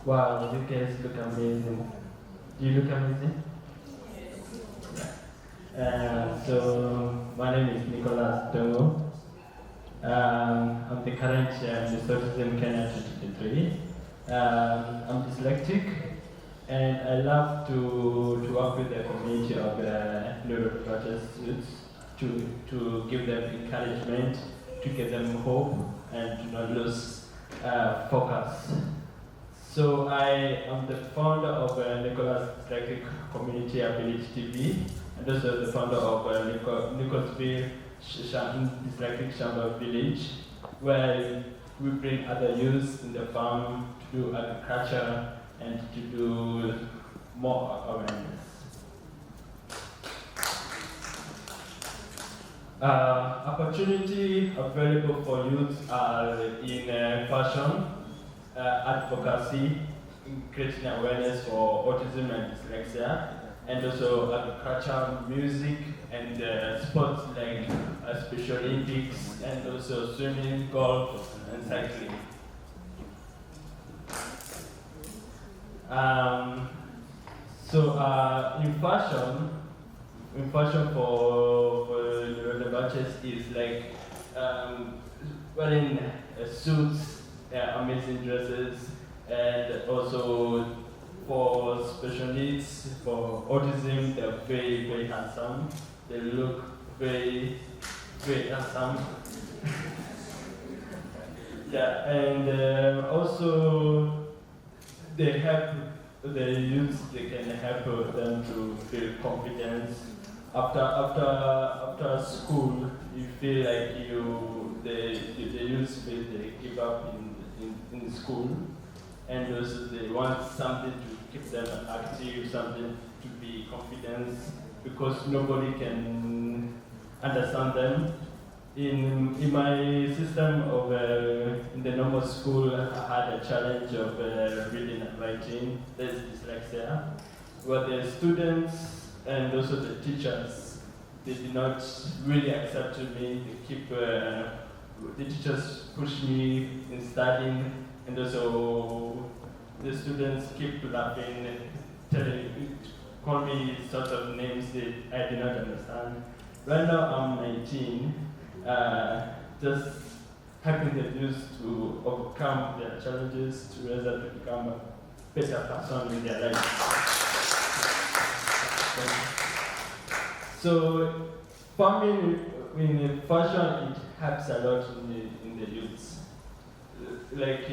Wow, you guys look amazing. Do you look amazing? So my name is Ndungu. I'm the current Miss Autism Kenya 2023. I'm dyslexic, and I love to work with the community of neurodivergent youths to give them encouragement, to give them hope, and to not lose focus. So I am the founder of Nicholas Dyslexic Community Ability TV, and also the founder of Nichosville Dyslexic Sharma Village, where we bring other youths in the farm to do agriculture and to do more awareness. Opportunity available for youth are in fashion, advocacy, creating awareness for autism and dyslexia, and also agriculture, music, and sports like Special Olympics, and also swimming, golf, and cycling. In fashion for the batches is like wearing suits, amazing dresses, and also for special needs, for autism, they're very, very handsome. They look very, very handsome. Yeah, and also they help the youth. They can help them to feel confidence. After school, you feel like the youth feel they give up in school, and also they want something to keep them active, something to be confident, because nobody can understand them. In my system of in the normal school, I had a challenge of reading and writing. There's dyslexia, where the students and also the teachers, they did not really accept me. They keep the teachers push me in studying, and also the students keep laughing, call me sorts of names that I did not understand. Right now I'm 19, just helping the youth to overcome their challenges, to rather to become a better person in their life. So, farming in fashion, it helps a lot in the youths. Like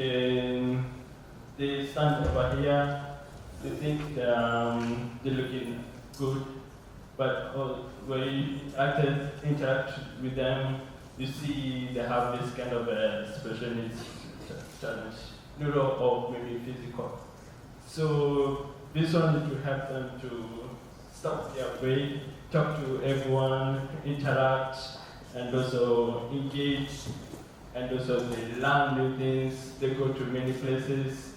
they stand over here, they think they're looking good, but when you interact with them, you see they have this kind of special needs challenge, neuro or maybe physical. So this one is to help them to stop their way, talk to everyone, interact, and also engage, and also they learn new things, they go to many places,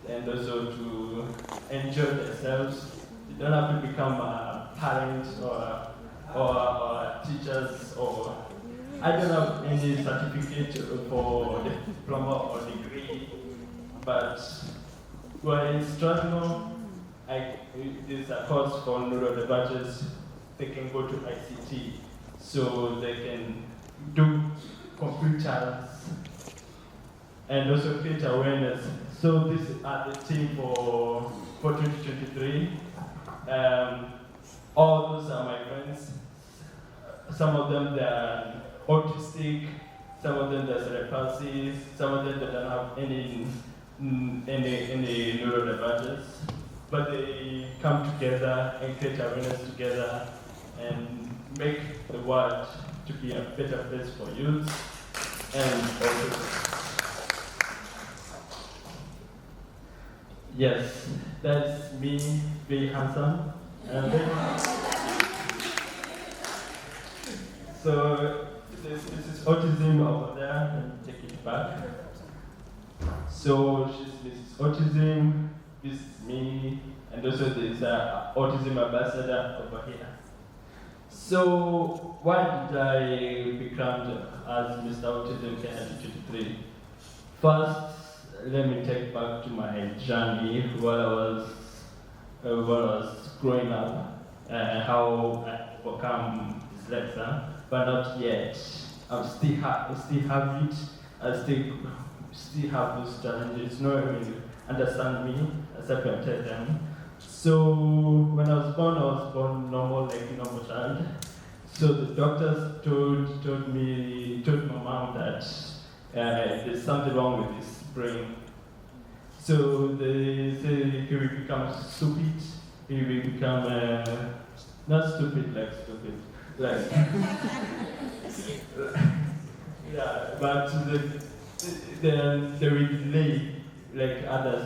and also to enjoy themselves. You don't have to become a parent or teachers, or I don't have any certificate for diploma or degree, but we're in Strathmore. There's a course for neurodivergent. They can go to ICT, so they can do computers and also create awareness. So this is the team for 2023. All those are my friends. Some of them they're autistic, some of them they're cerebral palsy, some of them they don't have any neurodivergence. But they come together and create awareness together and make the world to be a better place for youth and also. Yes, that's me, very handsome. So this is autism over there, and take it back. So this is autism, this is me, and also there's an autism ambassador over here. So why did I be crowned as Mr. Autism Kenya 2023? First, let me take back to my journey while I was growing up, how I overcome dyslexia, but not yet. I still have it. I still have those challenges. No one will understand me except I tell them. So when I was born normal, like a normal child. So the doctors told my mom that there's something wrong with his brain. So they say he will become stupid. He will become not stupid, like yeah. But they will delay like others.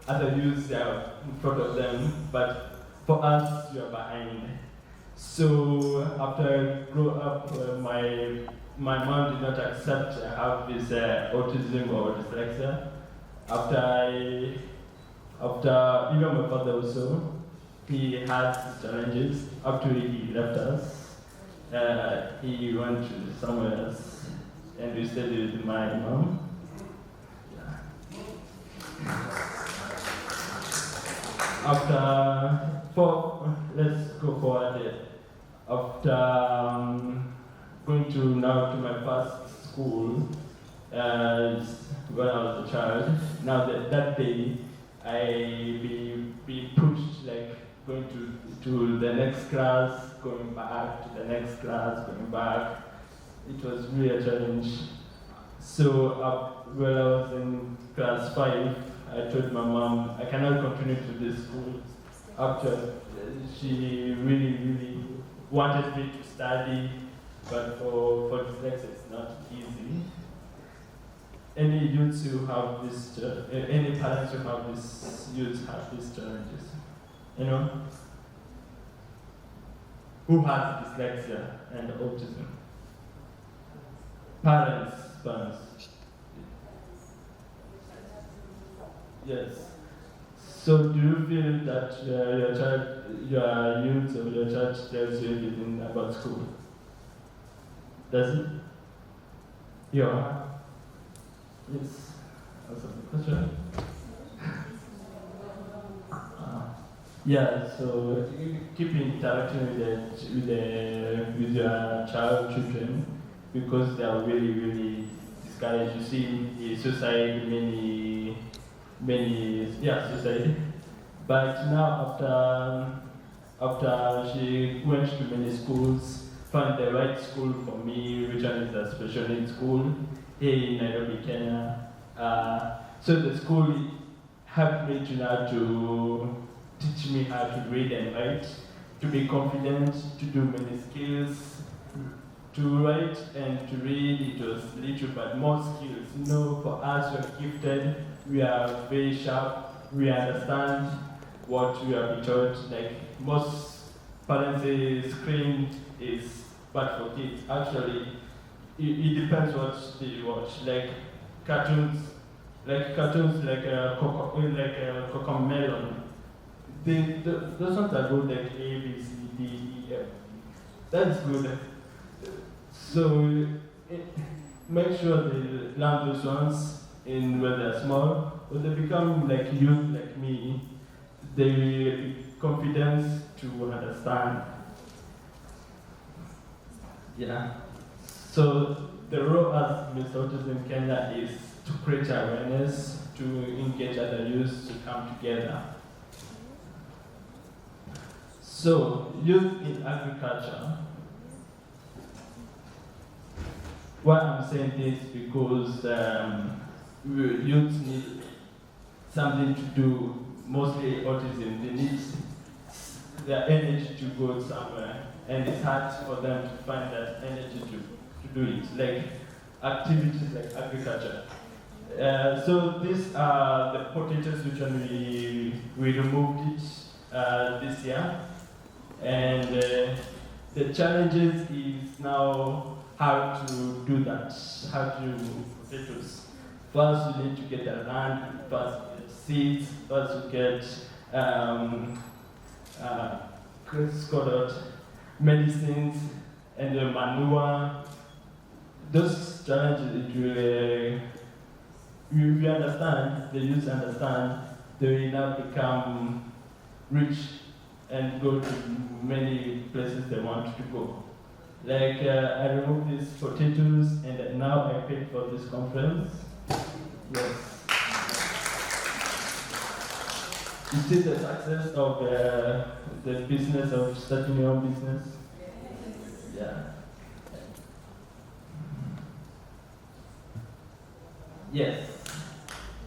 Other youths are in front of them, but for us, you are behind. So after I grew up, my mom did not accept I have this autism or dyslexia. After even my father also, he had his challenges. After he left us, he went to somewhere else, and we stayed with my mom. Let's go forward. After going to my first school, when I was a child, now that day I be pushed like going to the next class, going back to the next class, going back. It was really a challenge. So when I was in class 5, I told my mom I cannot continue to this school. After she really wanted me to study, but for dyslexia it's not easy. Any youths who have this, any parents who have this, youths have these challenges, who has dyslexia and autism? Parents. Yes. So do you feel that your youth or your child tells you anything about school? Does it? Yeah. Yes. Also the question. Yeah. So keep interacting with your children because they are really discouraged. You see in society many suicide. But now after she went to many schools, found the right school for me, which one is a special needs school here in Nairobi, Kenya. So the school helped me to teach me how to read and write, to be confident, to do many skills. To write and to read, it was little, but more skills. For us, we are gifted, we are very sharp, we understand what we are taught. Like most parents say screen is bad for kids. Actually, it depends what they watch. Like cartoons like Cocomelon. Those ones are good, like A, B, C, D, E, F. That's good. So make sure they learn those ones when they're small. When they become like youth like me, they will confidence to understand. Yeah. So the role as Miss Autism Kenya is to create awareness, to engage other youths to come together. So youth in agriculture. Why I'm saying this because youth need something to do, mostly autism. They need their energy to go somewhere, and it's hard for them to find that energy to do it, like activities like agriculture. So these are the potatoes which we removed it this year, and the challenges is now how to do that, how to potatoes. First, you need to get the land, first you get seeds, first you get medicines and the manure. Those challenges, we understand, the youth understand, they will now become rich and go to many places they want to go. Like, I removed these potatoes and now I paid for this conference. Yes. You see the success of the business of starting your own business? Yeah. Yes.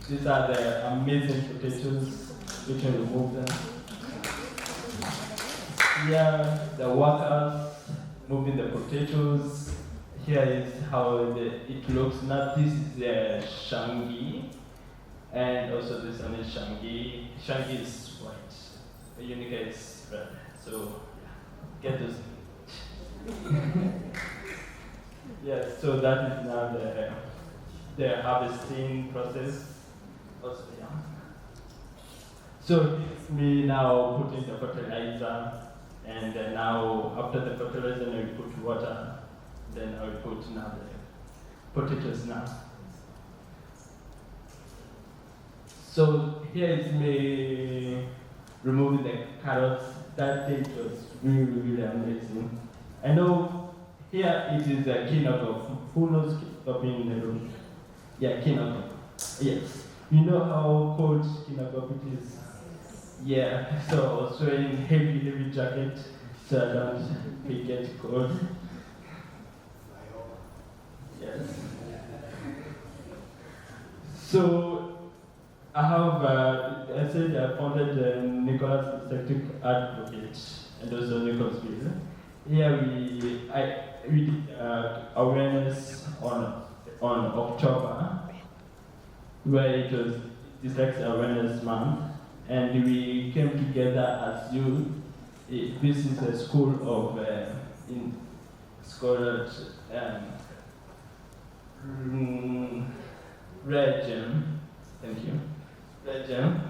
These are the amazing potatoes. We can remove them. Here, the workers moving the potatoes. Here is how it looks. Now this is the shangi, and also this one is shangi. Shangi is white, the unica is red. So yeah, get those. Yes, so that is now the harvesting process. Also, yeah. So it's me now putting the fertilizer. And then now, after the fertilizer, I will put water. Then I will put now the potatoes now. So here is me removing the carrots. That thing was really, really amazing. I know here it is a kinoko. Who knows kinoko in the room? Yeah, kinoko. Yes. You know how cold kinoko it is? Yeah, so I was wearing heavy jacket so I don't get cold. Yes. So I have, I said I founded the Dyslexic Advocate and also Nichosville. Here we did awareness on October, where it was Dyslexia Awareness Month. And we came together as youth. This is a school of Red Gem. Thank you. Red Gem.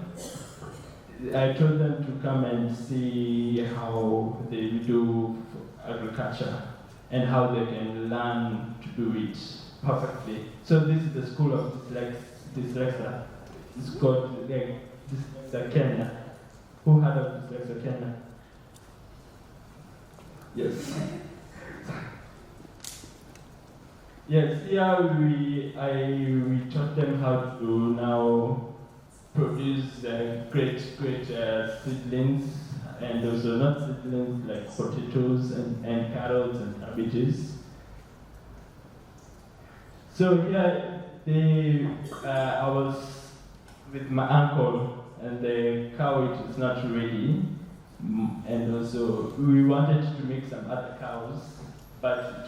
I told them to come and see how they do agriculture and how they can learn to do it perfectly. So this is the school of dyslexia. It's called Dyslexic Kenya. Who heard of Dyslexic Kenya? Yes. Yes, here we taught them how to now produce great seedlings, and also not seedlings like potatoes and carrots and cabbages. So here I was with my uncle, and the cow is not ready, and also we wanted to make some other cows, but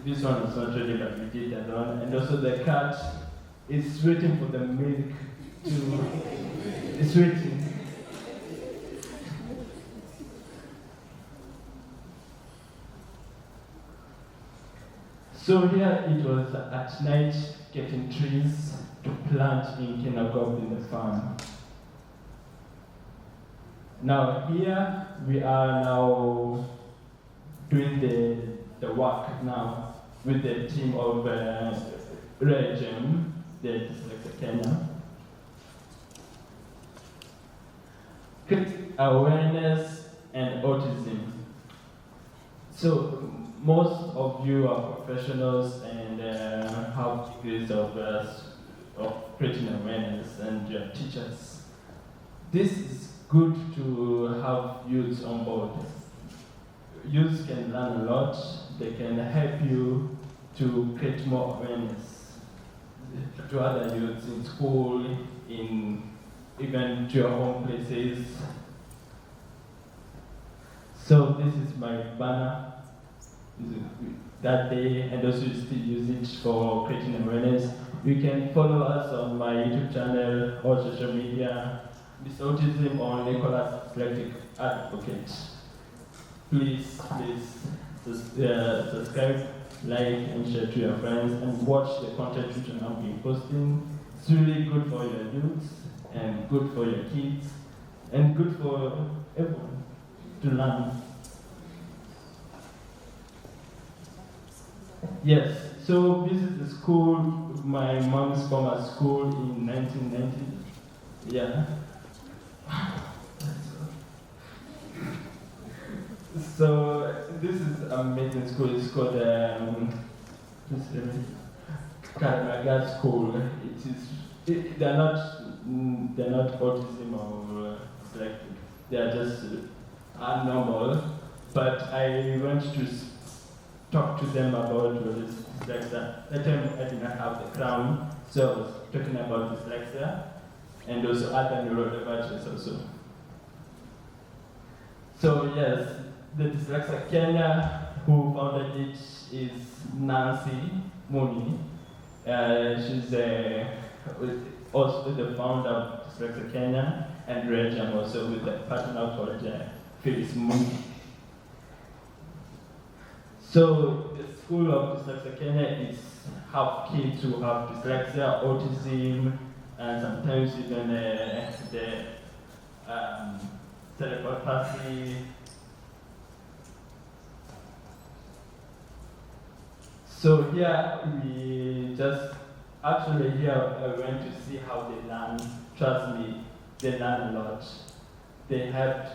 this one was not ready, but we did that one. And also the cat is waiting for the milk it's waiting. So here it was at night getting trees to plant in Kinagop in the farm. Now here we are now doing the work now with the team of Regem, the Dyslexic Kenya. Awareness and autism. So most of you are professionals and have degrees of creating awareness, and you're teachers. This is good to have youths on board. Youths can learn a lot. They can help you to create more awareness to other youths in school, even to your home places. So this is my banner that day, and also you still use it for creating awareness. You can follow us on my YouTube channel or social media, Miss Autism or Dyslexic Advocate. Please subscribe, like, and share to your friends, and watch the content which I'm now being posting. It's really good for your youth, and good for your kids, and good for everyone to learn. Yes, so this is the school. my mom's former school in 1990. Yeah. So this is an amazing school. It's called Karamaga School. They're not autism or dyslexic. They are just normal. But I went to talk to them about dyslexia. That time I did not have the crown, so I was talking about dyslexia and also other neurodivergence also. So yes, the Dyslexic Kenya, who founded it, is Nancy Mooney. She's also the founder of Dyslexic Kenya, and Rejam also with a partner called Phyllis Mooney. So the School of Dyslexic Kenya is help kids who have dyslexia, autism, and sometimes even the cerebral palsy. So here we just, actually here I went to see how they learn. Trust me, they learn a lot. They helped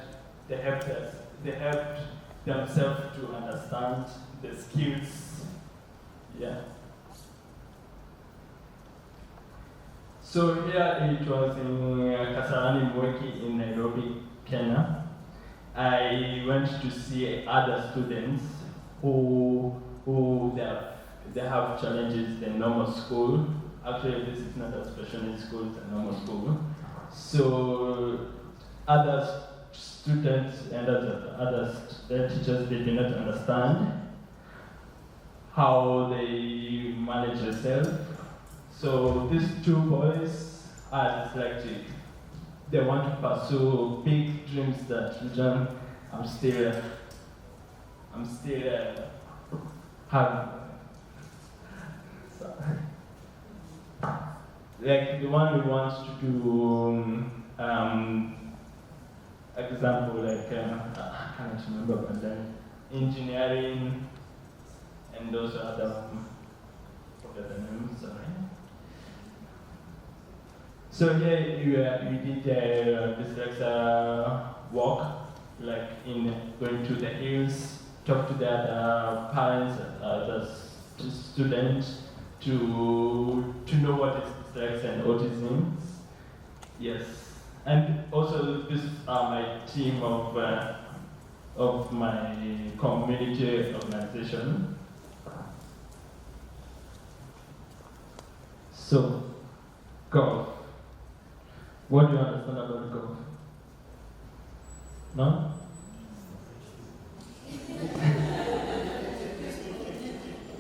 themselves to understand the skills. Yeah. So here it was in Kasarani Mweki in Nairobi, Kenya. I went to see other students who they have challenges in normal school. Actually, this is not a special needs school, it's a normal school. So other students and other teachers, they did not understand how they manage themselves. So these two boys are dyslexic. They want to pursue big dreams that I'm still have. Like the one who wants to do example like I can't remember, but then engineering and those other forget the names, sorry. So here we did dyslexia walk, like in going to the hills, talk to the other parents, the students to know what is dyslexia and autism. Yes, and also this are my team of my community organization. So, golf. What do you understand about golf? No?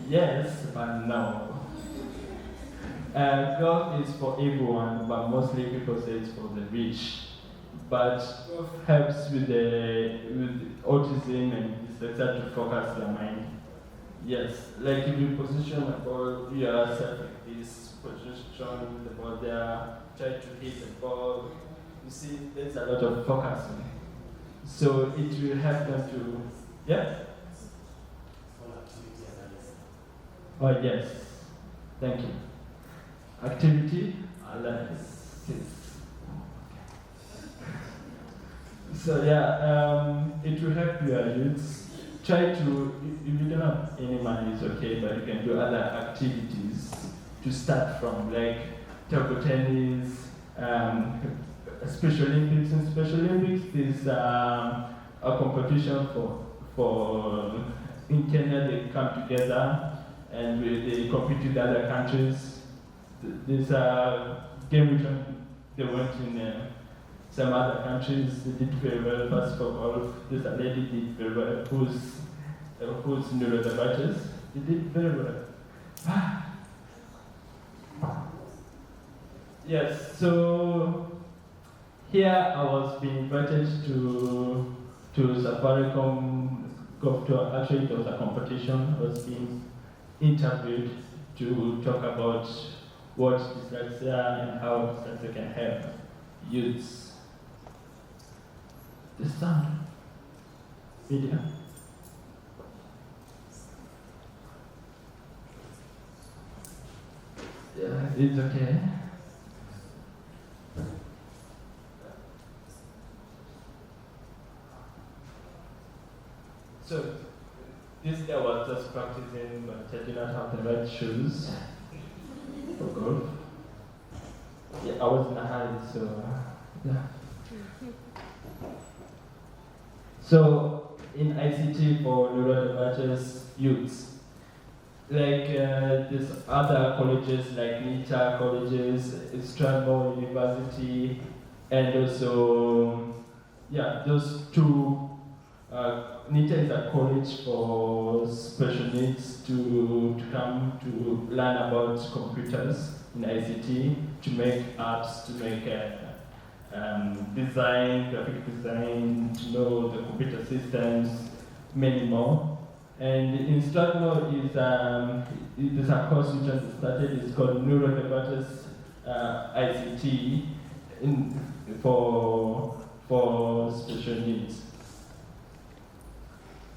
Yes, but no. Golf is for everyone, but mostly people say it's for the rich. But golf helps with autism and dyslexia to focus their mind. Yes, like if you position a ball yourself like this, position the ball there, try to hit the ball. You see, there's a lot of focusing. So it will help them to, yeah? Oh yes, thank you. Activity analysis. So yeah, it will help your youths. Try to, if you don't have any money, it's okay, but you can do other activities to start from, like table tennis, Special Olympics. In Special Olympics, there's a competition for in Kenya. They come together and they compete with other countries. There's a game which they went in some other countries. They did very well. First for golf, there's a lady did very well who's neurodivergent. They did very well. Yes, so here I was being invited to Safaricom golf tour. Actually, it was a competition. I was being interviewed to talk about what dyslexia and how dyslexia can help youths. The sound video. Yeah. it's okay. So, this day I was just practicing, but I did not have the right shoes for golf. Yeah, I was in a hurry, so yeah. So, in ICT for neurodivergent youths, like there's other colleges like NITA colleges, Strathmore University, and also, yeah, those two. NITA is a college for special needs to come to learn about computers in ICT, to make apps, to make design, graphic design, to know the computer systems, many more. And in Strathmore is there's a course which has started. It's called Neurodivergent ICT for special needs.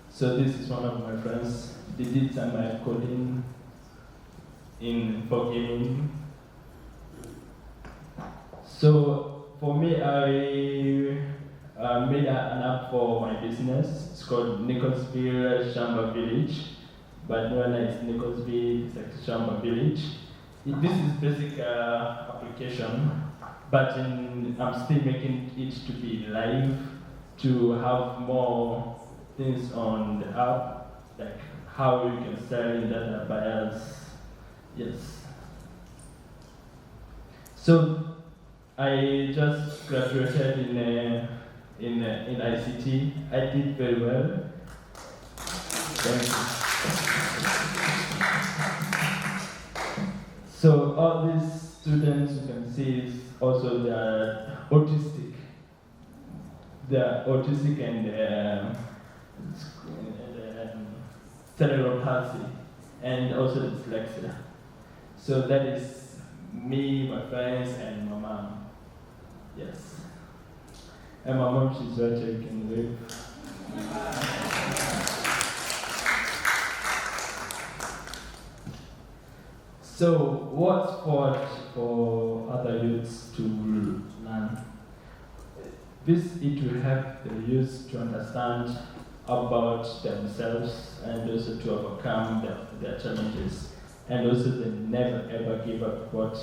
So this is one of my friends. They did some coding for gaming. So for me, I made an app for my business. It's called Nichosville Sharma Village, but known as Nichosville Sharma Village. This is basic application, but I'm still making it to be live, to have more things on the app, like how you can sell in data buyers. Yes. So I just graduated in ICT. I did very well. Thank you. So all these students you can see is also they are autistic. They are autistic and cerebral palsy, and also dyslexia. So that is me, my friends, and my mom. Yes. And my mom, she's right here, you can wave. So, what's for other youths to learn? It will help the youth to understand about themselves and also to overcome their challenges. And also they never ever give up what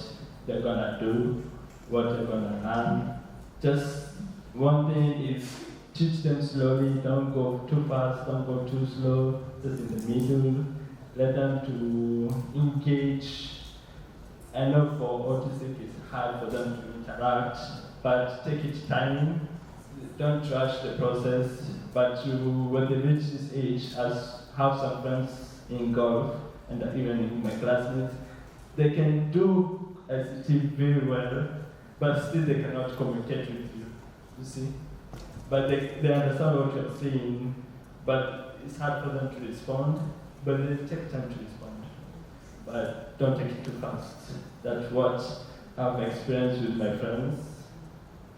they're gonna do, what they're gonna learn. Just one thing is teach them slowly, don't go too fast, don't go too slow, just in the middle. Let them to engage. I know for autistic it's hard for them to interact, but take it time. Don't rush the process, but when they reach this age, as have some friends in golf and even in my classmates, they can do ICT very well, but still they cannot communicate with you. You see, but they understand what you're saying, but it's hard for them to respond. But they take time to respond. But don't take it too fast. That's what I've experienced with my friends,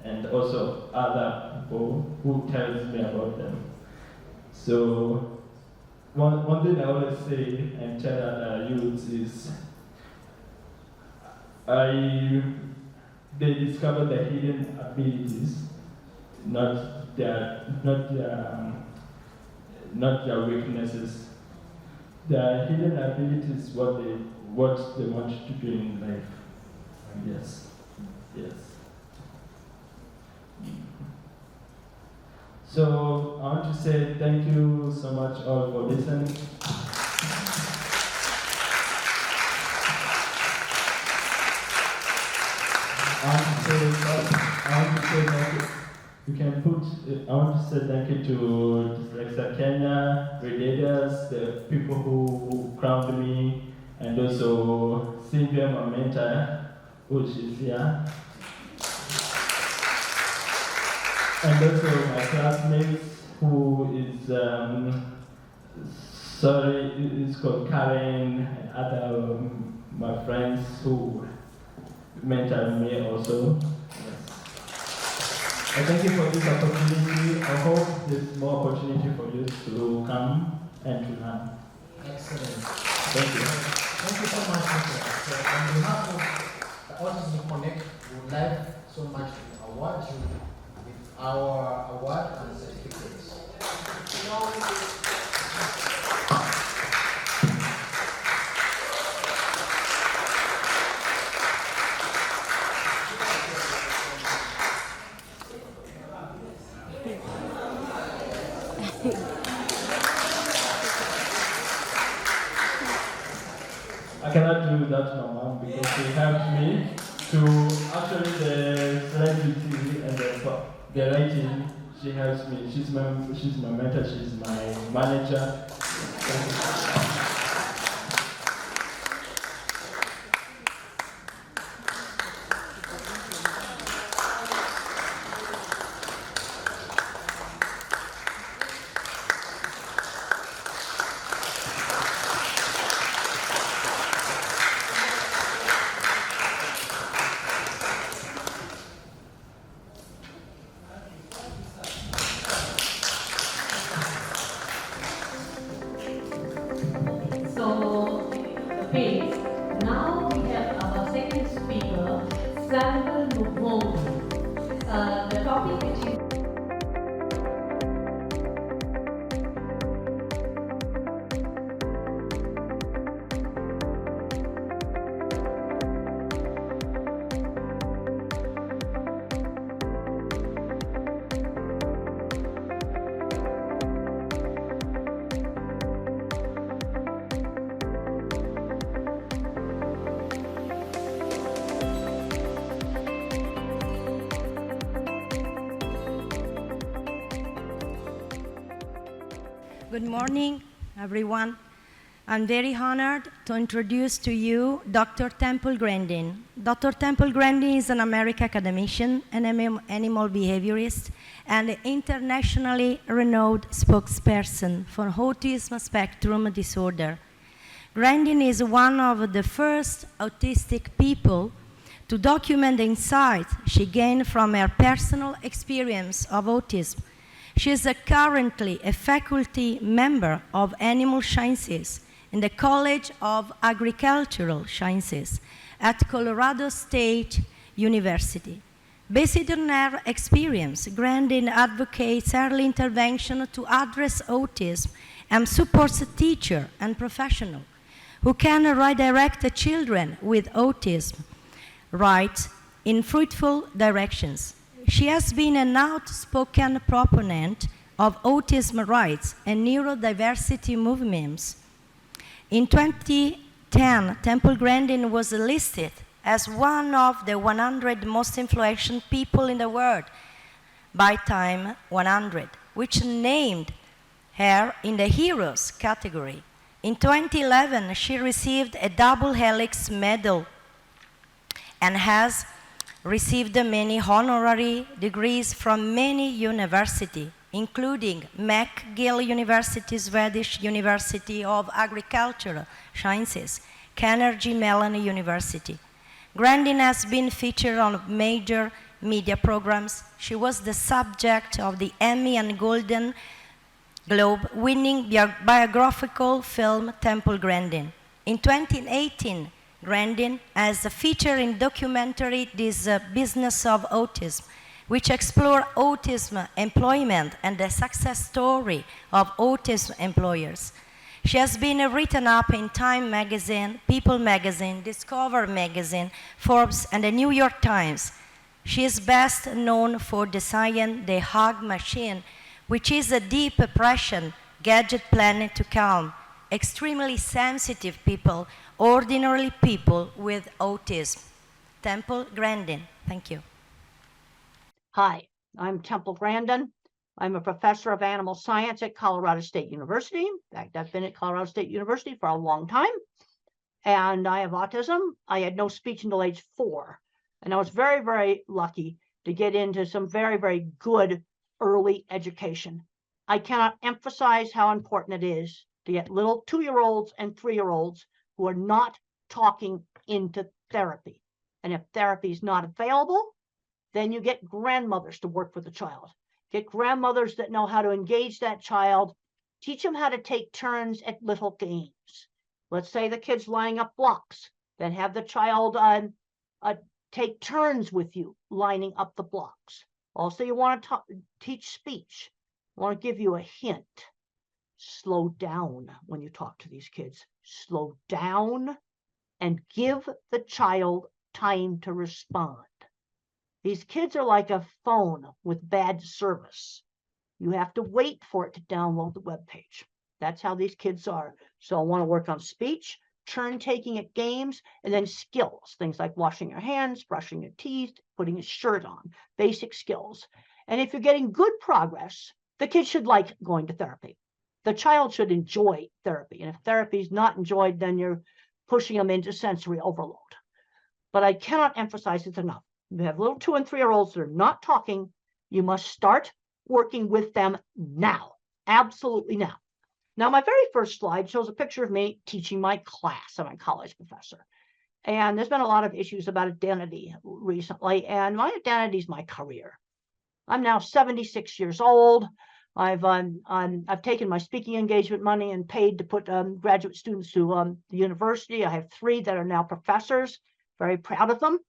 and also other people who tells me about them. So one thing I always say and tell other youths is they discover their hidden abilities, not their weaknesses. Their hidden abilities, what they want to do in life. Yes. Yes. So I want to say thank you so much all for listening. I want to say thank you. I want to say thank you to Dyslexic Kenya, readers, the people who crowned me, and also Sylvia, my mentor, who is here. And also my classmates, who is, it's called Karen, and other my friends who mentored me also. I thank you for this opportunity. I hope there's more opportunity for you to come and to learn. Excellent. Thank you. Thank you so much, Mr. So on behalf of the Autism Connect, we would like so much to award you with our award and certificates. I cannot do that to my mom because she helped me to actually the celebrity and the writing. She helps me. She's my mentor. She's my manager. Now we have our second speaker, Ndungu. The topic which is Good morning, everyone. I'm very honored to introduce to you Dr. Temple Grandin. Dr. Temple Grandin is an American academician, an animal behaviorist, and internationally renowned spokesperson for autism spectrum disorder. Grandin is one of the first autistic people to document the insights she gained from her personal experience of autism. She is currently a faculty member of Animal Sciences in the College of Agricultural Sciences at Colorado State University. Based on her experience, Grandin advocates early intervention to address autism and supports teachers and professionals who can redirect the children with autism right in fruitful directions. She has been an outspoken proponent of autism rights and neurodiversity movements. In 2010, Temple Grandin was listed as one of the 100 most influential people in the world by Time 100, which named her in the Heroes category. In 2011, she received a double helix medal and has received many honorary degrees from many universities, including McGill University, Swedish University of Agricultural Sciences, Carnegie Mellon University. Grandin has been featured on major media programs. She was the subject of the Emmy and Golden Globe winning biographical film Temple Grandin. In 2018, Grandin as a feature in documentary This Business of Autism, which explore autism employment and the success story of autism employers. She has been written up in Time magazine, People magazine, Discover magazine, Forbes, and the New York Times. She is best known for designing the Hug Machine, which is a deep depression gadget planned to calm extremely sensitive people, ordinary people with autism. Temple Grandin, thank you. Hi, I'm Temple Grandin. I'm a professor of animal science at Colorado State University. In fact, I've been at Colorado State University for a long time. And I have autism. I had no speech until age 4. And I was very, very lucky to get into some very, very good early education. I cannot emphasize how important it is to get little 2-year-olds and 3-year-olds who are not talking into therapy. And if therapy is not available, then you get grandmothers to work with the child. Get grandmothers that know how to engage that child, teach them how to take turns at little games. Let's say the kid's lining up blocks, then have the child take turns with you lining up the blocks. Also, you want to teach speech. I want to give you a hint. Slow down when you talk to these kids. Slow down and give the child time to respond. These kids are like a phone with bad service. You have to wait for it to download the web page. That's how these kids are. So I want to work on speech, turn taking at games, and then skills. Things like washing your hands, brushing your teeth, putting a shirt on, basic skills. And if you're getting good progress, the kid should like going to therapy. The child should enjoy therapy. And if therapy is not enjoyed, then you're pushing them into sensory overload. But I cannot emphasize this enough. You have little 2- and 3-year-olds that are not talking. You must start working with them now. Absolutely now. Now, my very first slide shows a picture of me teaching my class. I'm a college professor. And there's been a lot of issues about identity recently. And my identity is my career. I'm now 76 years old. I've taken my speaking engagement money and paid to put graduate students to the university. I have 3 that are now professors. Very proud of them.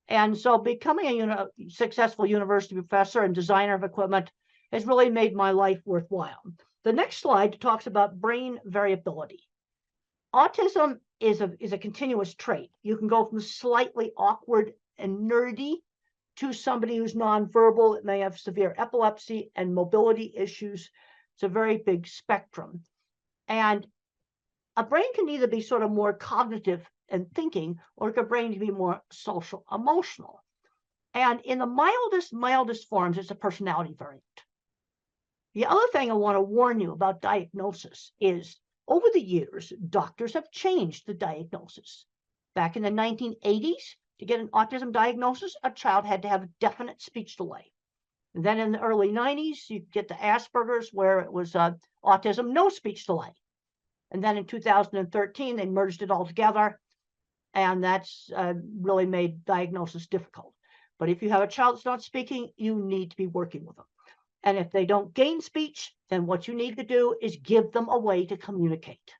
And so becoming a successful university professor and designer of equipment has really made my life worthwhile. The next slide talks about brain variability. Autism is a continuous trait. You can go from slightly awkward and nerdy to somebody who's nonverbal that may have severe epilepsy and mobility issues. It's a very big spectrum. And a brain can either be sort of more cognitive and thinking, or a brain can be more social, emotional. And in the mildest forms, it's a personality variant. The other thing I want to warn you about diagnosis is over the years, doctors have changed the diagnosis. Back in the 1980s, to get an autism diagnosis, a child had to have a definite speech delay. And then in the early 90s, you get the Asperger's, where it was autism, no speech delay. And then in 2013, they merged it all together. And that's really made diagnosis difficult. But if you have a child that's not speaking, you need to be working with them. And if they don't gain speech, then what you need to do is give them a way to communicate.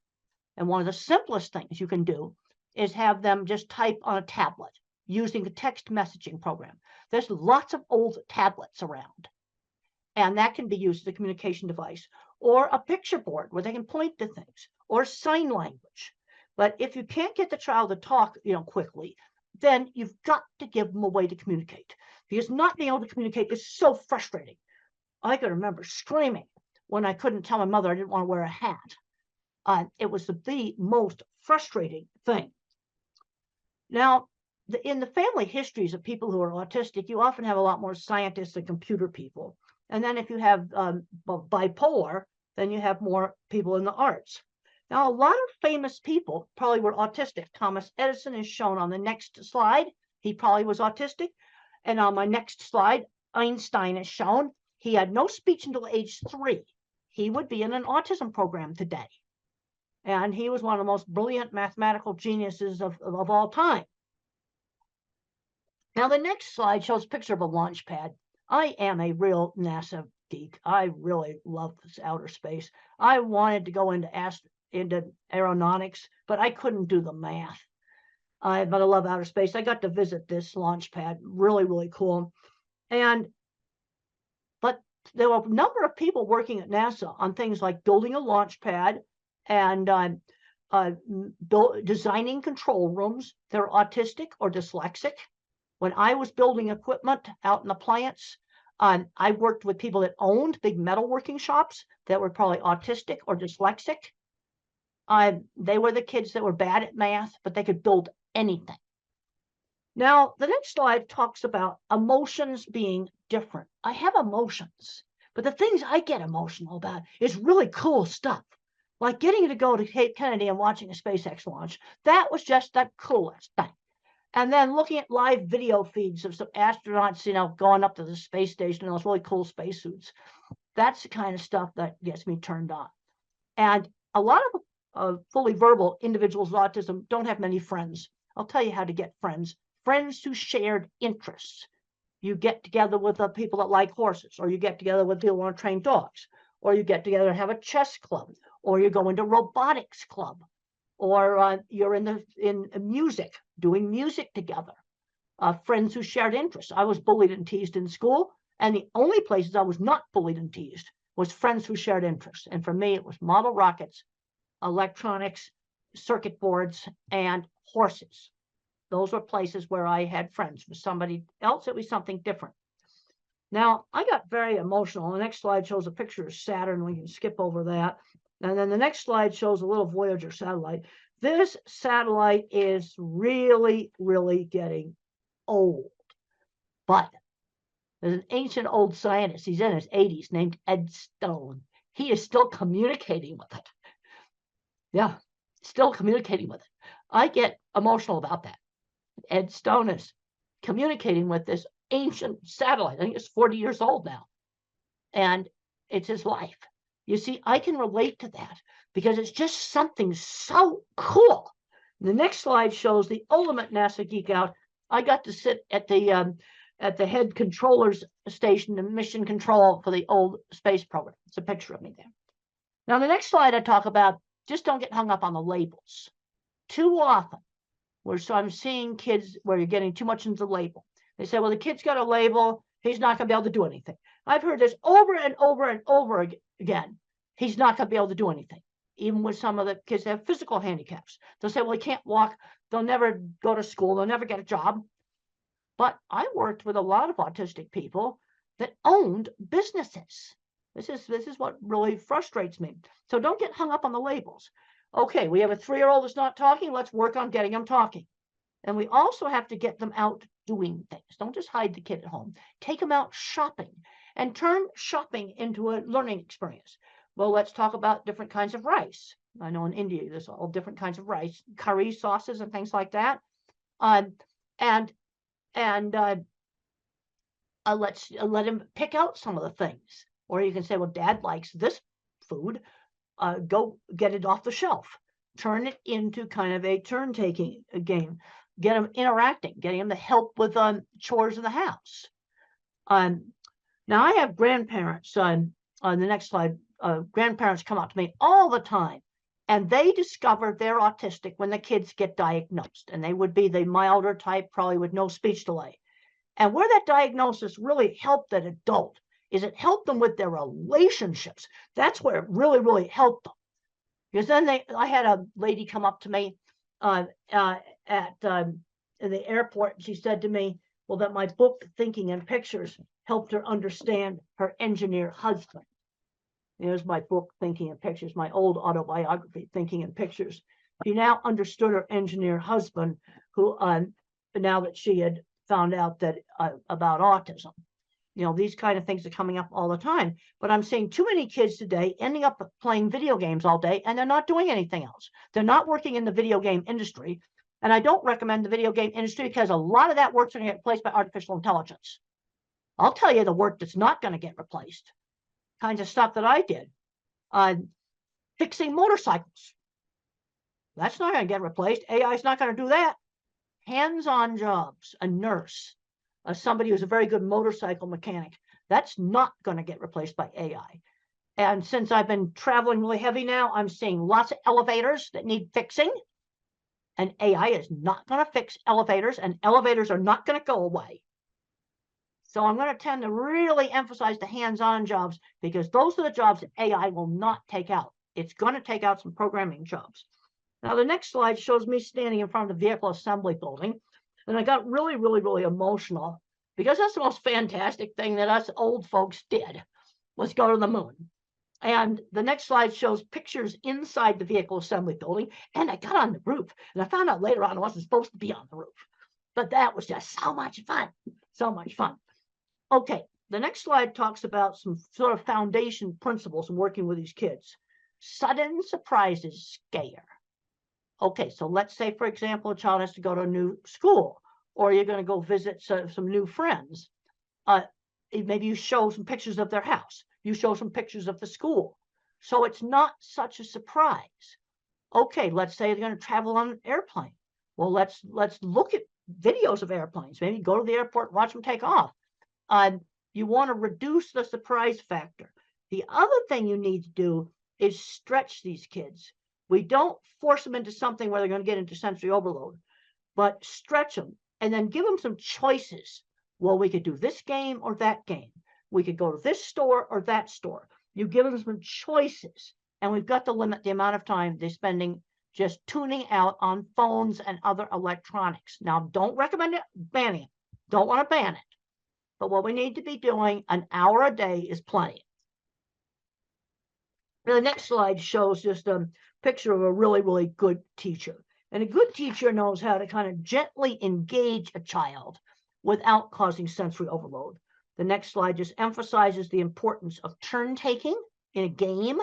And one of the simplest things you can do is have them just type on a tablet using the text messaging program. There's lots of old tablets around. And that can be used as a communication device, or a picture board where they can point to things, or sign language. But if you can't get the child to talk, quickly, then you've got to give them a way to communicate, because not being able to communicate is so frustrating. I can remember screaming when I couldn't tell my mother I didn't want to wear a hat. It was the most frustrating thing. Now, in the family histories of people who are autistic, you often have a lot more scientists and computer people. And then if you have bipolar, then you have more people in the arts. Now, a lot of famous people probably were autistic. Thomas Edison is shown on the next slide. He probably was autistic. And on my next slide, Einstein is shown. He had no speech until age 3. He would be in an autism program today. And he was one of the most brilliant mathematical geniuses of all time. Now, the next slide shows a picture of a launch pad. I am a real NASA geek. I really love this outer space. I wanted to go into aeronautics, but I couldn't do the math. But I love outer space. I got to visit this launch pad. Really, really cool. But there were a number of people working at NASA on things like building a launch pad and designing control rooms. They're autistic or dyslexic. When I was building equipment out in the plants, I worked with people that owned big metalworking shops that were probably autistic or dyslexic. They were the kids that were bad at math, but they could build anything. Now, the next slide talks about emotions being different. I have emotions, but the things I get emotional about is really cool stuff. Like getting to go to Cape Kennedy and watching a SpaceX launch. That was just the coolest thing. And then looking at live video feeds of some astronauts, going up to the space station in those really cool spacesuits. That's the kind of stuff that gets me turned on. And a lot of fully verbal individuals with autism don't have many friends. I'll tell you how to get friends. Friends who shared interests. You get together with the people that like horses, or you get together with people who want to train dogs, or you get together and have a chess club, or you go into robotics club. or you're in music, doing music together. Friends who shared interests. I was bullied and teased in school, and the only places I was not bullied and teased was friends who shared interests. And for me, it was model rockets, electronics, circuit boards, and horses. Those were places where I had friends. For somebody else, it was something different. Now, I got very emotional. The next slide shows a picture of Saturn. We can skip over that. And then the next slide shows a little Voyager satellite. This satellite is really, really getting old. But there's an ancient old scientist, he's in his 80s, named Ed Stone. He is still communicating with it. Yeah, still communicating with it. I get emotional about that. Ed Stone is communicating with this ancient satellite. I think it's 40 years old now. And it's his life. You see, I can relate to that because it's just something so cool. The next slide shows the ultimate NASA geek out. I got to sit at the head controller's station and mission control for the old space program. It's a picture of me there. Now, the next slide I talk about, just don't get hung up on the labels. Too often, so I'm seeing kids where you're getting too much into the label. They say, well, the kid's got a label. He's not going to be able to do anything. I've heard this over and over and over again. He's not going to be able to do anything. Even with some of the kids that have physical handicaps. They'll say, well, he can't walk. They'll never go to school. They'll never get a job. But I worked with a lot of autistic people that owned businesses. This is what really frustrates me. So don't get hung up on the labels. Okay, we have a 3-year-old that's not talking. Let's work on getting them talking. And we also have to get them out doing things. Don't just hide the kid at home. Take them out shopping and turn shopping into a learning experience. Well, let's talk about different kinds of rice. I know in India, there's all different kinds of rice, curry sauces and things like that. Let's let him pick out some of the things. Or you can say, well, Dad likes this food. Go get it off the shelf. Turn it into kind of a turn-taking game. Get him interacting, getting him to help with chores in the house. Now, I have grandparents. On the next slide, grandparents come up to me all the time, and they discover they're autistic when the kids get diagnosed, and they would be the milder type, probably with no speech delay. And where that diagnosis really helped that adult is it helped them with their relationships. That's where it really, really helped them. Because then I had a lady come up to me in the airport, and she said to me, well, that my book, Thinking in Pictures, helped her understand her engineer husband. There's my book, Thinking in Pictures, my old autobiography, Thinking in Pictures. She now understood her engineer husband, who now that she had found out that about autism. You know, these kind of things are coming up all the time. But I'm seeing too many kids today ending up playing video games all day, and they're not doing anything else. They're not working in the video game industry. And I don't recommend the video game industry because a lot of that work's going to get replaced by artificial intelligence. I'll tell you the work that's not going to get replaced. Kinds of stuff that I did. Fixing motorcycles. That's not going to get replaced. AI is not going to do that. Hands-on jobs, a nurse, somebody who's a very good motorcycle mechanic. That's not going to get replaced by AI. And since I've been traveling really heavy now, I'm seeing lots of elevators that need fixing. And AI is not going to fix elevators, and elevators are not going to go away. So I'm going to tend to really emphasize the hands-on jobs because those are the jobs that AI will not take out. It's going to take out some programming jobs. Now, the next slide shows me standing in front of the vehicle assembly building. And I got really, really, really emotional because that's the most fantastic thing that us old folks did was go to the moon. And the next slide shows pictures inside the vehicle assembly building. And I got on the roof. And I found out later on I wasn't supposed to be on the roof. But that was just so much fun. So much fun. Okay, the next slide talks about some sort of foundation principles in working with these kids. Sudden surprises scare. Okay, so let's say, for example, a child has to go to a new school, or you're going to go visit some new friends. Maybe you show some pictures of their house. You show some pictures of the school. So it's not such a surprise. Okay, let's say they're going to travel on an airplane. Well, let's look at videos of airplanes. Maybe go to the airport and watch them take off. You want to reduce the surprise factor. The other thing you need to do is stretch these kids. We don't force them into something where they're going to get into sensory overload, but stretch them and then give them some choices. Well, we could do this game or that game. We could go to this store or that store. You give them some choices, and we've got to limit the amount of time they're spending just tuning out on phones and other electronics. Now, don't recommend it, banning it. Don't want to ban it. But what we need to be doing, an hour a day is plenty. Now, the next slide shows just a picture of a really, really good teacher. And a good teacher knows how to kind of gently engage a child without causing sensory overload. The next slide just emphasizes the importance of turn taking in a game.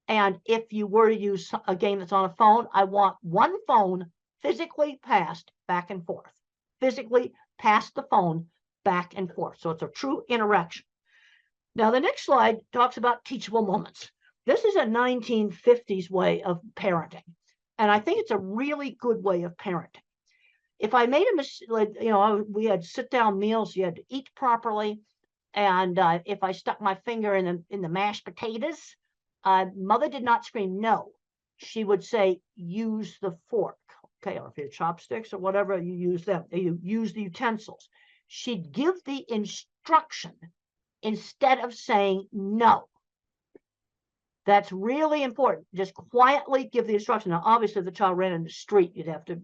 And if you were to use a game that's on a phone, I want one phone physically passed back and forth. Physically pass the phone back and forth. So it's a true interaction. Now, the next slide talks about teachable moments. This is a 1950s way of parenting. And I think it's a really good way of parenting. If I made a mistake, we had sit-down meals, you had to eat properly. And if I stuck my finger in the mashed potatoes, mother did not scream no. She would say, use the fork. Okay, or if you had chopsticks or whatever, you use them. You use the utensils. She'd give the instruction instead of saying no. That's really important. Just quietly give the instruction. Now, obviously, if the child ran in the street, you'd have to,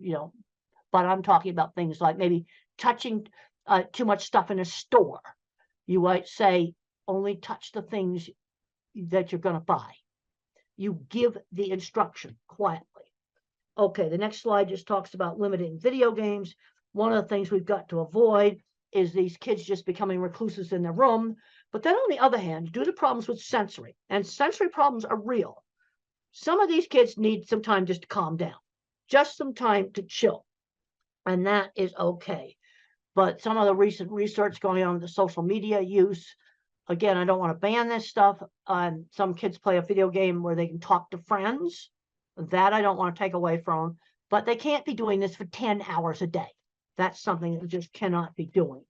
but I'm talking about things like maybe touching too much stuff in a store. You might say, only touch the things that you're going to buy. You give the instruction quietly. Okay, the next slide just talks about limiting video games. One of the things we've got to avoid is these kids just becoming recluses in their room. But then on the other hand, due to problems with sensory, and sensory problems are real, some of these kids need some time just to calm down, just some time to chill. And that is okay. But some of the recent research going on with the social media use, again, I don't want to ban this stuff. Some kids play a video game where they can talk to friends. That I don't want to take away from them. But they can't be doing this for 10 hours a day. That's something that we just cannot be doing.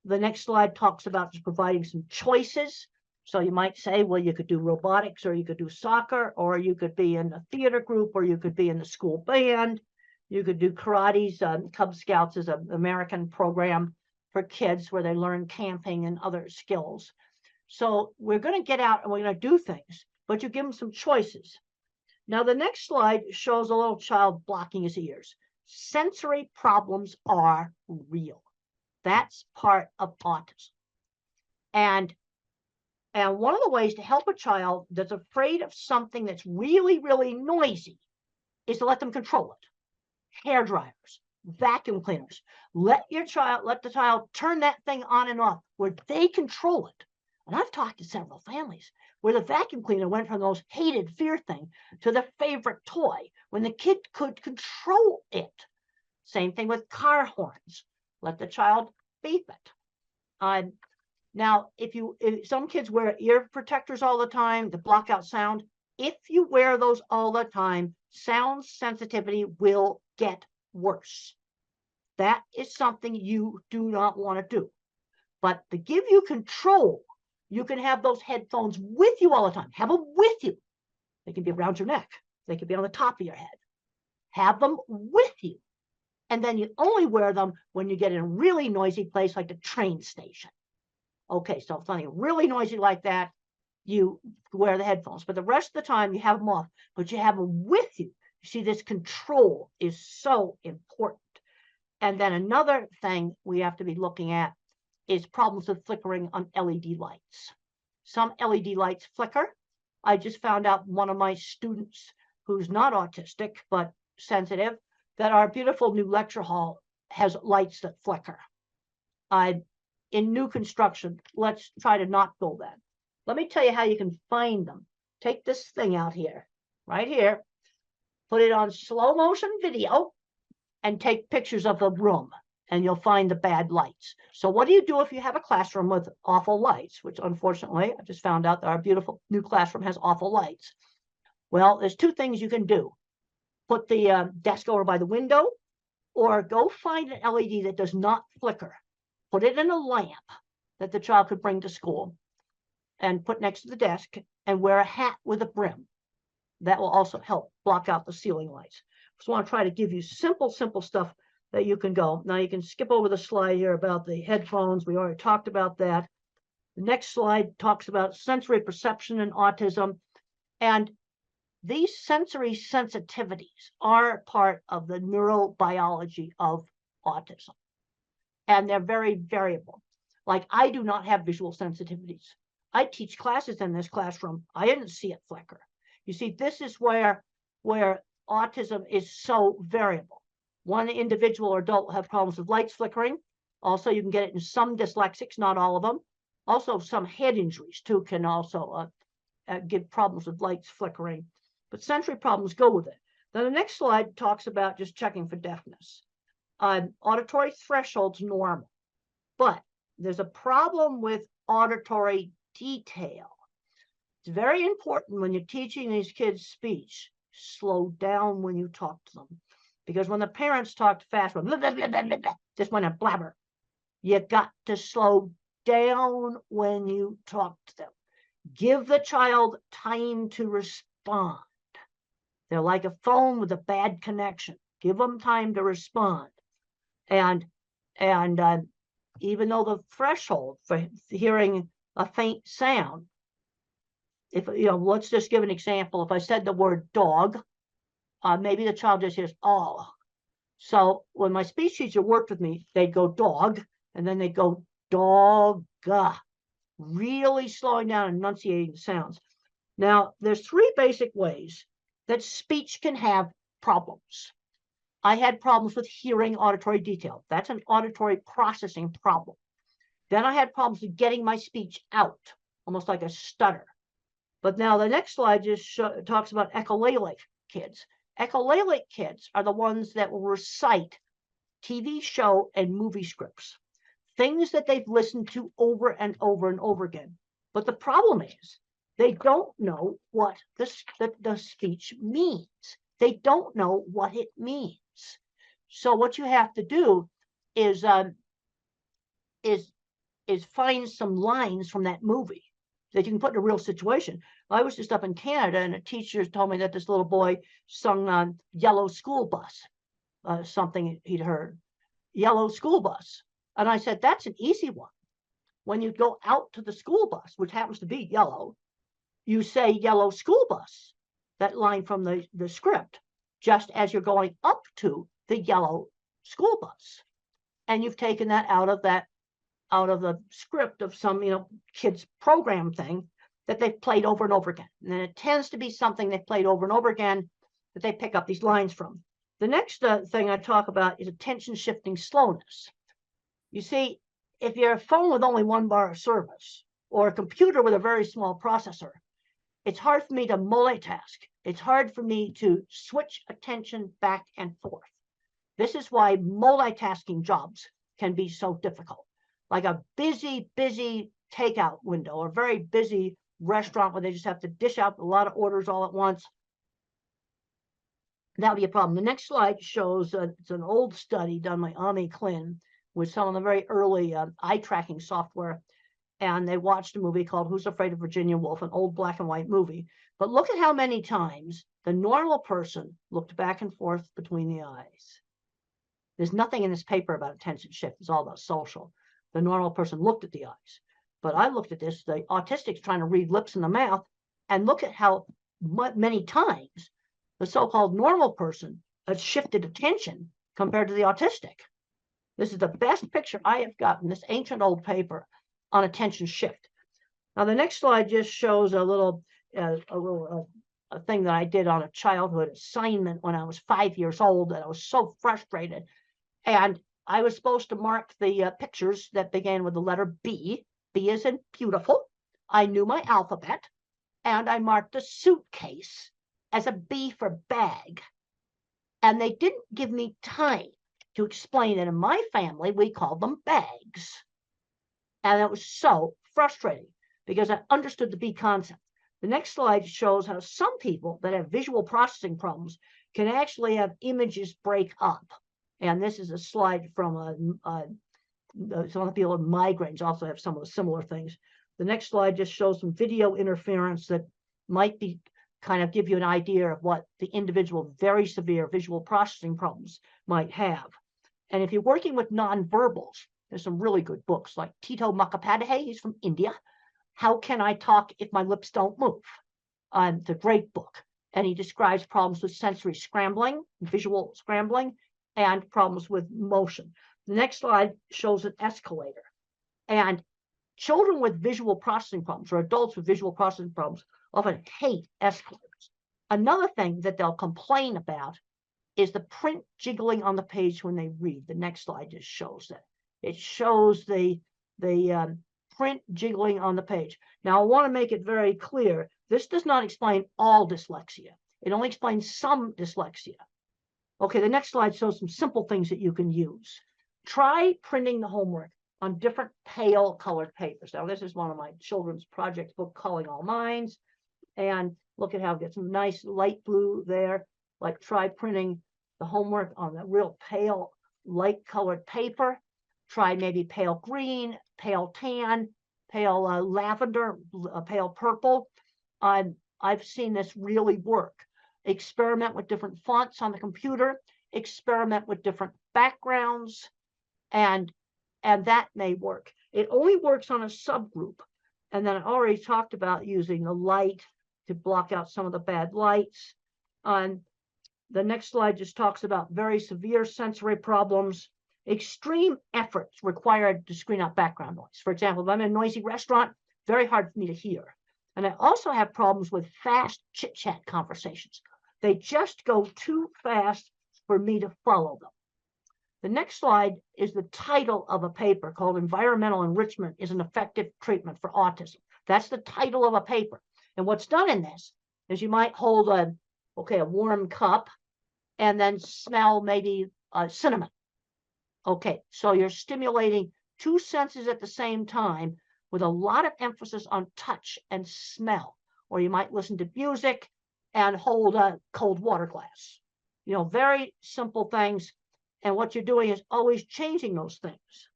The next slide talks about just providing some choices. So you might say, well, you could do robotics, or you could do soccer, or you could be in a theater group, or you could be in the school band. You could do karate's. Cub Scouts is an American program for kids where they learn camping and other skills. So we're going to get out and we're going to do things, but you give them some choices. Now, the next slide shows a little child blocking his ears. Sensory problems are real. That's part of autism. And one of the ways to help a child that's afraid of something that's really, really noisy is to let them control it. Hair dryers, vacuum cleaners. Let the child turn that thing on and off where they control it. And I've talked to several families where the vacuum cleaner went from the most hated fear thing to the favorite toy when the kid could control it. Same thing with car horns. Let the child beep it. Now, if some kids wear ear protectors all the time to block out sound, if you wear those all the time, sound sensitivity will get worse. That is something you do not want to do. But to give you control, you can have those headphones with you all the time. Have them with you. They can be around your neck. They can be on the top of your head. Have them with you. And then you only wear them when you get in a really noisy place like the train station. Okay, so if something really noisy like that, you wear the headphones. But the rest of the time, you have them off, but you have them with you. You see, this control is so important. And then another thing we have to be looking at is problems with flickering on LED lights. Some LED lights flicker. I just found out one of my students who's not autistic, but sensitive, that our beautiful new lecture hall has lights that flicker. In new construction, let's try to not go that. Let me tell you how you can find them. Take this thing out here, right here, put it on slow motion video, and take pictures of the room, and you'll find the bad lights. So what do you do if you have a classroom with awful lights, which unfortunately, I just found out that our beautiful new classroom has awful lights. Well, there's two things you can do. Put the desk over by the window, or go find an LED that does not flicker. Put it in a lamp that the child could bring to school and put next to the desk, and wear a hat with a brim. that will also help block out the ceiling lights. Just want to try to give you simple stuff that you can go. Now you can skip over the slide here about the headphones. We already talked about that. The next slide talks about sensory perception and autism. And these sensory sensitivities are part of the neurobiology of autism. And they're very variable. Like, I do not have visual sensitivities. I teach classes in this classroom. I didn't see it flicker. You see, this is where autism is so variable. One individual or adult will have problems with lights flickering. Also, you can get it in some dyslexics, not all of them. Also, some head injuries too can also give problems with lights flickering. But sensory problems go with it. Then the next slide talks about just checking for deafness. Auditory threshold's normal, but there's a problem with auditory detail. It's very important when you're teaching these kids speech, slow down when you talk to them. Because when the parents talked fast, blah, blah, blah, blah, blah, blah, just went a blabber. You got to slow down when you talk to them. Give the child time to respond. They're like a phone with a bad connection. Give them time to respond. And even though the threshold for hearing a faint sound, if let's just give an example. If I said the word dog, maybe the child just hears oh. So when my speech teacher worked with me, they'd go dog, and then they'd go dog, really slowing down and enunciating the sounds. Now, there's three basic ways that speech can have problems. I had problems with hearing auditory detail. That's an auditory processing problem. Then I had problems with getting my speech out, almost like a stutter. But now the next slide just talks about echolalic kids. Echolalic kids are the ones that will recite TV show and movie scripts, things that they've listened to over and over and over again. But the problem is they don't know what the speech means. They don't know what it means. So what you have to do is find some lines from that movie that you can put in a real situation. I was just up in Canada, and a teacher told me that this little boy sung on Yellow School Bus, something he'd heard, Yellow School Bus. And I said, that's an easy one. When you go out to the school bus, which happens to be yellow, you say Yellow School Bus, that line from the script, just as you're going up to the yellow school bus. And you've taken that out of the script of some, kids program thing that they've played over and over again. And then it tends to be something they've played over and over again that they pick up these lines from. The next thing I talk about is attention shifting slowness. You see, if you're a phone with only one bar of service or a computer with a very small processor, it's hard for me to multitask. It's hard for me to switch attention back and forth. This is why multitasking jobs can be so difficult. Like a busy takeout window or a very busy restaurant where they just have to dish out a lot of orders all at once. That would be a problem. The next slide shows it's an old study done by Ami Klin with some of the very early eye tracking software. And they watched a movie called Who's Afraid of Virginia Woolf, an old black and white movie. But look at how many times the normal person looked back and forth between the eyes. There's nothing in this paper about attention shift. It's all about social. The normal person looked at the eyes. But I looked at this, the autistic's trying to read lips in the mouth, and look at how many times the so-called normal person has shifted attention compared to the autistic. This is the best picture I have gotten, this ancient old paper on attention shift. Now the next slide just shows a thing that I did on a childhood assignment when I was 5 years old, and I was so frustrated. And I was supposed to mark the pictures that began with the letter B. B as in beautiful. I knew my alphabet, and I marked the suitcase as a B for bag. And they didn't give me time to explain that in my family, we called them bags. And it was so frustrating because I understood the B concept. The next slide shows how some people that have visual processing problems can actually have images break up. And this is a slide from some of the people with migraines also have some of the similar things. The next slide just shows some video interference that might be kind of give you an idea of what the individual very severe visual processing problems might have. And if you're working with nonverbals, there's some really good books like Tito Mukhopadhyay, he's from India. How Can I Talk If My Lips Don't Move? It's a great book. And he describes problems with sensory scrambling, visual scrambling, and problems with motion. The next slide shows an escalator. And children with visual processing problems or adults with visual processing problems often hate escalators. Another thing that they'll complain about is the print jiggling on the page when they read. The next slide just shows that. It shows the print jiggling on the page. Now, I want to make it very clear, this does not explain all dyslexia. It only explains some dyslexia. Okay, the next slide shows some simple things that you can use. Try printing the homework on different pale colored papers. Now, this is one of my children's project book, Calling All Minds. And look at how it gets some nice light blue there. Like try printing the homework on the real pale, light colored paper. Try maybe pale green, pale tan, pale lavender, pale purple. I've seen this really work. Experiment with different fonts on the computer. Experiment with different backgrounds. And that may work. It only works on a subgroup. And then I already talked about using the light to block out some of the bad lights. The next slide just talks about very severe sensory problems. Extreme efforts required to screen out background noise. For example, if I'm in a noisy restaurant, very hard for me to hear. And I also have problems with fast chit-chat conversations. They just go too fast for me to follow them. The next slide is the title of a paper called Environmental Enrichment is an Effective Treatment for Autism. That's the title of a paper. And what's done in this is you might hold a warm cup and then smell maybe cinnamon. Okay, so you're stimulating two senses at the same time with a lot of emphasis on touch and smell. Or you might listen to music and hold a cold water glass. You know, very simple things. And what you're doing is always changing those things.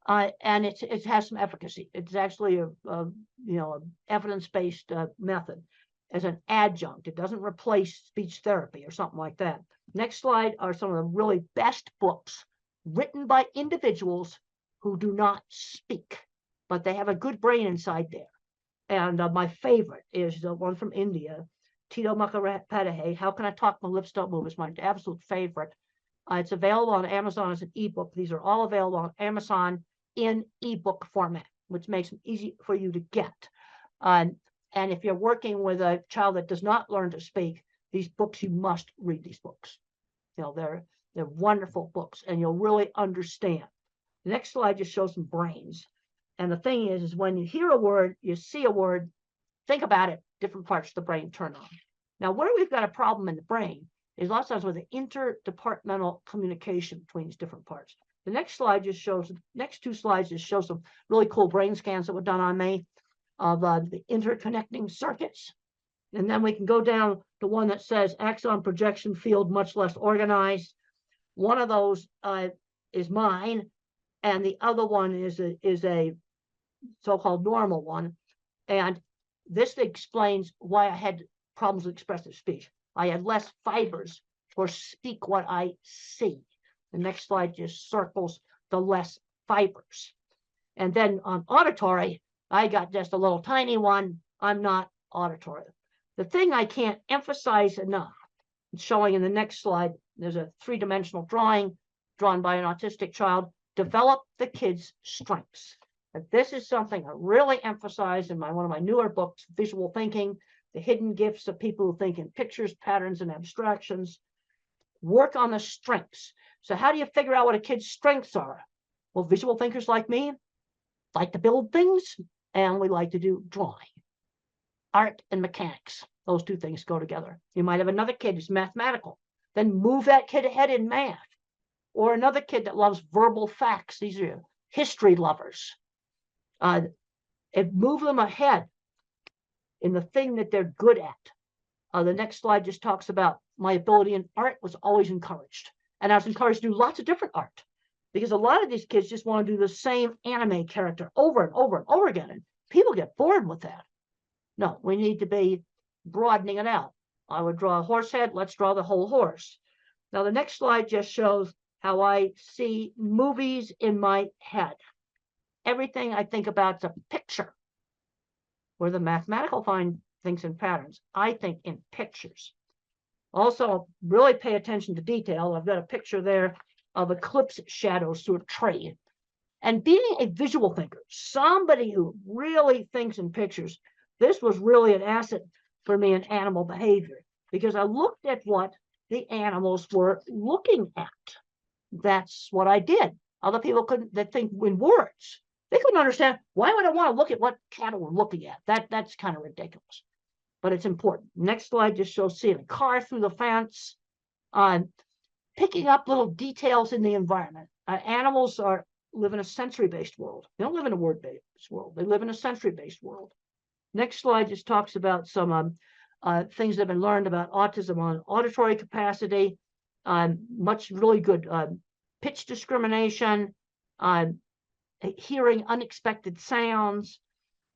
And it has some efficacy. It's actually a evidence-based method as an adjunct. It doesn't replace speech therapy or something like that. Next slide are some of the really best books written by individuals who do not speak, but they have a good brain inside there. And my favorite is the one from India, Tito Mukhopadhyay, How Can I Talk My Lips Don't Move? Is my absolute favorite. It's available on Amazon as an ebook. These are all available on Amazon in ebook format, which makes them easy for you to get. And if you're working with a child that does not learn to speak, these books, you must read these books. You know, they're wonderful books, and you'll really understand. The next slide just shows some brains. And the thing is when you hear a word, you see a word, think about it, different parts of the brain turn on. Now, where we've got a problem in the brain is lots of times with the interdepartmental communication between these different parts. The next slide just shows, next two slides just show some really cool brain scans that were done on me of the interconnecting circuits. And then we can go down to one that says axon projection field much less organized. One of those is mine, and the other one is a so-called normal one. And this explains why I had problems with expressive speech. I had less fibers for speak what I see. The next slide just circles the less fibers. And then on auditory, I got just a little tiny one. I'm not auditory. The thing I can't emphasize enough, showing in the next slide, there's a three-dimensional drawing drawn by an autistic child. Develop the kid's strengths. And this is something I really emphasize in one of my newer books, Visual Thinking, The Hidden Gifts of People Who Think in Pictures, Patterns, and Abstractions. Work on the strengths. So how do you figure out what a kid's strengths are? Well, visual thinkers like me like to build things, and we like to do drawing. Art and mechanics, those two things go together. You might have another kid who's mathematical, then move that kid ahead in math. Or another kid that loves verbal facts. These are history lovers. And move them ahead in the thing that they're good at. The next slide just talks about my ability in art was always encouraged. And I was encouraged to do lots of different art, because a lot of these kids just want to do the same anime character over and over and over again. And people get bored with that. No, we need to be broadening it out. I would draw a horse head, let's draw the whole horse. Now the next slide just shows how I see movies in my head. Everything I think about is a picture. Where the mathematical find things in patterns, I think in pictures. Also, really pay attention to detail. I've got a picture there of eclipse shadows through a tree. And being a visual thinker, somebody who really thinks in pictures, this was really an asset for me in animal behavior, because I looked at what the animals were looking at. That's what I did. Other people couldn't, that think in words. They couldn't understand, why would I want to look at what cattle were looking at? That's kind of ridiculous, but it's important. Next slide just shows seeing a car through the fence, picking up little details in the environment. Animals live in a sensory-based world. They don't live in a word-based world. They live in a sensory-based world. Next slide just talks about some things that have been learned about autism on auditory capacity, much really good pitch discrimination, hearing unexpected sounds.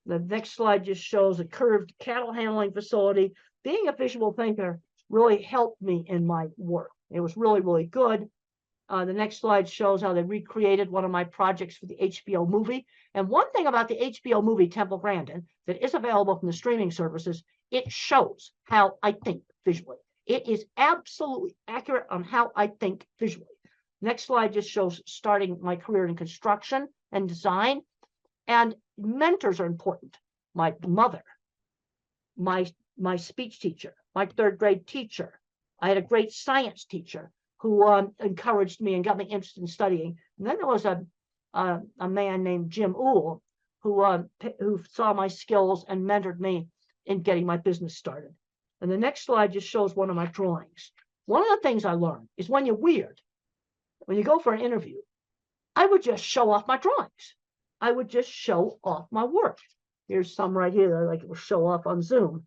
The next slide just shows a curved cattle handling facility. Being a visual thinker really helped me in my work. It was really, really good. The next slide shows how they recreated one of my projects for the HBO movie. And one thing about the HBO movie, Temple Grandin, that is available from the streaming services, it shows how I think visually. It is absolutely accurate on how I think visually. Next slide just shows starting my career in construction and design. And mentors are important. My mother, my speech teacher, my third grade teacher. I had a great science teacher who encouraged me and got me interested in studying. And then there was a man named Jim Uhl who saw my skills and mentored me in getting my business started. And the next slide just shows one of my drawings. One of the things I learned is when you're weird, when you go for an interview, I would just show off my drawings. I would just show off my work. Here's some right here that I like to show off on Zoom.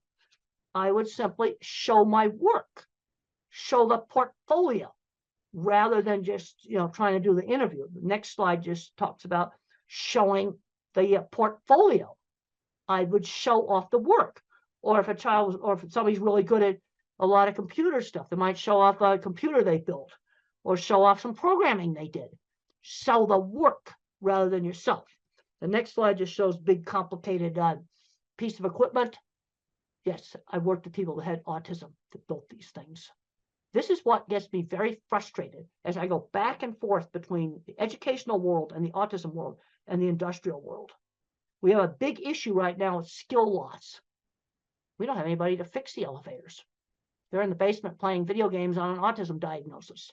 I would simply show my work, show the portfolio, rather than just trying to do the interview. The next slide just talks about showing the portfolio. I would show off the work, or if if somebody's really good at a lot of computer stuff, they might show off a computer they built, or show off some programming they did. Show the work rather than yourself. The next slide just shows big, complicated piece of equipment. Yes, I worked with people that had autism that built these things. This is what gets me very frustrated as I go back and forth between the educational world and the autism world and the industrial world. We have a big issue right now with skill loss. We don't have anybody to fix the elevators. They're in the basement playing video games on an autism diagnosis.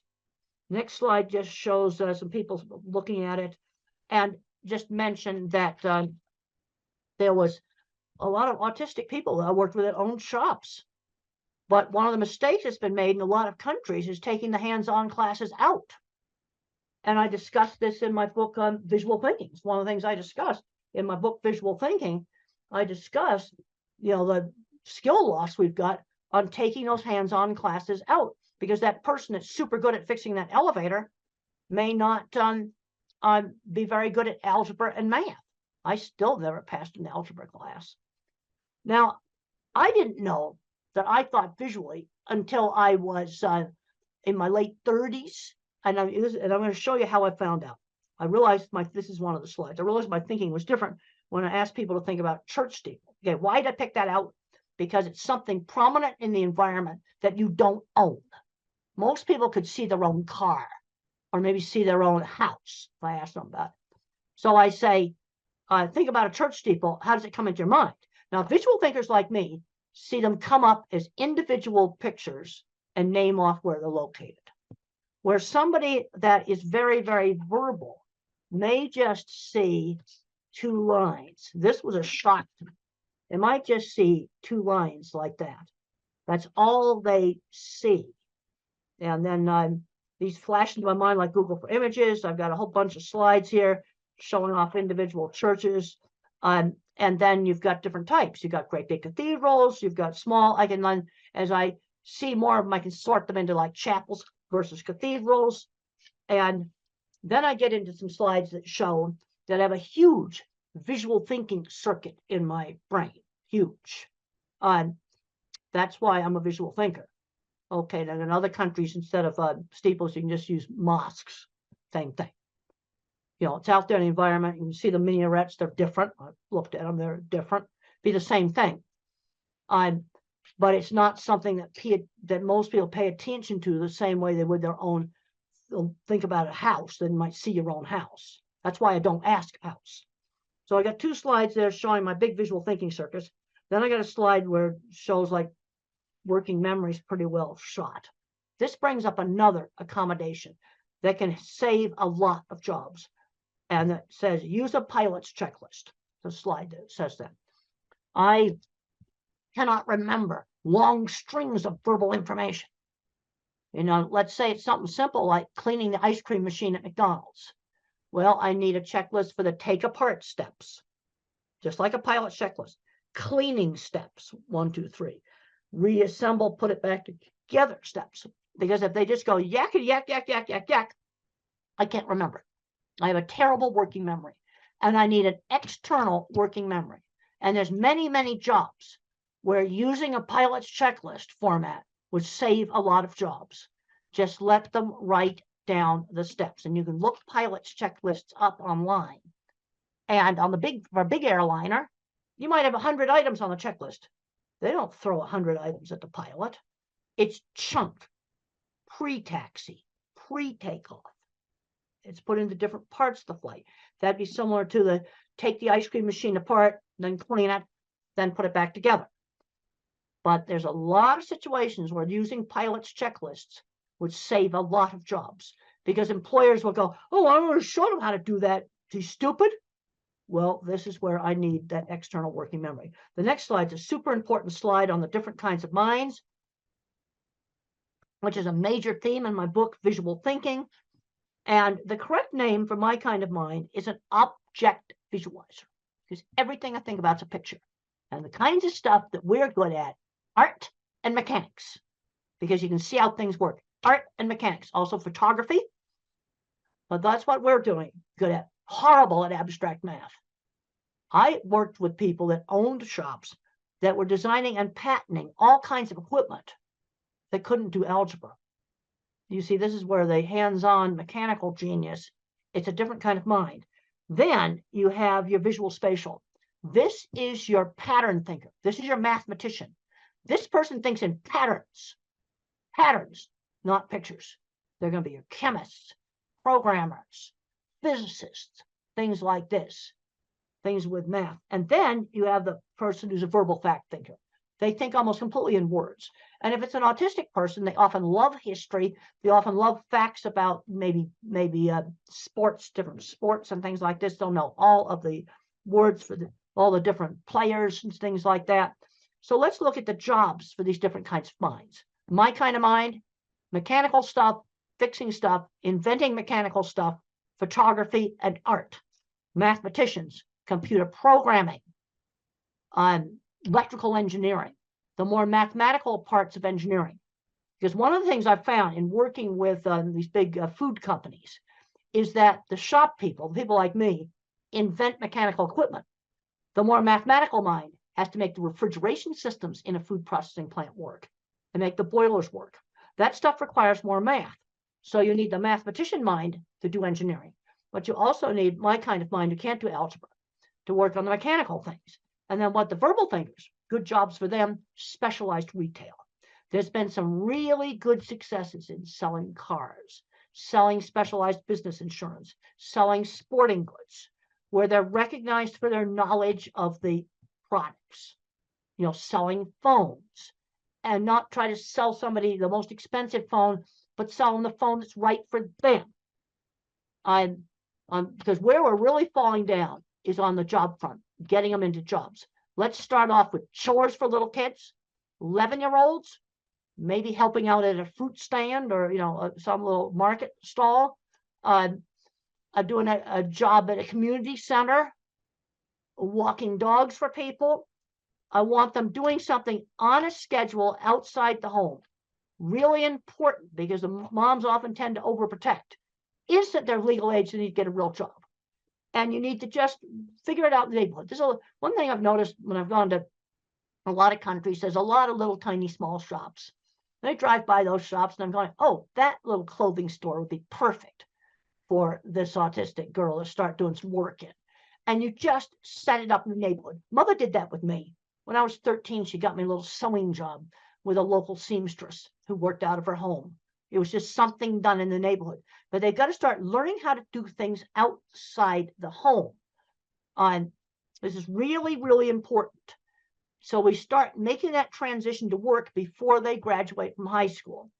Next slide just shows some people looking at it, and just mentioned that there was a lot of autistic people that I worked with that owned shops. But one of the mistakes that's been made in a lot of countries is taking the hands-on classes out. And I discussed this in my book on visual thinking. It's one of the things I discussed in my book, Visual Thinking. I discussed, the skill loss we've got on taking those hands-on classes out, because that person that's super good at fixing that elevator may not be very good at algebra and math. I still never passed an algebra class. Now, I didn't know that I thought visually until I was in my late 30s. And I'm going to show you how I found out. I realized this is one of the slides. I realized my thinking was different when I asked people to think about church steeple. Okay, why did I pick that out? Because it's something prominent in the environment that you don't own. Most people could see their own car or maybe see their own house if I ask them about it. So I say, think about a church steeple. How does it come into your mind? Now, visual thinkers like me see them come up as individual pictures and name off where they're located. Where somebody that is very, very verbal may just see two lines. This was a shock to me. They might just see two lines like that. That's all they see. And then these flash into my mind like Google for Images. I've got a whole bunch of slides here showing off individual churches. And then you've got different types. You've got great big cathedrals. You've got small. As I see more of them, I can sort them into like chapels versus cathedrals. And then I get into some slides that show that I have a huge visual thinking circuit in my brain. Huge. That's why I'm a visual thinker. Okay, then in other countries, instead of steeples, you can just use mosques. Same thing. You know, it's out there in the environment. You can see the minarets, they're different. I've looked at them, they're different. Be the same thing. But it's not something that most people pay attention to the same way they would their own. They'll think about a house, then you might see your own house. That's why I don't ask house. So I got 2 slides there showing my big visual thinking circus. Then I got a slide where it shows like working memories pretty well shot. This brings up another accommodation that can save a lot of jobs. And it says, use a pilot's checklist. The slide that says that. I cannot remember long strings of verbal information. You know, let's say it's something simple like cleaning the ice cream machine at McDonald's. Well, I need a checklist for the take apart steps, just like a pilot checklist. Cleaning steps, 1, 2, 3. Reassemble, put it back together steps. Because if they just go yak, yak, yak, yak, yak, yak, I can't remember. I have a terrible working memory, and I need an external working memory. And there's many, many jobs where using a pilot's checklist format would save a lot of jobs. Just let them write down the steps, and you can look pilots checklists up online. And on for a big airliner, you might have 100 items on the checklist. They don't throw 100 items at the pilot. It's chunked, pre-taxi, pre-takeoff. It's put into different parts of the flight. That'd be similar to the take the ice cream machine apart, then clean it, then put it back together. But there's a lot of situations where using pilots checklists would save a lot of jobs, because employers will go, oh, I want to show them how to do that. He's stupid. Well, this is where I need that external working memory. The next slide is a super important slide on the different kinds of minds, which is a major theme in my book, Visual Thinking. And the correct name for my kind of mind is an object visualizer, because everything I think about is a picture. And the kinds of stuff that we're good at, art and mechanics, because you can see how things work. Art and mechanics, also photography. But that's what we're doing good at. Horrible at abstract math. I worked with people that owned shops that were designing and patenting all kinds of equipment that couldn't do algebra. You see, this is where the hands-on mechanical genius, it's a different kind of mind. Then you have your visual spatial. This is your pattern thinker. This is your mathematician. This person thinks in patterns. Patterns, not pictures. They're going to be your chemists, programmers, physicists, things like this, things with math. And then you have the person who's a verbal fact thinker. They think almost completely in words. And if it's an autistic person, they often love history. They often love facts about maybe sports, different sports and things like this. They'll know all of the words for all the different players and things like that. So let's look at the jobs for these different kinds of minds. My kind of mind, mechanical stuff, fixing stuff, inventing mechanical stuff, photography and art. Mathematicians, computer programming, electrical engineering, the more mathematical parts of engineering. Because one of the things I've found in working with these big food companies is that the shop people like me, invent mechanical equipment. The more mathematical mind has to make the refrigeration systems in a food processing plant work and make the boilers work. That stuff requires more math. So you need the mathematician mind to do engineering. But you also need my kind of mind who can't do algebra to work on the mechanical things. And then what the verbal thinkers, good jobs for them, specialized retail. There's been some really good successes in selling cars, selling specialized business insurance, selling sporting goods, where they're recognized for their knowledge of the products, you know, selling phones, and not try to sell somebody the most expensive phone, but sell them the phone that's right for them. Because where we're really falling down is on the job front, getting them into jobs. Let's start off with chores for little kids, 11-year-olds, maybe helping out at a fruit stand or, you know, some little market stall, doing a job at a community center, walking dogs for people. I want them doing something on a schedule outside the home. Really important, because the moms often tend to overprotect. Is that they're legal age, they need to get a real job. And you need to just figure it out in the neighborhood. This is one thing I've noticed when I've gone to a lot of countries, there's a lot of little tiny small shops. And I drive by those shops and I'm going, oh, that little clothing store would be perfect for this autistic girl to start doing some work in. And you just set it up in the neighborhood. Mother did that with me. When I was 13, she got me a little sewing job with a local seamstress who worked out of her home. It was just something done in the neighborhood. But they've got to start learning how to do things outside the home. This is really, really important. So we start making that transition to work before they graduate from high school.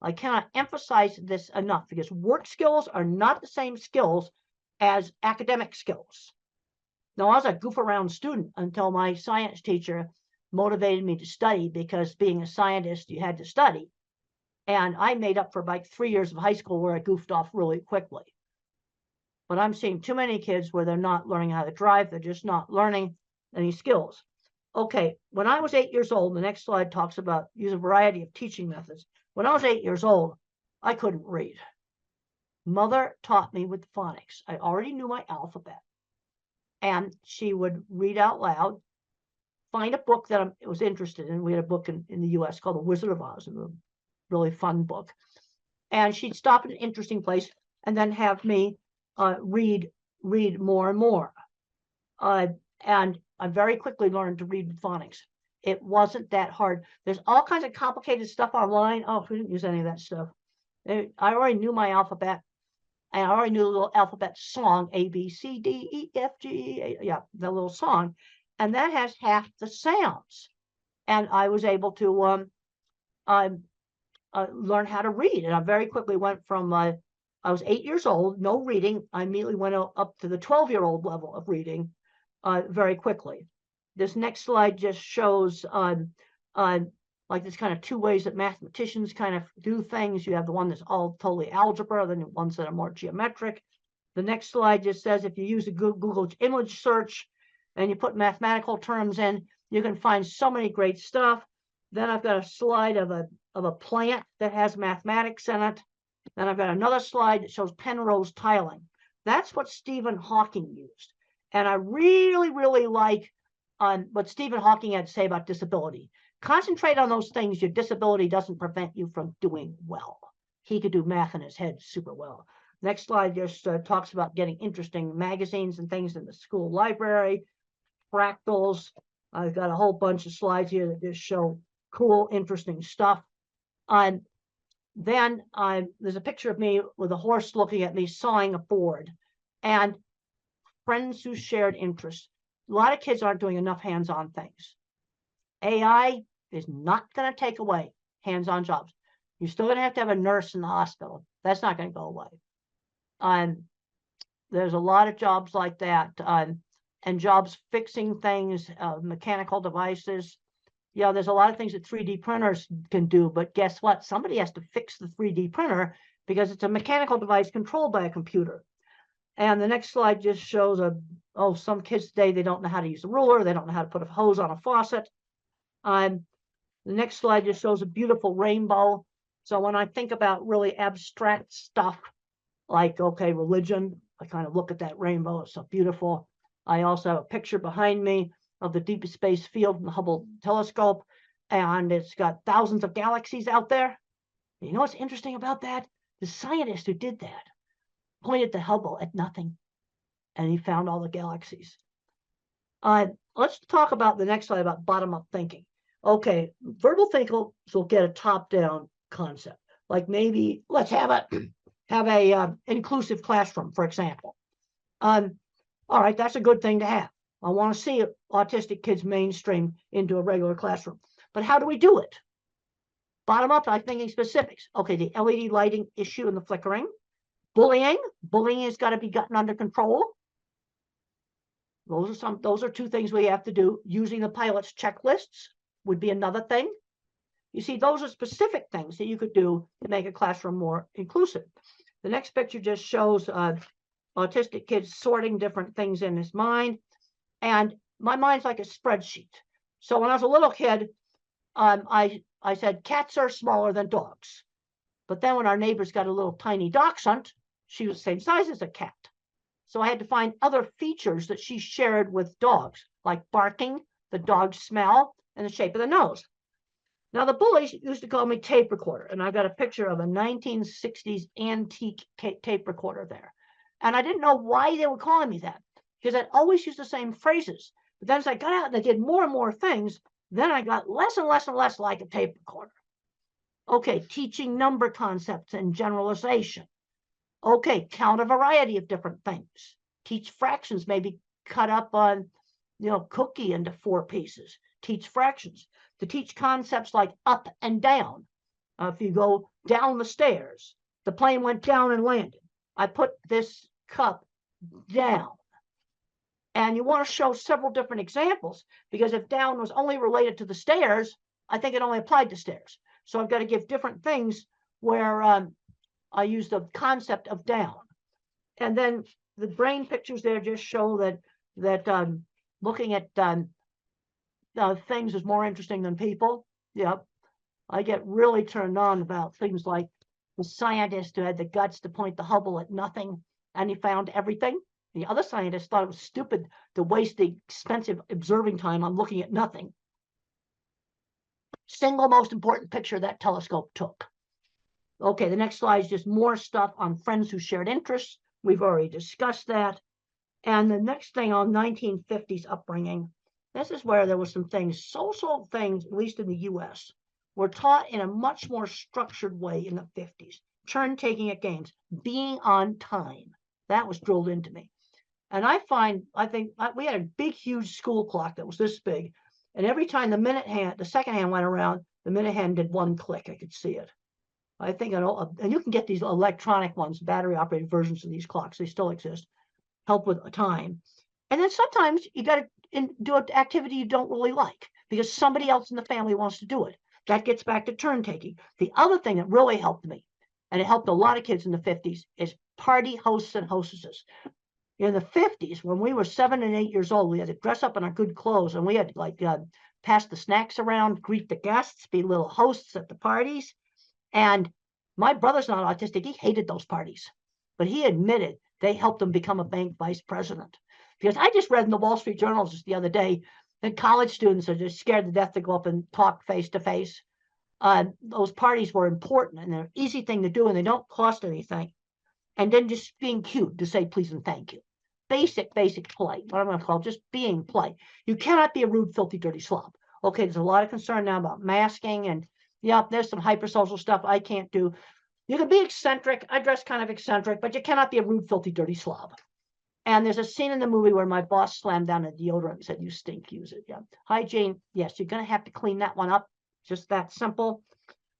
I cannot emphasize this enough because work skills are not the same skills as academic skills. Now, I was a goof around student until my science teacher motivated me to study, because being a scientist, you had to study. And I made up for like 3 years of high school where I goofed off really quickly. But I'm seeing too many kids where they're not learning how to drive. They're just not learning any skills. Okay, when I was 8 years old, the next slide talks about use a variety of teaching methods. When I was 8 years old, I couldn't read. Mother taught me with phonics. I already knew my alphabet. And she would read out loud, find a book that I was interested in. We had a book in the US called The Wizard of Oz, a really fun book. And she'd stop at an interesting place and then have me read more and more. And I very quickly learned to read with phonics. It wasn't that hard. There's all kinds of complicated stuff online. Oh, we didn't use any of that stuff. I already knew my alphabet. And I already knew the little alphabet song, A, B, C, D, E, F, G, yeah, the little song. And that has half the sounds. And I was able to learn how to read. And I very quickly went from, I was 8 years old, no reading. I immediately went up to the 12-year-old level of reading very quickly. This next slide just shows like there's kind of two ways that mathematicians kind of do things. You have the one that's all totally algebra, then the ones that are more geometric. The next slide just says if you use a Google image search and you put mathematical terms in, you can find so many great stuff. Then I've got a slide of a plant that has mathematics in it. Then I've got another slide that shows Penrose tiling. That's what Stephen Hawking used. And I really, really like what Stephen Hawking had to say about disability. Concentrate on those things. Your disability doesn't prevent you from doing well. He could do math in his head super well. Next slide just talks about getting interesting magazines and things in the school library, fractals. I've got a whole bunch of slides here that just show cool, interesting stuff. Then there's a picture of me with a horse looking at me sawing a board. And friends who shared interests. A lot of kids aren't doing enough hands-on things. AI is not going to take away hands-on jobs. You're still going to have a nurse in the hospital. That's not going to go away. There's a lot of jobs like that, and jobs fixing things, mechanical devices. Yeah, there's a lot of things that 3D printers can do, but guess what? Somebody has to fix the 3D printer because it's a mechanical device controlled by a computer. And the next slide just shows some kids today, they don't know how to use a ruler. They don't know how to put a hose on a faucet. The next slide just shows a beautiful rainbow. So when I think about really abstract stuff, like, okay, religion, I kind of look at that rainbow. It's so beautiful. I also have a picture behind me of the deep space field from the Hubble telescope. And it's got thousands of galaxies out there. You know what's interesting about that? The scientist who did that pointed the Hubble at nothing, and he found all the galaxies. Let's talk about the next slide about bottom-up thinking. Okay, verbal thinkers will get a top-down concept, like maybe let's have a inclusive classroom, for example. All right, that's a good thing to have. I want to see autistic kids mainstream into a regular classroom, but how do we do it? Bottom-up, I'm thinking specifics. Okay, the LED lighting issue and the flickering. Bullying has got to be gotten under control. Those are two things we have to do. Using the pilot's checklists would be another thing. You see, those are specific things that you could do to make a classroom more inclusive. The next picture just shows autistic kids sorting different things in his mind. And my mind's like a spreadsheet. So when I was a little kid, I said cats are smaller than dogs. But then when our neighbors got a little tiny dachshund, she was the same size as a cat. So I had to find other features that she shared with dogs, like barking, the dog smell, and the shape of the nose. Now, the bullies used to call me tape recorder, and I've got a picture of a 1960s antique tape recorder there. And I didn't know why they were calling me that, because I'd always used the same phrases. But then as I got out and I did more and more things, then I got less and less and less like a tape recorder. Okay, teaching number concepts and generalization. Okay, count a variety of different things. Teach fractions, maybe cut up on, cookie into 4 pieces. Teach fractions. To teach concepts like up and down. If you go down the stairs, the plane went down and landed. I put this cup down. And you want to show several different examples, because if down was only related to the stairs, I think it only applied to stairs. So I've got to give different things where I use the concept of down. And then the brain pictures there just show that looking at things is more interesting than people. Yep. I get really turned on about things like the scientist who had the guts to point the Hubble at nothing, and he found everything. The other scientists thought it was stupid to waste the expensive observing time on looking at nothing. Single most important picture that telescope took. Okay, the next slide is just more stuff on friends who shared interests. We've already discussed that. And the next thing on 1950s upbringing, this is where there were some things, social things, at least in the US, were taught in a much more structured way in the 50s. Turn taking at games, being on time. That was drilled into me. And I think we had a big, huge school clock that was this big. And every time the second hand went around, the minute hand did 1 click. I could see it. I think, and you can get these electronic ones, battery operated versions of these clocks. They still exist. Help with time. And then sometimes you got to do an activity you don't really like because somebody else in the family wants to do it. That gets back to turn taking. The other thing that really helped me, and it helped a lot of kids in the 50s, is party hosts and hostesses. In the 50s, when we were 7 and 8 years old, we had to dress up in our good clothes, and we had to pass the snacks around, greet the guests, be little hosts at the parties. And my brother's not autistic. He hated those parties, but he admitted they helped him become a bank vice president. Because I just read in the Wall Street Journal just the other day that college students are just scared to death to go up and talk face to face. Those parties were important, and they're an easy thing to do, and they don't cost anything. And then just being cute to say please and thank you. Basic play, what I'm going to call just being play. You cannot be a rude, filthy, dirty slob. Okay, there's a lot of concern now about masking, and there's some hypersocial stuff I can't do. You can be eccentric. I dress kind of eccentric, but you cannot be a rude, filthy, dirty slob. And there's a scene in the movie where my boss slammed down a deodorant and said, "You stink, use it." Yeah. Hygiene, yes, you're going to have to clean that one up. Just that simple.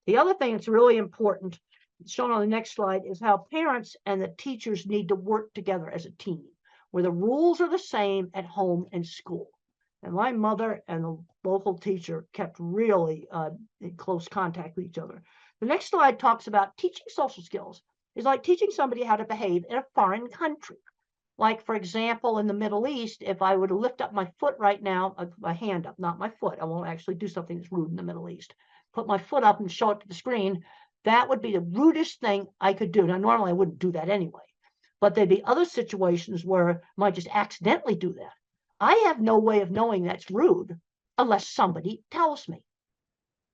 The other thing that's really important, shown on the next slide, is how parents and the teachers need to work together as a team, where the rules are the same at home and school. And my mother and the local teacher kept really in close contact with each other. The next slide talks about teaching social skills. It's like teaching somebody how to behave in a foreign country. Like, for example, in the Middle East, if I were to lift up my foot right now, my hand up, not my foot, I won't actually do something that's rude in the Middle East. Put my foot up and show it to the screen. That would be the rudest thing I could do. Now, normally I wouldn't do that anyway, but there'd be other situations where I might just accidentally do that. I have no way of knowing that's rude unless somebody tells me.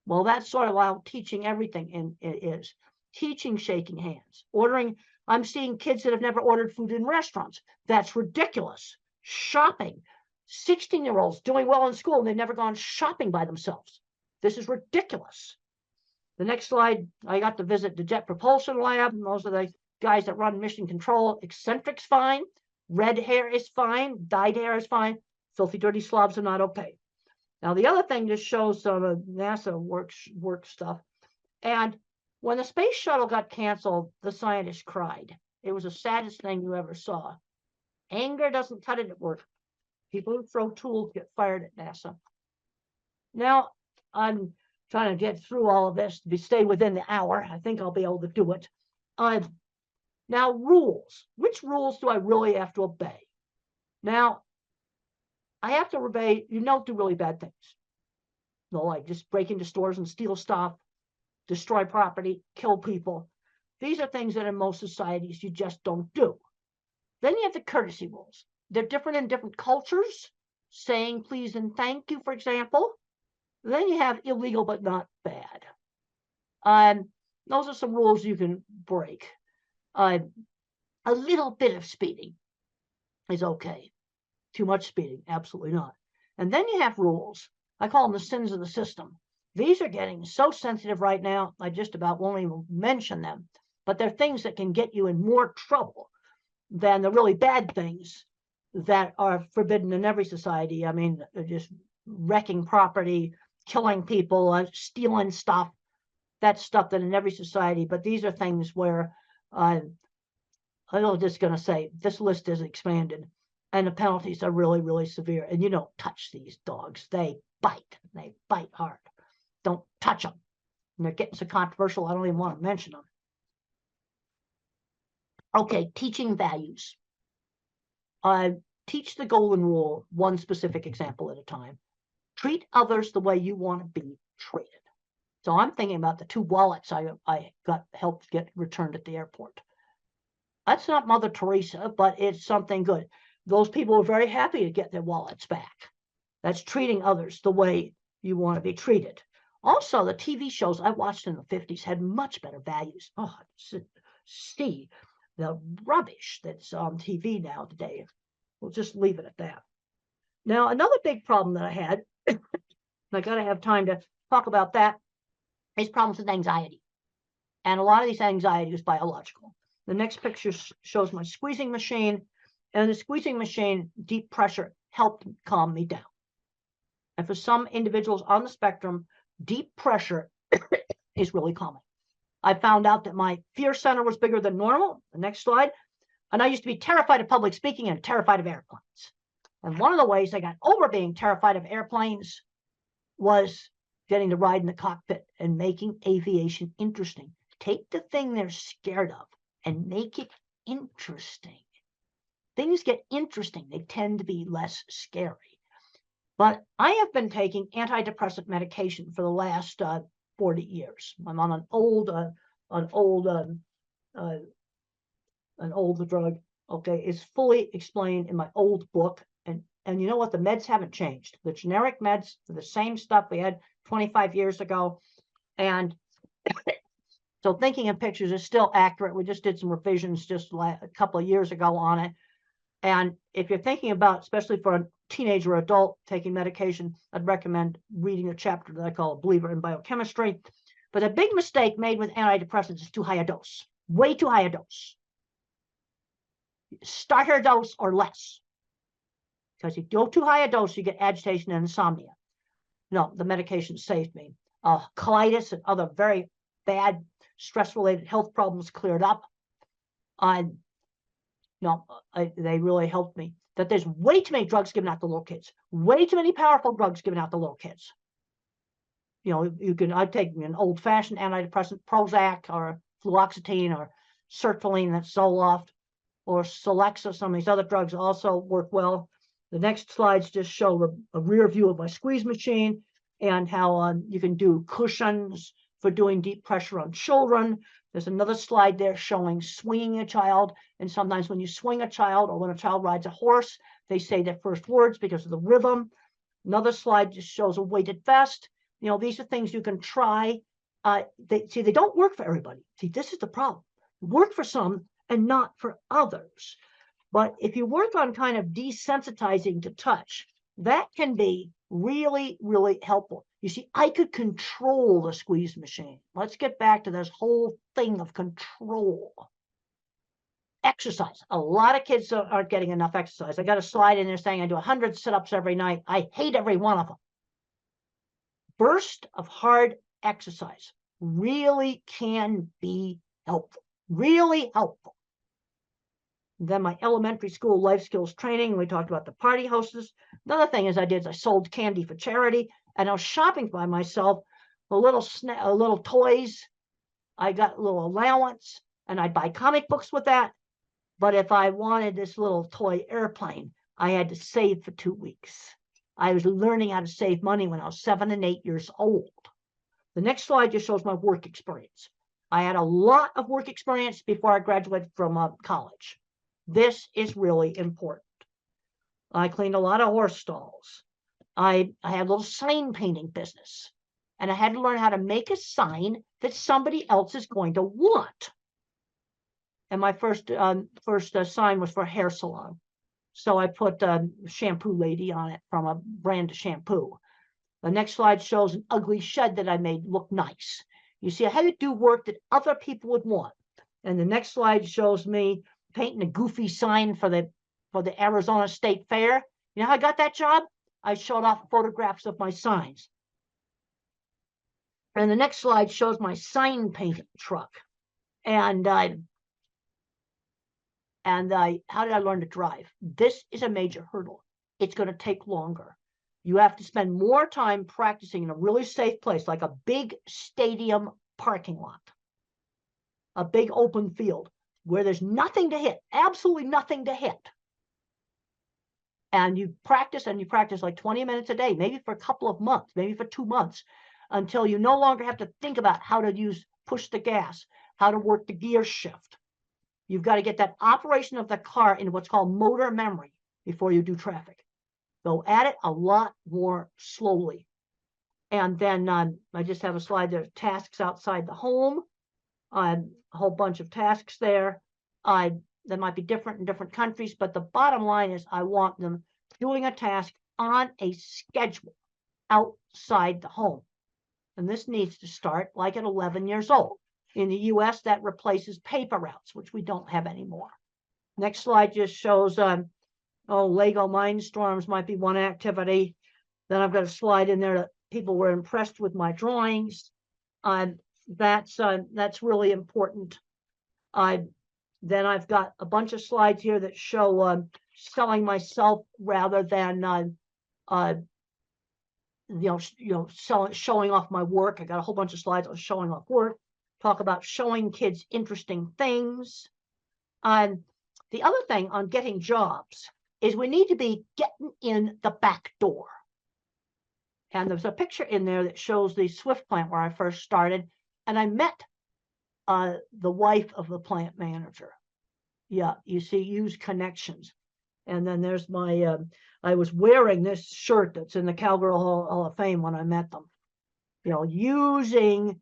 Well, that's sort of how teaching everything is. Teaching shaking hands, ordering. I'm seeing kids that have never ordered food in restaurants. That's ridiculous. Shopping. 16-year-olds doing well in school and they've never gone shopping by themselves. This is ridiculous. The next slide, I got to visit the Jet Propulsion Lab. And those are the guys that run mission control. Eccentric's fine. Red hair is fine. Dyed hair is fine. Filthy, dirty slobs are not okay. Now, the other thing just shows some of NASA work stuff. And when the space shuttle got canceled, the scientists cried. It was the saddest thing you ever saw. Anger doesn't cut it at work. People who throw tools get fired at NASA. Now, I'm trying to get through all of this to stay within the hour. I think I'll be able to do it. Now, rules. Which rules do I really have to obey? Now, I have to obey, don't do really bad things. Like just break into stores and steal stuff, destroy property, kill people. These are things that in most societies you just don't do. Then you have the courtesy rules. They're different in different cultures. Saying please and thank you, for example. Then you have illegal but not bad. Those are some rules you can break. A little bit of speeding is okay. Too much speeding, absolutely not. And then you have rules. I call them the sins of the system. These are getting so sensitive right now, I just about won't even mention them. But they're things that can get you in more trouble than the really bad things that are forbidden in every society. I mean, just wrecking property, killing people, stealing stuff. That's stuff that in every society. But these are things where I'm just going to say this list is expanded. And the penalties are really, really severe. And you don't touch these dogs. They bite hard. Don't touch them. And they're getting so controversial, I don't even want to mention them. Okay, teaching values. Teach the golden rule, one specific example at a time. Treat others the way you want to be treated. So I'm thinking about the 2 wallets I got helped get returned at the airport. That's not Mother Teresa, but it's something good. Those people are very happy to get their wallets back. That's treating others the way you want to be treated. Also, the TV shows I watched in the 50s had much better values. Oh, see the rubbish that's on TV now today. We'll just leave it at that. Now, another big problem that I had, and I got to have time to talk about that, is problems with anxiety. And a lot of these anxiety is biological. The next picture shows my squeezing machine. And the squeezing machine, deep pressure, helped calm me down. And for some individuals on the spectrum, deep pressure is really calming. I found out that my fear center was bigger than normal. The next slide. And I used to be terrified of public speaking and terrified of airplanes. And one of the ways I got over being terrified of airplanes was getting to ride in the cockpit and making aviation interesting. Take the thing they're scared of and make it interesting. Things get interesting. They tend to be less scary. But I have been taking antidepressant medication for the last 40 years. I'm on an old drug. Okay, it's fully explained in my old book. And you know what? The meds haven't changed. The generic meds are the same stuff we had 25 years ago. And so thinking in pictures is still accurate. We just did some revisions just a couple of years ago on it. And if you're thinking about, especially for a teenager or adult taking medication, I'd recommend reading a chapter that I call A Believer in Biochemistry. But a big mistake made with antidepressants is too high a dose, way too high a dose. Starter dose or less. Because if you go too high a dose, you get agitation and insomnia. No, the medication saved me. Colitis and other very bad stress-related health problems cleared up. They really helped me. That there's way too many drugs given out to little kids. Way too many powerful drugs given out to little kids. You know, I'd take an old-fashioned antidepressant, Prozac or fluoxetine or sertraline, that's Zoloft, or Celexa. Some of these other drugs also work well. The next slides just show a rear view of my squeeze machine and how you can do cushions for doing deep pressure on children. There's another slide there showing swinging a child. And sometimes when you swing a child or when a child rides a horse, they say their first words because of the rhythm. Another slide just shows a weighted vest. You know, these are things you can try. They don't work for everybody. See, this is the problem. Work for some and not for others. But if you work on kind of desensitizing to touch, that can be really, really helpful. You see, I could control the squeeze machine. Let's get back to this whole thing of control. Exercise. A lot of kids aren't getting enough exercise. I got a slide in there saying I do 100 sit-ups every night. I hate every one of them. Burst of hard exercise really can be helpful. Really helpful. Then my elementary school life skills training, we talked about the party hostess. Another thing I sold candy for charity, and I was shopping by myself, little toys. I got a little allowance, and I'd buy comic books with that. But if I wanted this little toy airplane, I had to save for 2 weeks. I was learning how to save money when I was 7 and 8 years old. The next slide just shows my work experience. I had a lot of work experience before I graduated from college. This is really important. I cleaned a lot of horse stalls. I had a little sign painting business, and I had to learn how to make a sign that somebody else is going to want. And my first sign was for a hair salon. So I put shampoo lady on it from a brand of shampoo. The next slide shows an ugly shed that I made look nice. You see, I had to do work that other people would want. And the next slide shows me painting a goofy sign for the Arizona State Fair. You know how I got that job? I showed off photographs of my signs. And the next slide shows my sign painting truck. And how did I learn to drive? This is a major hurdle. It's going to take longer. You have to spend more time practicing in a really safe place, like a big stadium parking lot, a big open field where there's nothing to hit, absolutely nothing to hit. And you practice like 20 minutes a day, maybe for a couple of months, maybe for 2 months, until you no longer have to think about how to push the gas, how to work the gear shift. You've got to get that operation of the car into what's called motor memory before you do traffic. Go at it a lot more slowly. And then I just have a slide there, tasks outside the home, a whole bunch of tasks there. That might be different in different countries, but the bottom line is I want them doing a task on a schedule outside the home. And this needs to start like at 11 years old. In the US, that replaces paper routes, which we don't have anymore. Next slide just shows, Lego Mindstorms might be one activity. Then I've got a slide in there that people were impressed with my drawings. That's really important. Then I've got a bunch of slides here that show selling myself rather than showing off my work. I got a whole bunch of slides on showing off work. Talk about showing kids interesting things. The other thing on getting jobs is we need to be getting in the back door. And there's a picture in there that shows the Swift plant where I first started, and I met the wife of the plant manager. Yeah, you see, use connections. And then there's my, I was wearing this shirt that's in the Cowgirl Hall of Fame when I met them. Using,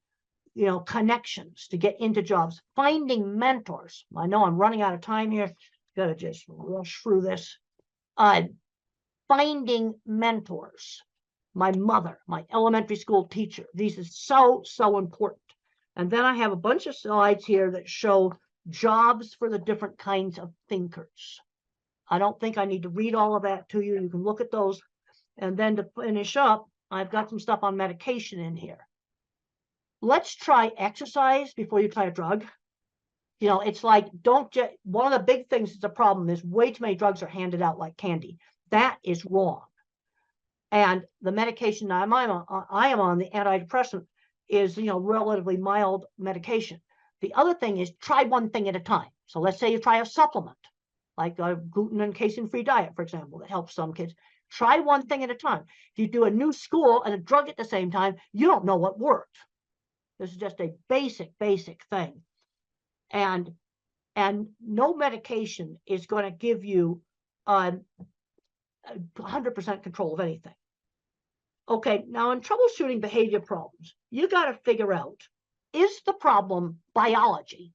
connections to get into jobs, finding mentors. I know I'm running out of time here. Got to just rush through this. Finding mentors. My mother, my elementary school teacher. These are so important. And then I have a bunch of slides here that show jobs for the different kinds of thinkers. I don't think I need to read all of that to you. You can look at those. And then to finish up, I've got some stuff on medication in here. Let's try exercise before you try a drug. It's like, one of the big things that's a problem is way too many drugs are handed out like candy. That is wrong. And the medication I am on, the antidepressant, is, relatively mild medication. The other thing is try one thing at a time. So let's say you try a supplement, like a gluten and casein-free diet, for example, that helps some kids. Try one thing at a time. If you do a new school and a drug at the same time, you don't know what worked. This is just a basic thing. And no medication is going to give you 100% control of anything. Okay, now in troubleshooting behavior problems, you got to figure out, is the problem biology?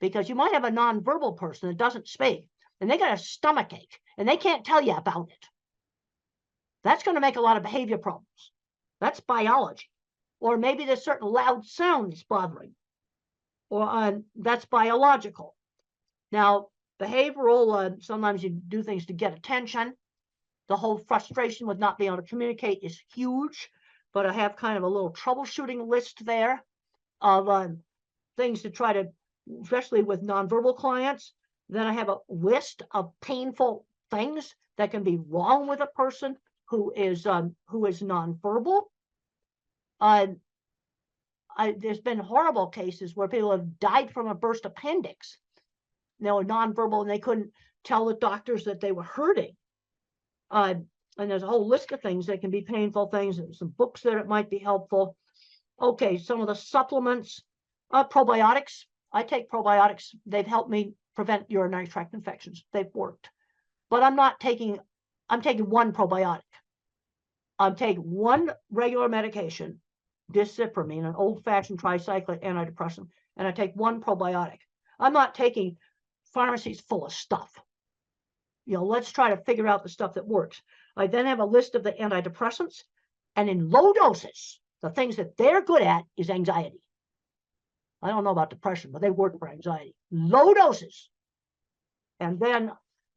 Because you might have a nonverbal person that doesn't speak, and they got a stomach ache, and they can't tell you about it. That's going to make a lot of behavior problems. That's biology. Or maybe there's certain loud sounds bothering, or that's biological. Now, behavioral, sometimes you do things to get attention. The whole frustration with not being able to communicate is huge, but I have kind of a little troubleshooting list there of things to try to, especially with nonverbal clients. Then I have a list of painful things that can be wrong with a person who is nonverbal. There's been horrible cases where people have died from a burst appendix. They were nonverbal and they couldn't tell the doctors that they were hurting. And there's a whole list of things that can be painful things, and some books there that might be helpful. Okay, some of the supplements, probiotics. I take probiotics. They've helped me prevent urinary tract infections. They've worked. But I'm taking one probiotic. take one regular medication, dysipramine, an old-fashioned tricyclic antidepressant, and I take one probiotic. I'm not taking pharmacies full of stuff. You know, let's try to figure out the stuff that works. I then have a list of the antidepressants, and in low doses, the things that they're good at is anxiety. I don't know about depression, but they work for anxiety. Low doses. And then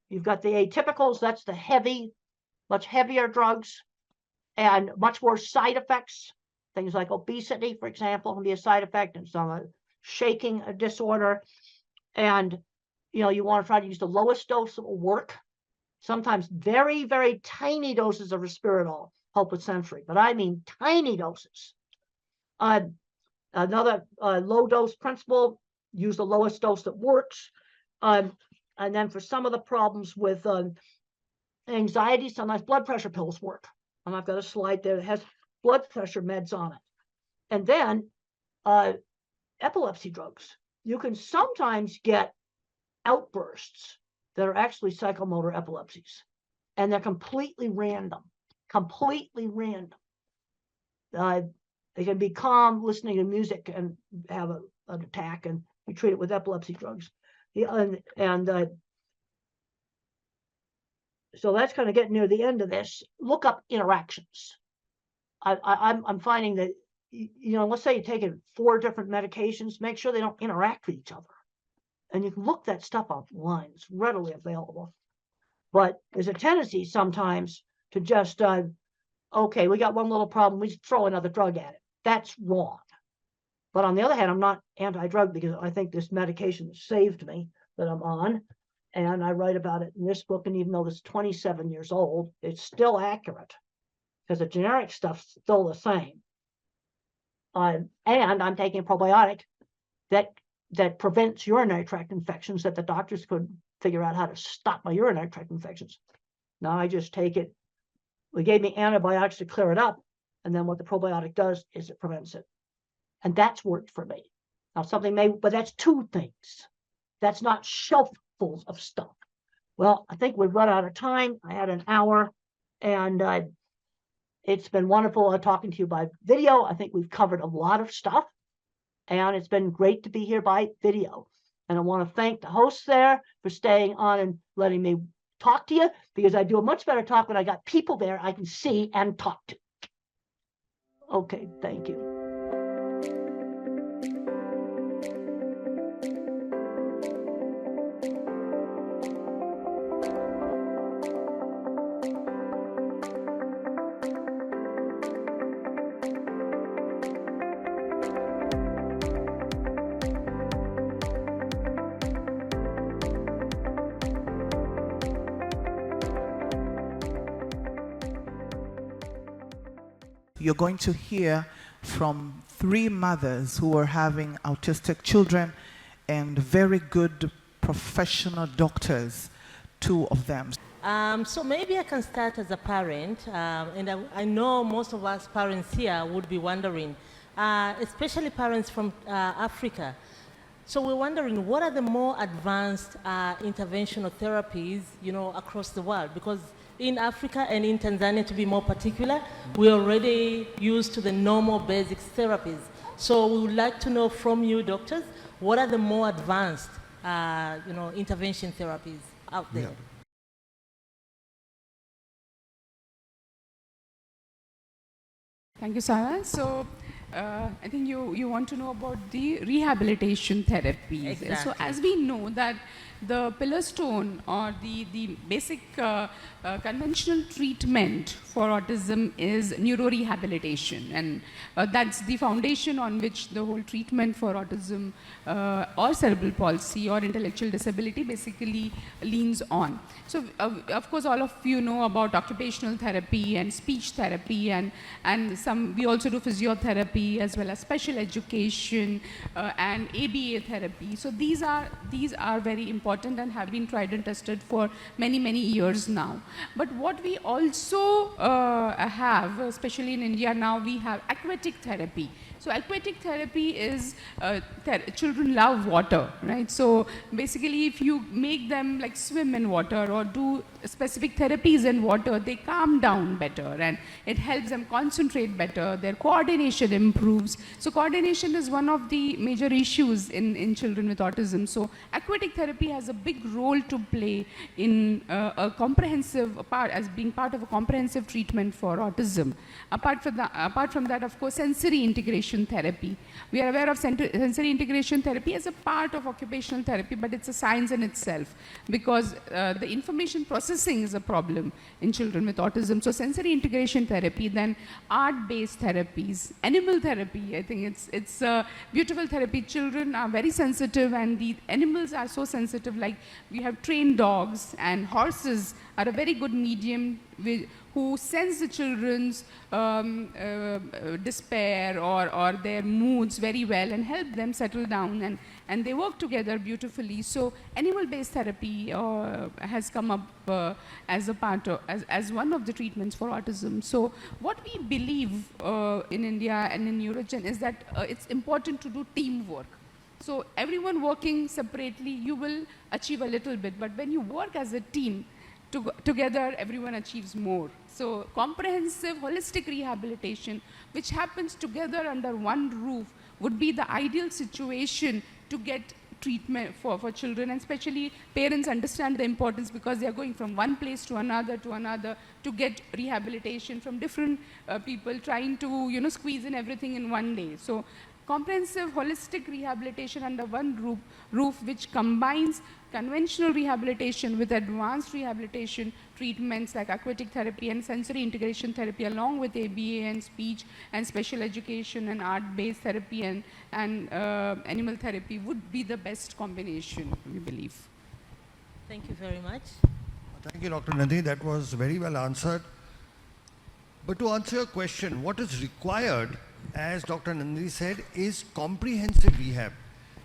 you've got the atypicals, that's the heavy, much heavier drugs, and much more side effects. Things like obesity, for example, can be a side effect, and some shaking disorder. And you know, you want to try to use the lowest dose that will work. Sometimes very, very tiny doses of risperidol help with sensory, but I mean tiny doses. Another low dose principle, use the lowest dose that works. And then for some of the problems with anxiety, sometimes blood pressure pills work. And I've got a slide there that has blood pressure meds on it. And then epilepsy drugs. You can sometimes get outbursts that are actually psychomotor epilepsies, and they're completely random. They can be calm listening to music and have an attack, and we treat it with epilepsy drugs. So that's kind of getting near the end of this. Look up interactions. I'm finding that, you know, let's say you're taking 4 different medications, make sure they don't interact with each other. And you can look that stuff online. It's readily available. But there's a tendency sometimes to just, okay, we got one little problem, we just throw another drug at it. That's wrong. But on the other hand, I'm not anti-drug because I think this medication saved me that I'm on. And I write about it in this book. And even though it's 27 years old, it's still accurate because the generic stuff's still the same. And I'm taking a probiotic that prevents urinary tract infections that the doctors couldn't figure out how to stop my urinary tract infections. Now I just take it. They gave me antibiotics to clear it up. And then what the probiotic does is it prevents it. And that's worked for me. Now something may, but that's 2 things. That's not shelffuls of stuff. Well, I think we've run out of time. I had an hour, and it's been wonderful talking to you by video. I think we've covered a lot of stuff, and it's been great to be here by video. And I want to thank the hosts there for staying on and letting me talk to you, because I do a much better talk when I got people there I can see and talk to. Okay, thank you. You're going to hear from 3 mothers who are having autistic children and very good professional doctors, 2 of them. So maybe I can start as a parent, and I know most of us parents here would be wondering, especially parents from Africa. So we're wondering, what are the more advanced interventional therapies, you know, across the world? Because in Africa and in Tanzania, to be more particular, we're already used to the normal basic therapies. So we would like to know from you, doctors, what are the more advanced, you know, intervention therapies out there? Yeah. Thank you, Sarah. So I think you want to know about the rehabilitation therapies. Exactly. So as we know that the pillar stone or the basic conventional treatment for autism is neurorehabilitation, and that's the foundation on which the whole treatment for autism or cerebral palsy or intellectual disability basically leans on. So of course all of you know about occupational therapy and speech therapy, and we also do physiotherapy as well as special education and ABA therapy. So these are very important and have been tried and tested for many years now. But what we also have, especially in India now, we have aquatic therapy. So aquatic therapy is, children love water, right? So basically if you make them like swim in water or do specific therapies in water, they calm down better and it helps them concentrate better, their coordination improves. So coordination is one of the major issues in children with autism. So aquatic therapy has a big role to play in a comprehensive part, as being part of a comprehensive treatment for autism. Apart from that, of course, sensory integration therapy. We are aware of sensory integration therapy as a part of occupational therapy, but it's a science in itself because the information processing is a problem in children with autism. So sensory integration therapy, then art-based therapies, animal therapy. I think it's a beautiful therapy. Children are very sensitive and the animals are so sensitive. Like we have trained dogs and horses are a very good medium who sense the children's despair or their moods very well and help them settle down, and they work together beautifully. So animal-based therapy has come up as a part of, as one of the treatments for autism. So what we believe in India and in Neurogen is that it's important to do teamwork. So everyone working separately, you will achieve a little bit, but when you work as a team, together everyone achieves more. So comprehensive holistic rehabilitation, which happens together under one roof, would be the ideal situation to get treatment for children, and especially parents understand the importance because they are going from one place to another to get rehabilitation from different people, trying to squeeze in everything in one day. So comprehensive holistic rehabilitation under one roof which combines conventional rehabilitation with advanced rehabilitation treatments like aquatic therapy and sensory integration therapy, along with ABA and speech and special education and art-based therapy and animal therapy would be the best combination, we believe. Thank you very much. Thank you, Dr. Nandini. That was very well answered. But to answer your question, what is required, as Dr. Nandini said, is comprehensive rehab.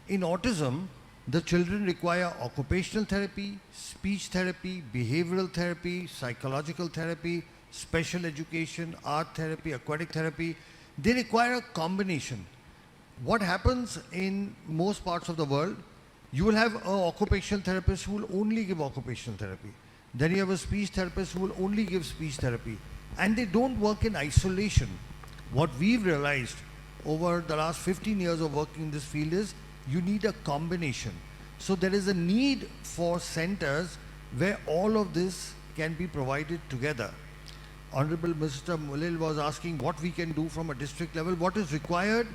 In autism, the children require occupational therapy, speech therapy, behavioral therapy, psychological therapy, special education, art therapy, aquatic therapy. They require a combination. What happens in most parts of the world, you will have an occupational therapist who will only give occupational therapy. Then you have a speech therapist who will only give speech therapy. And they don't work in isolation. What we've realized over the last 15 years of working in this field is you need a combination. So there is a need for centers where all of this can be provided together. Honorable Mr. Mulil was asking what we can do from a district level. What is required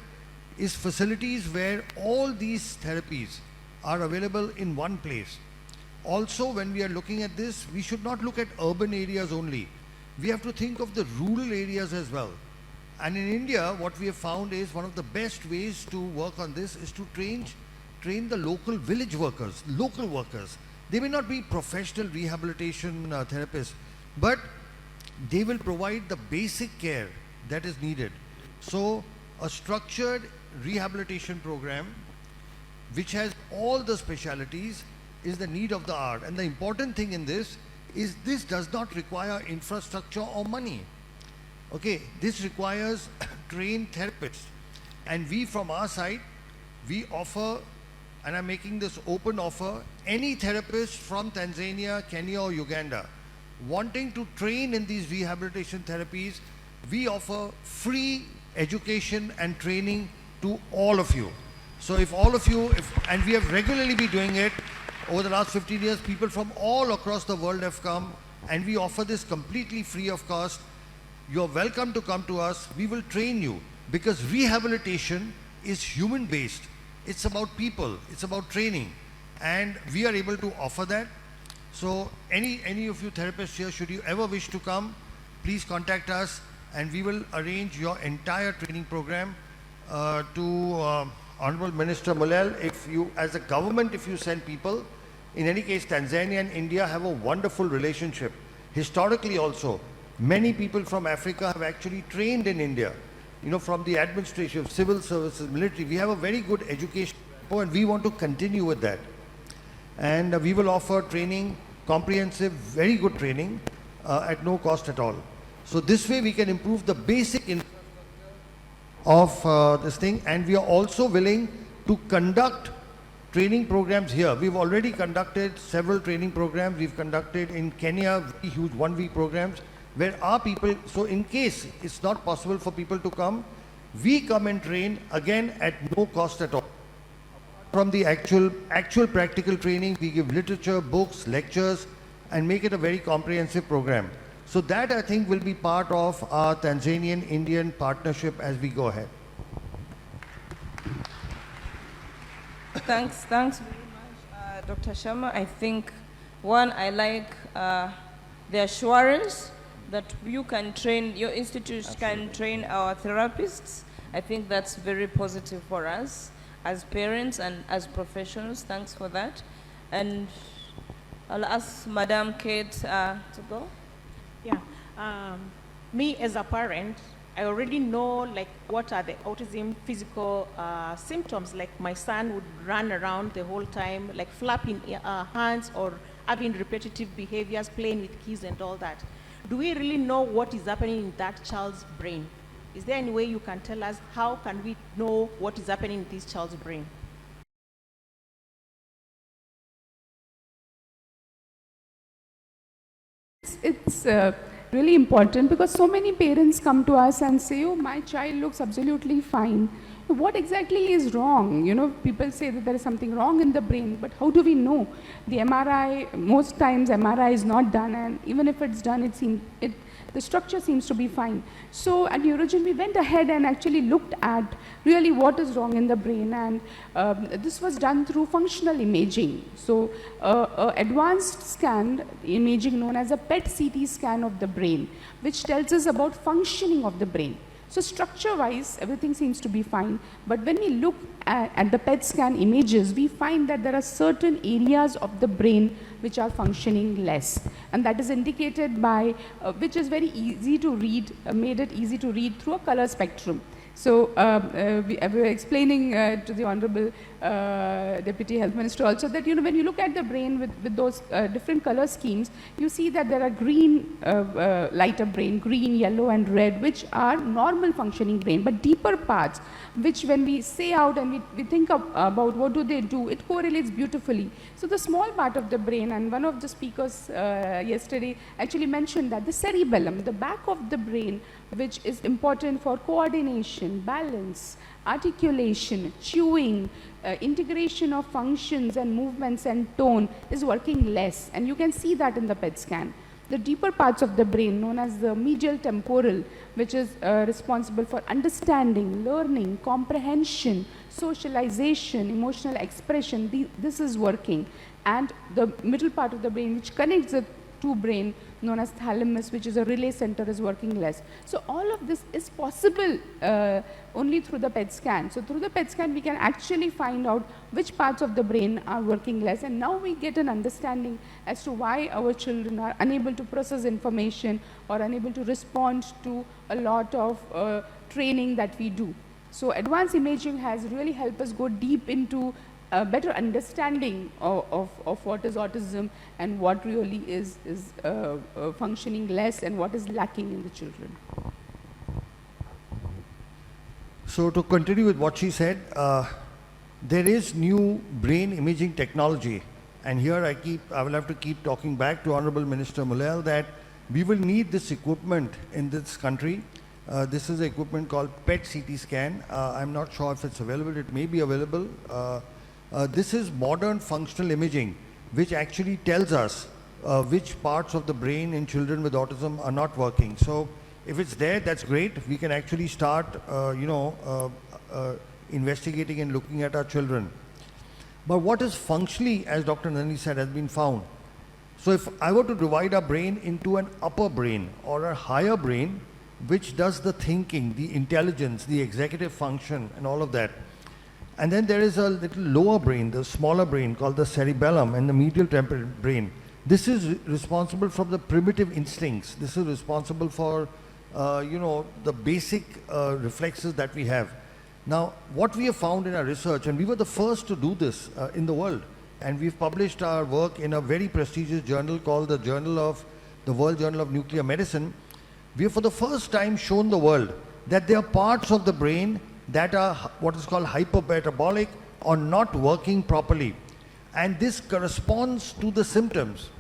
is facilities where all these therapies are available in one place. Also, when we are looking at this, we should not look at urban areas only. We have to think of the rural areas as well. And in India, what we have found is one of the best ways to work on this is to train the local village workers, local workers. They may not be professional rehabilitation therapists, but they will provide the basic care that is needed. So a structured rehabilitation program which has all the specialities is the need of the hour. And the important thing in this is this does not require infrastructure or money. Okay, this requires trained therapists. And we from our side, we offer, and I'm making this open offer, any therapist from Tanzania, Kenya or Uganda wanting to train in these rehabilitation therapies, we offer free education and training to all of you. So if all of you, and we have regularly been doing it over the last 15 years, people from all across the world have come, and we offer this completely free of cost. You're welcome to come to us. We will train you, because rehabilitation is human based. It's about people, it's about training, and we are able to offer that. So any of you therapists here, should you ever wish to come, please contact us and we will arrange your entire training program. To Honorable Minister Mulal, if you, as a government, if you send people, in any case, Tanzania and India have a wonderful relationship. Historically also, many people from Africa have actually trained in India, you know, from the administration, civil services, military. We have a very good education, and we want to continue with that. And we will offer training, comprehensive, very good training at no cost at all. So this way we can improve the basic infrastructure of this thing, and we are also willing to conduct training programs here. We've already conducted several training programs. We've conducted in Kenya very huge 1-week programs where our people, so in case it's not possible for people to come, we come and train again at no cost at all. From the actual practical training, we give literature, books, lectures, and make it a very comprehensive program. So that, I think, will be part of our Tanzanian-Indian partnership as we go ahead. Thanks very much, Dr. Sharma. I think, one, I like the assurance that you can train, your institute can train our therapists. I think that's very positive for us as parents and as professionals. Thanks for that. And I'll ask Madam Kate to go. Yeah, me as a parent, I already know like what are the autism physical symptoms. Like my son would run around the whole time, like flapping hands or having repetitive behaviors, playing with kids and all that. Do we really know what is happening in that child's brain? Is there any way you can tell us how can we know what is happening in this child's brain? It's really important because so many parents come to us and say, oh, my child looks absolutely fine. What exactly is wrong? You know, people say that there is something wrong in the brain, but how do we know? The MRI, most times MRI is not done, and even if it's done, the structure seems to be fine. So at Neurogen, we went ahead and actually looked at really what is wrong in the brain, and this was done through functional imaging. So advanced scan imaging known as a PET-CT scan of the brain, which tells us about functioning of the brain. So structure-wise, everything seems to be fine, but when we look at the PET scan images, we find that there are certain areas of the brain which are functioning less, and that is indicated by, which is very easy to read, made it easy to read through a color spectrum. So we were explaining to the Honorable Deputy Health Minister also that, you know, when you look at the brain with those different color schemes, you see that there are green, lighter brain, green, yellow and red, which are normal functioning brain, but deeper parts, which when we say out and we think about what do they do, it correlates beautifully. So the small part of the brain, and one of the speakers yesterday actually mentioned that the cerebellum, the back of the brain, which is important for coordination, balance, articulation, chewing, integration of functions and movements and tone, is working less, and you can see that in the PET scan. The deeper parts of the brain, known as the medial temporal, which is responsible for understanding, learning, comprehension, socialization, emotional expression, this is working. And the middle part of the brain, which connects the two brain, known as thalamus, which is a relay center, is working less. So all of this is possible only through the PET scan. So through the PET scan, we can actually find out which parts of the brain are working less, and now we get an understanding as to why our children are unable to process information or unable to respond to a lot of training that we do. So advanced imaging has really helped us go deep into a better understanding of what is autism and what really is functioning less and what is lacking in the children. So to continue with what she said, there is new brain imaging technology, and here I will have to keep talking back to Honorable Minister Mulel that we will need this equipment in this country. This is an equipment called PET-CT scan. I'm not sure if it's available. It may be available. This is modern functional imaging, which actually tells us which parts of the brain in children with autism are not working. So if it's there, that's great. We can actually start, investigating and looking at our children. But what is functionally, as Dr. Nandini said, has been found. So if I were to divide our brain into an upper brain or a higher brain, which does the thinking, the intelligence, the executive function, and all of that. And then there is a little lower brain, the smaller brain called the cerebellum, and the medial temporal brain. This is responsible for the primitive instincts. This is responsible for, the basic reflexes that we have. Now, what we have found in our research, and we were the first to do this in the world, and we've published our work in a very prestigious journal called the World Journal of Nuclear Medicine. We have for the first time shown the world that there are parts of the brain that are what is called hypermetabolic or not working properly. And this corresponds to the symptoms.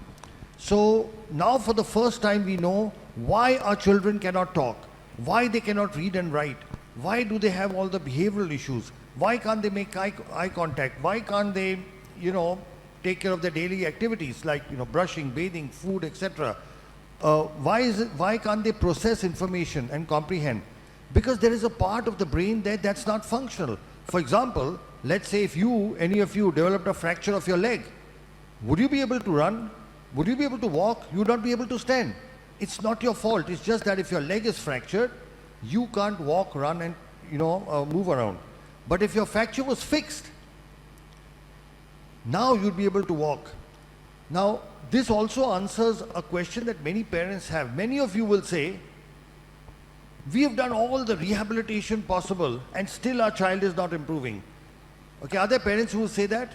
So now for the first time we know why our children cannot talk, why they cannot read and write, why do they have all the behavioral issues, why can't they make eye contact, why can't they, take care of their daily activities like, brushing, bathing, food, etc. Why can't they process information and comprehend? Because there is a part of the brain that's not functional. For example, let's say if any of you developed a fracture of your leg, would you be able to run? Would you be able to walk? You would not be able to stand. It's not your fault. It's just that if your leg is fractured, you can't walk, run and move around. But if your fracture was fixed, now you'd be able to walk. Now, this also answers a question that many parents have. Many of you will say, we have done all the rehabilitation possible and still our child is not improving. Okay, are there parents who will say that?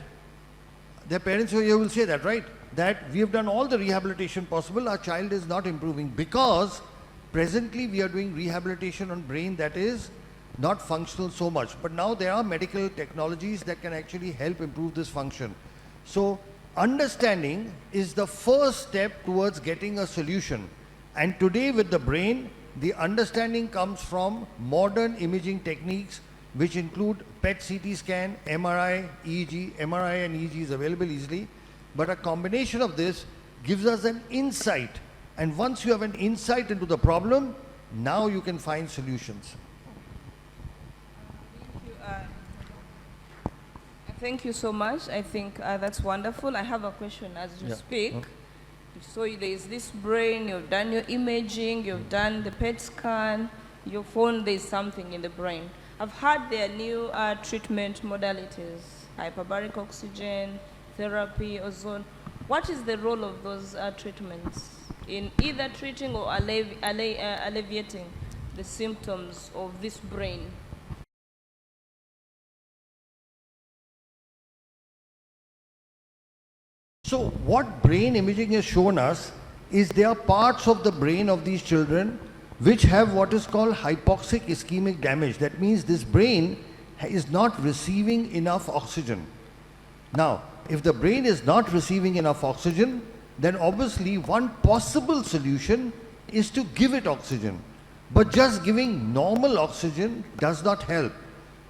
There are parents who will say that, right? That we have done all the rehabilitation possible, our child is not improving because presently we are doing rehabilitation on brain that is not functional so much. But now there are medical technologies that can actually help improve this function. So understanding is the first step towards getting a solution. And today with the brain, the understanding comes from modern imaging techniques which include PET CT scan, MRI, EEG. MRI and EEG is available easily. But a combination of this gives us an insight. And once you have an insight into the problem, now you can find solutions. Thank you so much. I think that's wonderful. I have a question as you speak. Okay. So there is this brain, you've done your imaging, you've done the PET scan, you found there's something in the brain. I've heard there are new treatment modalities, hyperbaric oxygen, therapy, ozone. What is the role of those treatments in either treating or alleviating the symptoms of this brain? So what brain imaging has shown us is there are parts of the brain of these children which have what is called hypoxic ischemic damage. That means this brain is not receiving enough oxygen. Now, if the brain is not receiving enough oxygen, then obviously one possible solution is to give it oxygen. But just giving normal oxygen does not help.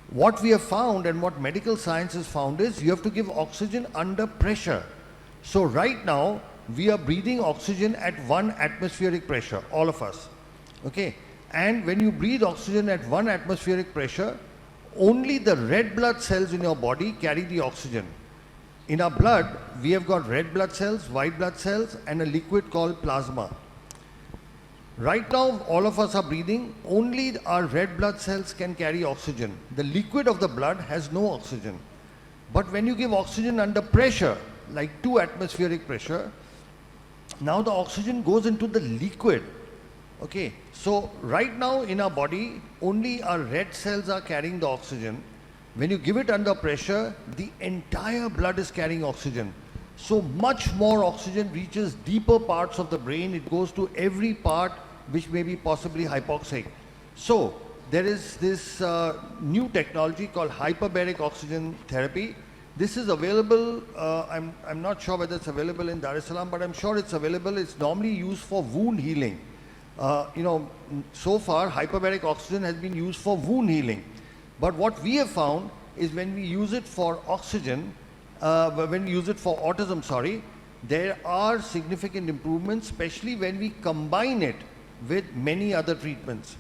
What we have found and what medical science has found is you have to give oxygen under pressure. So right now, we are breathing oxygen at 1 atmospheric pressure, all of us. Okay? And when you breathe oxygen at 1 atmospheric pressure, only the red blood cells in your body carry the oxygen. In our blood, we have got red blood cells, white blood cells, and a liquid called plasma. Right now, all of us are breathing, only our red blood cells can carry oxygen. The liquid of the blood has no oxygen. But when you give oxygen under pressure, like 2 atmospheric pressure, now the oxygen goes into the liquid. Okay, so right now in our body, only our red cells are carrying the oxygen. When you give it under pressure, the entire blood is carrying oxygen. So much more oxygen reaches deeper parts of the brain. It goes to every part which may be possibly hypoxic. So there is this new technology called hyperbaric oxygen therapy. This is available, I'm not sure whether it's available in Dar es Salaam, but I'm sure it's available. It's normally used for wound healing. So far hyperbaric oxygen has been used for wound healing. But what we have found is when we use it for oxygen, when we use it for autism, there are significant improvements, especially when we combine it with many other treatments.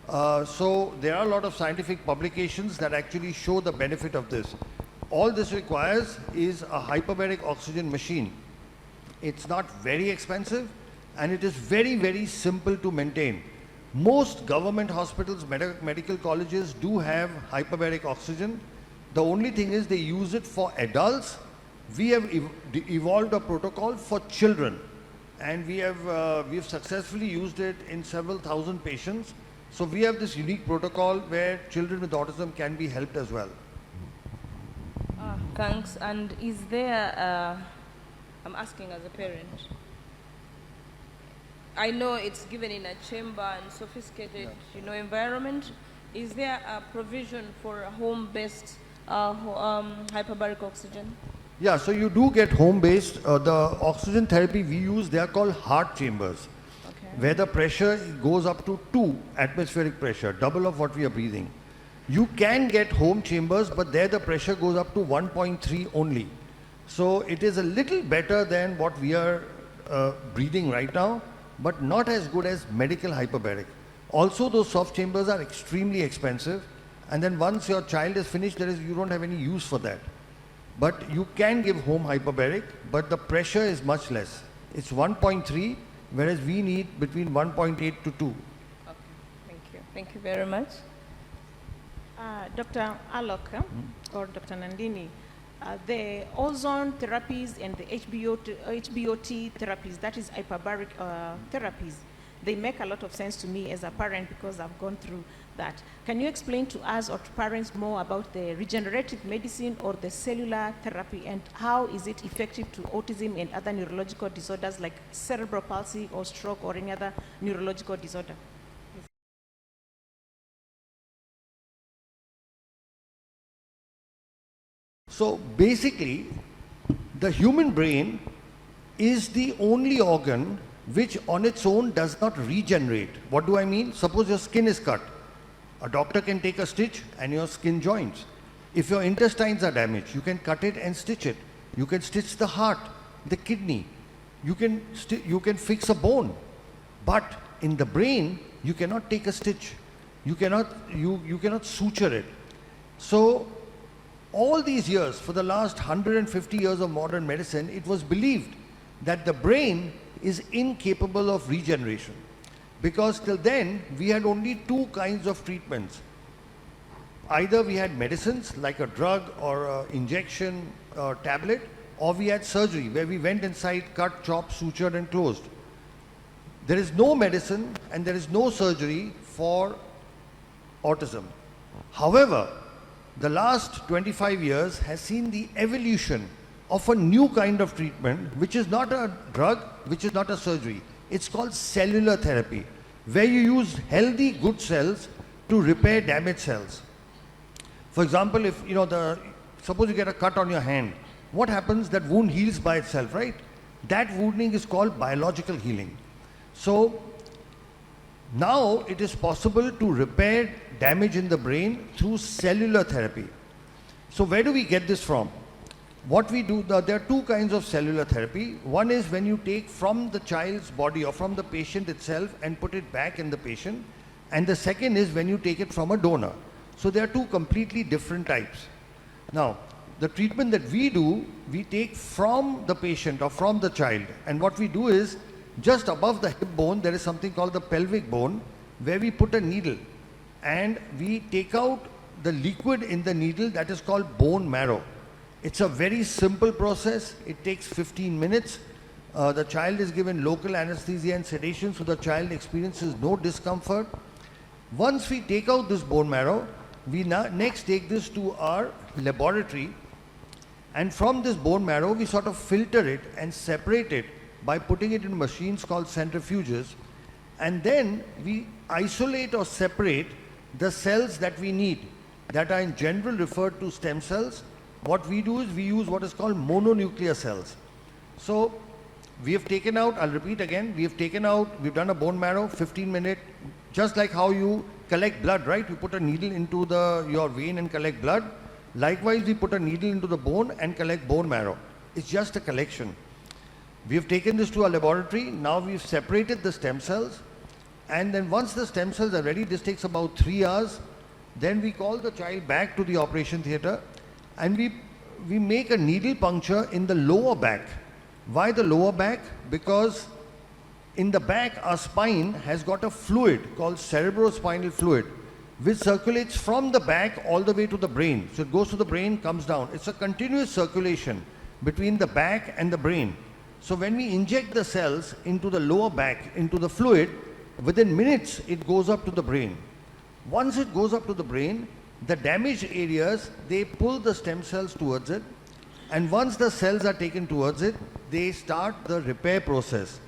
So there are a lot of scientific publications that actually show the benefit of this. All this requires is a hyperbaric oxygen machine. It's not very expensive and it is very, very simple to maintain. Most government hospitals, medical colleges do have hyperbaric oxygen. The only thing is they use it for adults. We have evolved a protocol for children and we have successfully used it in several thousand patients. So we have this unique protocol where children with autism can be helped as well. Thanks. And is there, I'm asking as a parent, I know it's given in a chamber and sophisticated, environment. Is there a provision for a home-based hyperbaric oxygen? Yeah, so you do get home-based. The oxygen therapy we use, they are called heart chambers, where the pressure goes up to 2 atmospheric pressure, double of what we are breathing. You can get home chambers, but there the pressure goes up to 1.3 only. So it is a little better than what we are breathing right now, but not as good as medical hyperbaric. Also, those soft chambers are extremely expensive, and then once your child is finished, you don't have any use for that. But you can give home hyperbaric, but the pressure is much less. It's 1.3, whereas we need between 1.8 to 2. Okay, thank you. Thank you very much. Dr. Alok or Dr. Nandini, the ozone therapies and the HBOT therapies, that is hyperbaric therapies, they make a lot of sense to me as a parent because I've gone through that. Can you explain to us or to parents more about the regenerative medicine or the cellular therapy, and how is it effective to autism and other neurological disorders like cerebral palsy or stroke or any other neurological disorder? So basically, the human brain is the only organ which on its own does not regenerate. What do I mean? Suppose your skin is cut. A doctor can take a stitch and your skin joins. If your intestines are damaged, you can cut it and stitch it. You can stitch the heart, the kidney. You can fix a bone. But in the brain, you cannot take a stitch. You cannot suture it. So all these years, for the last 150 years of modern medicine, it was believed that the brain is incapable of regeneration. Because till then, we had only 2 kinds of treatments. Either we had medicines like a drug or an injection or tablet, or we had surgery where we went inside, cut, chopped, sutured and closed. There is no medicine and there is no surgery for autism. However, the last 25 years has seen the evolution of a new kind of treatment, which is not a drug, which is not a surgery. It's called cellular therapy, where you use healthy, good cells to repair damaged cells. For example, if suppose you get a cut on your hand, what happens? That wound heals by itself, right? That wounding is called biological healing. So now it is possible to repair damage in the brain through cellular therapy. So where do we get this from? What we do, there are 2 kinds of cellular therapy. One is when you take from the child's body or from the patient itself and put it back in the patient. And the second is when you take it from a donor. So there are 2 completely different types. Now, the treatment that we do, we take from the patient or from the child. And what we do is, just above the hip bone, there is something called the pelvic bone, where we put a needle and we take out the liquid in the needle that is called bone marrow. It's a very simple process. It takes 15 minutes. The child is given local anesthesia and sedation, so the child experiences no discomfort. Once we take out this bone marrow, we next take this to our laboratory, and from this bone marrow, we sort of filter it and separate it by putting it in machines called centrifuges, and then we isolate or separate the cells that we need, that are in general referred to stem cells. What we do is we use what is called mononuclear cells. So we have taken out, I'll repeat again, we've done a bone marrow, 15-minute, just like how you collect blood, right? You put a needle into your vein and collect blood. Likewise, we put a needle into the bone and collect bone marrow. It's just a collection. We have taken this to our laboratory. Now we've separated the stem cells. And then once the stem cells are ready, this takes about 3 hours. Then we call the child back to the operation theatre and we make a needle puncture in the lower back. Why the lower back? Because in the back, our spine has got a fluid called cerebrospinal fluid, which circulates from the back all the way to the brain. So it goes to the brain, comes down. It's a continuous circulation between the back and the brain. So when we inject the cells into the lower back, into the fluid, within minutes it goes up to the brain. Once it goes up to the brain, the damaged areas, they pull the stem cells towards it, and once the cells are taken towards it, they start the repair process.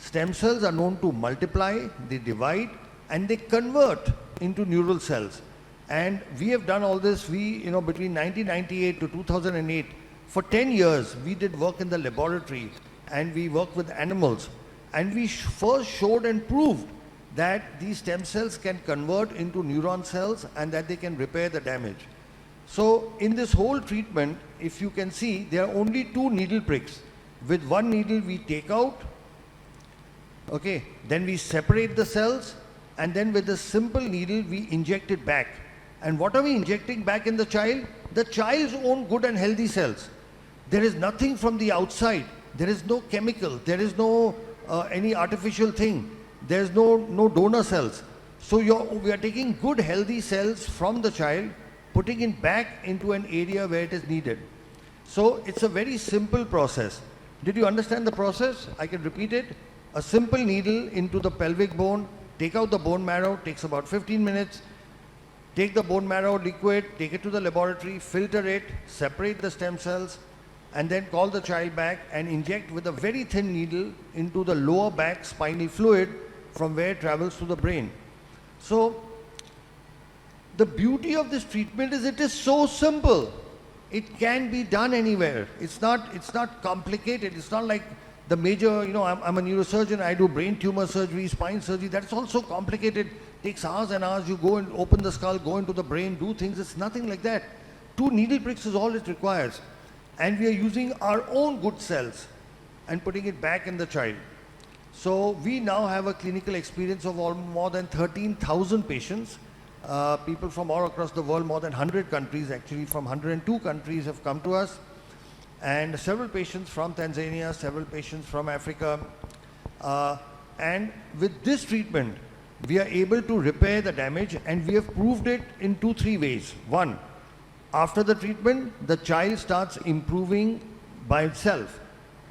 Stem cells are known to multiply, they divide, and they convert into neural cells. And we have done all this, between 1998 to 2008, for 10 years, we did work in the laboratory and we worked with animals. And we first showed and proved that these stem cells can convert into neuron cells and that they can repair the damage. So in this whole treatment, if you can see, there are only 2 needle pricks. With one needle we take out, okay, then we separate the cells, and then with a simple needle we inject it back. And what are we injecting back in the child? The child's own good and healthy cells. There is nothing from the outside. There is no chemical. There is no any artificial thing. There is no donor cells. So we are taking good healthy cells from the child, putting it back into an area where it is needed. So it's a very simple process. Did you understand the process? I can repeat it. A simple needle into the pelvic bone, take out the bone marrow, takes about 15 minutes. Take the bone marrow liquid, take it to the laboratory, filter it, separate the stem cells, and then call the child back and inject with a very thin needle into the lower back spinal fluid from where it travels to the brain. So the beauty of this treatment is it is so simple. It can be done anywhere. It's not complicated. It's not like the major, I'm a neurosurgeon, I do brain tumor surgery, spine surgery. That's also complicated. Takes hours and hours. You go and open the skull, go into the brain, do things. It's nothing like that. 2 needle pricks is all it requires. And we are using our own good cells and putting it back in the child. So we now have a clinical experience of more than 13,000 patients. People from all across the world, more than 100 countries, actually from 102 countries have come to us. And several patients from Tanzania, several patients from Africa. And with this treatment, we are able to repair the damage, and we have proved it in 2-3 ways. One, after the treatment, the child starts improving by itself.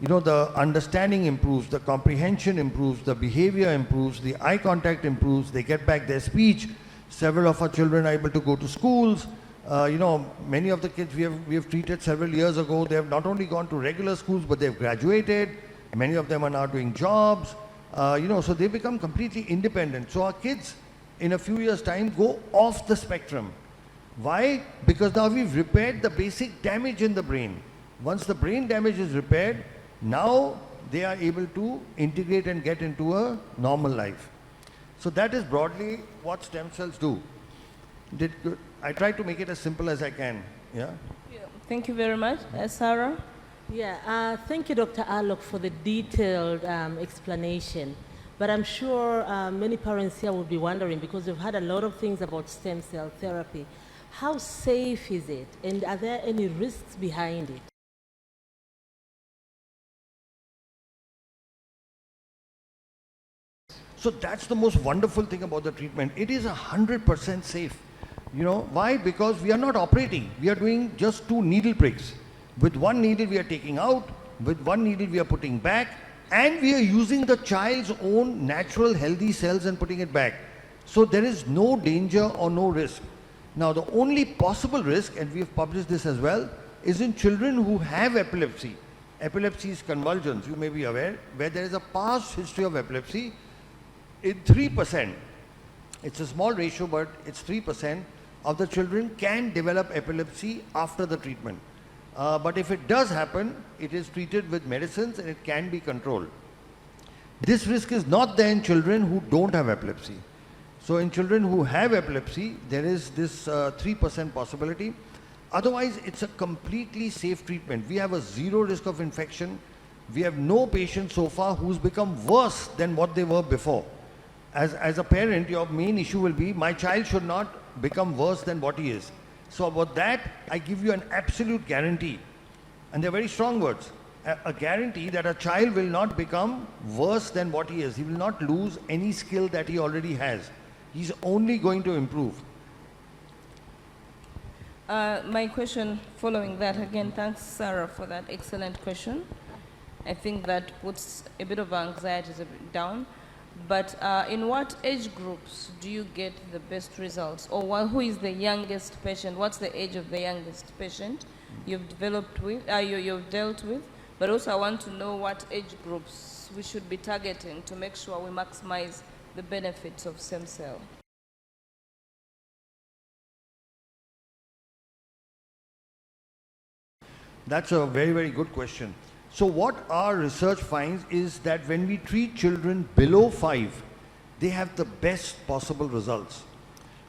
The understanding improves, the comprehension improves, the behavior improves, the eye contact improves, they get back their speech. Several of our children are able to go to schools. Many of the kids we have treated several years ago, they have not only gone to regular schools, but they've graduated. Many of them are now doing jobs. So they become completely independent. So our kids, in a few years' time, go off the spectrum. Why? Because now we've repaired the basic damage in the brain. Once the brain damage is repaired, now they are able to integrate and get into a normal life. So that is broadly what stem cells do. I try to make it as simple as I can. Yeah. Thank you very much. Sarah? Yeah, thank you, Dr. Alok, for the detailed explanation. But I'm sure many parents here will be wondering, because we've heard a lot of things about stem cell therapy. How safe is it? And are there any risks behind it? So that's the most wonderful thing about the treatment. It is 100% safe. Why? Because we are not operating. We are doing just 2 needle pricks. With one needle we are taking out, with one needle we are putting back, and we are using the child's own natural healthy cells and putting it back. So there is no danger or no risk. Now the only possible risk, and we have published this as well, is in children who have epilepsy. Epilepsy is convulsions, you may be aware, where there is a past history of epilepsy. In 3%, it's a small ratio, but it's 3% of the children can develop epilepsy after the treatment. But if it does happen, it is treated with medicines and it can be controlled. This risk is not there in children who don't have epilepsy. So in children who have epilepsy, there is this 3% possibility. Otherwise, it's a completely safe treatment. We have a 0 risk of infection. We have no patient so far who's become worse than what they were before. As a parent, your main issue will be, my child should not become worse than what he is. So about that, I give you an absolute guarantee. And they're very strong words. A guarantee that a child will not become worse than what he is. He will not lose any skill that he already has. He's only going to improve. My question following that, again, thanks Sarah for that excellent question. I think that puts a bit of anxiety down. But in what age groups do you get the best results? Or who is the youngest patient? What's the age of the youngest patient you've dealt with? But also I want to know what age groups we should be targeting to make sure we maximize the benefits of stem cell? That's a very, very good question. So what our research finds is that when we treat children below 5, they have the best possible results.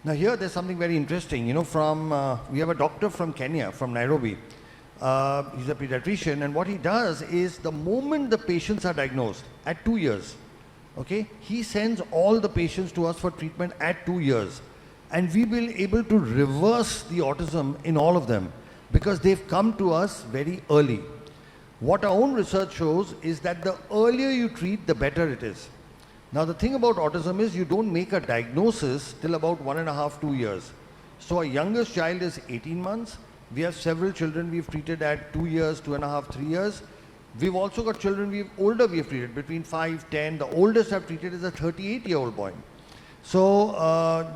Now here there's something very interesting, you know, we have a doctor from Kenya, from Nairobi. He's a pediatrician, and what he does is the moment the patients are diagnosed at 2 years, okay, he sends all the patients to us for treatment at 2 years. And we will be able to reverse the autism in all of them because they've come to us very early. What our own research shows is that the earlier you treat, the better it is. Now the thing about autism is you don't make a diagnosis till about 1.5 to 2 years. So our youngest child is 18 months. We have several children we've treated at 2 years, 2.5, 3 years. We've also got children we've treated between 5, 10. The oldest I've treated is a 38-year-old boy. So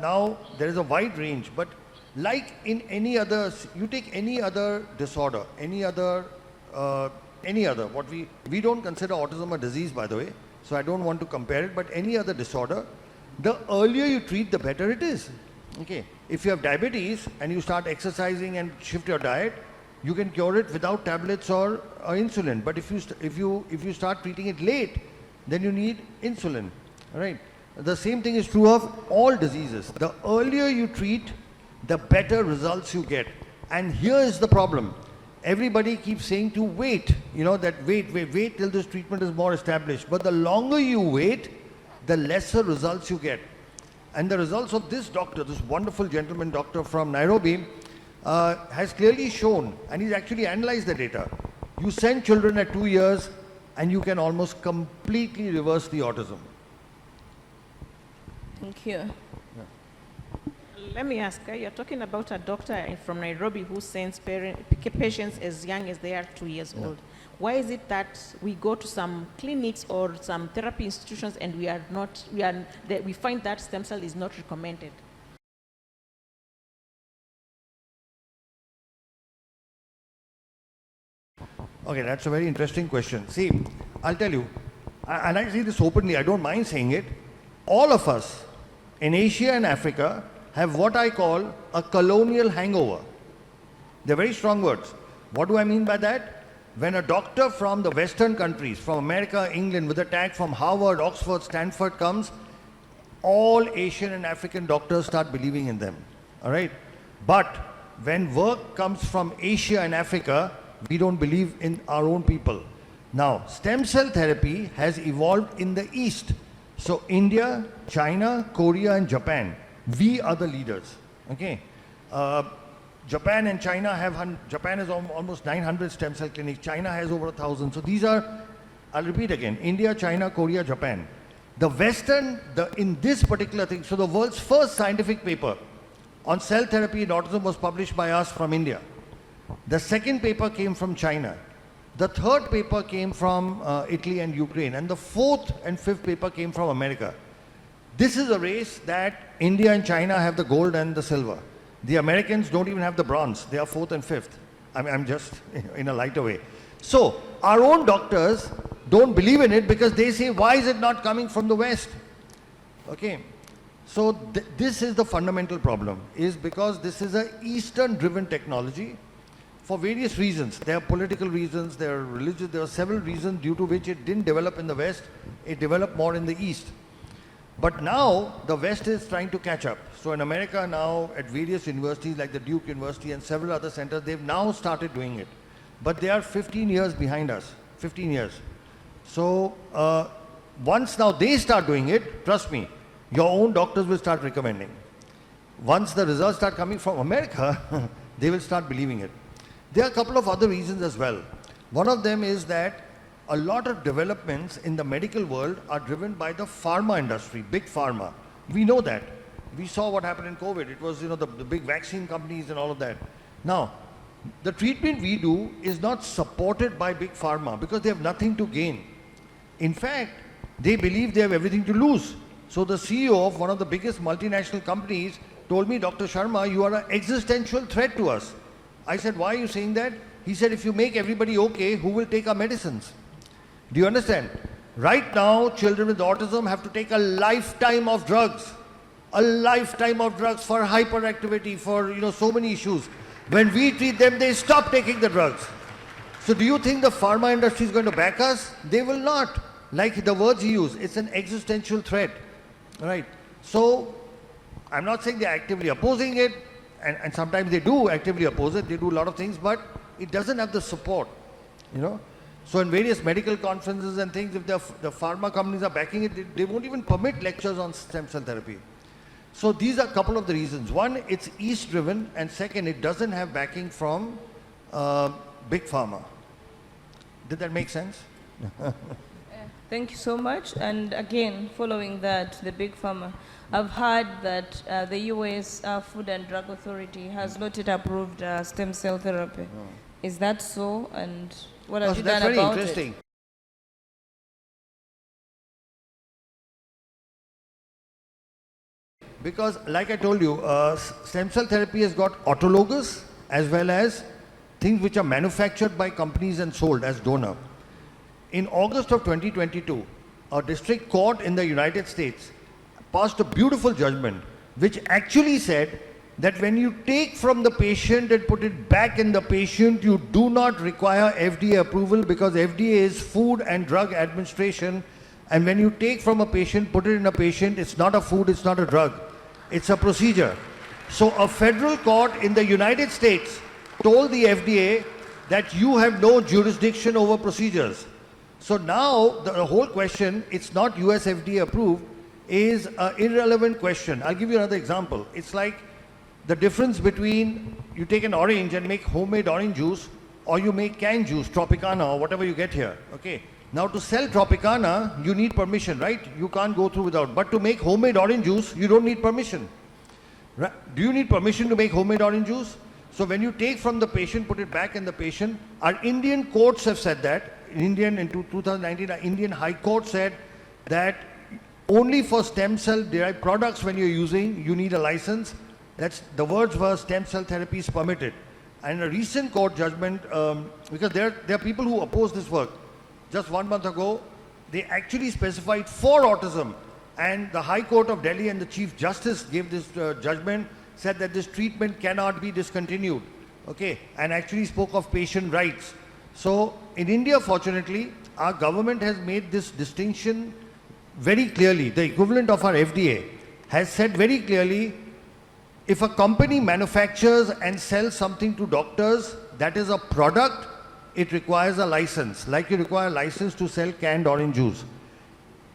now there is a wide range, but like in any other, you take any other disorder, any other, what we don't consider autism a disease, by the way, so I don't want to compare it, but any other disorder, the earlier you treat, the better it is. Okay, if you have diabetes and you start exercising and shift your diet, you can cure it without tablets or insulin. But if you start treating it late, then you need insulin. All right. The same thing is true of all diseases. The earlier you treat, the better results you get. And here is the problem. Everybody keeps saying to wait, you know, that wait till this treatment is more established. But the longer you wait, the lesser results you get. And the results of this doctor, this wonderful gentleman doctor from Nairobi, has clearly shown, and he's actually analyzed the data. You send children at 2 years and you can almost completely reverse the autism. Thank you. Let me ask, you're talking about a doctor from Nairobi who sends patients as young as they are 2 years old. Why is it that we go to some clinics or some therapy institutions and we find that stem cell is not recommended? Okay, that's a very interesting question. See, I'll tell you, and I say this openly, I don't mind saying it, all of us in Asia and Africa have what I call a colonial hangover. They're very strong words. What do I mean by that? When a doctor from the Western countries, from America, England, with a tag from Harvard, Oxford, Stanford comes, all Asian and African doctors start believing in them. All right? But when work comes from Asia and Africa, we don't believe in our own people. Now, stem cell therapy has evolved in the East. So India, China, Korea, and Japan, we are the leaders. Okay? Japan and China Japan has almost 900 stem cell clinics. China has over 1,000. So these are, I'll repeat again, India, China, Korea, Japan. The Western, in this particular thing, so the world's first scientific paper on cell therapy in autism was published by us from India. The second paper came from China. The third paper came from Italy and Ukraine. And the fourth and fifth paper came from America. This is a race that India and China have the gold and the silver. The Americans don't even have the bronze. They are fourth and fifth. I'm just in a lighter way. So our own doctors don't believe in it because they say, why is it not coming from the West? Okay. So this is the fundamental problem, is because this is an Eastern-driven technology for various reasons. There are political reasons, there are religious, there are several reasons due to which it didn't develop in the West. It developed more in the East. But now the West is trying to catch up. So in America now, at various universities like the Duke University and several other centers, they've now started doing it. But they are 15 years behind us, 15 years. So once now they start doing it, trust me, your own doctors will start recommending. Once the results start coming from America, they will start believing it. There are a couple of other reasons as well. One of them is that a lot of developments in the medical world are driven by the pharma industry, big pharma. We know that. We saw what happened in COVID. It was, the big vaccine companies and all of that. Now, the treatment we do is not supported by big pharma because they have nothing to gain. In fact, they believe they have everything to lose. So the CEO of one of the biggest multinational companies told me, Dr. Sharma, you are an existential threat to us. I said, why are you saying that? He said, if you make everybody okay, who will take our medicines? Do you understand? Right now, children with autism have to take a lifetime of drugs. A lifetime of drugs for hyperactivity, for so many issues. When we treat them, they stop taking the drugs. So do you think the pharma industry is going to back us? They will not. Like the words he used, it's an existential threat. Right? So I'm not saying they're actively opposing it, and sometimes they do actively oppose it, they do a lot of things, but it doesn't have the support. So in various medical conferences and things, if the pharma companies are backing it, they won't even permit lectures on stem cell therapy. So these are a couple of the reasons. One, it's East driven, and second, it doesn't have backing from big pharma. Did that make sense? Thank you so much. And again, following that, the big pharma, I've heard that the US Food and Drug Authority has not yet approved stem cell therapy. Oh. Is that so? And what have you done That's very about interesting. it? Because like I told you, stem cell therapy has got autologous as well as things which are manufactured by companies and sold as donor. In August of 2022, a district court in the United States passed a beautiful judgment which actually said that when you take from the patient and put it back in the patient, you do not require FDA approval, because FDA is Food and Drug Administration, and when you take from a patient, put it in a patient, it's not a food, it's not a drug, it's a procedure. So a federal court in the United States told the FDA that you have no jurisdiction over procedures. So now the whole question, it's not US FDA approved, is an irrelevant question. I'll give you another example. It's like the difference between you take an orange and make homemade orange juice, or you make canned juice, Tropicana or whatever you get here. Okay. Now to sell Tropicana, you need permission, right? You can't go through without. But to make homemade orange juice, you don't need permission. Right? Do you need permission to make homemade orange juice? So when you take from the patient, put it back in the patient, our Indian courts have said that. In 2019, our Indian High Court said that only for stem cell derived products when you're using, you need a license. That's the words were stem cell therapy is permitted. And a recent court judgment, because there are people who oppose this work. Just 1 month ago, they actually specified for autism, and the High Court of Delhi and the Chief Justice gave this judgment, said that this treatment cannot be discontinued, okay, and actually spoke of patient rights. So in India, fortunately, our government has made this distinction very clearly. The equivalent of our FDA has said very clearly, if a company manufactures and sells something to doctors that is a product, it requires a license, like you require a license to sell canned orange juice.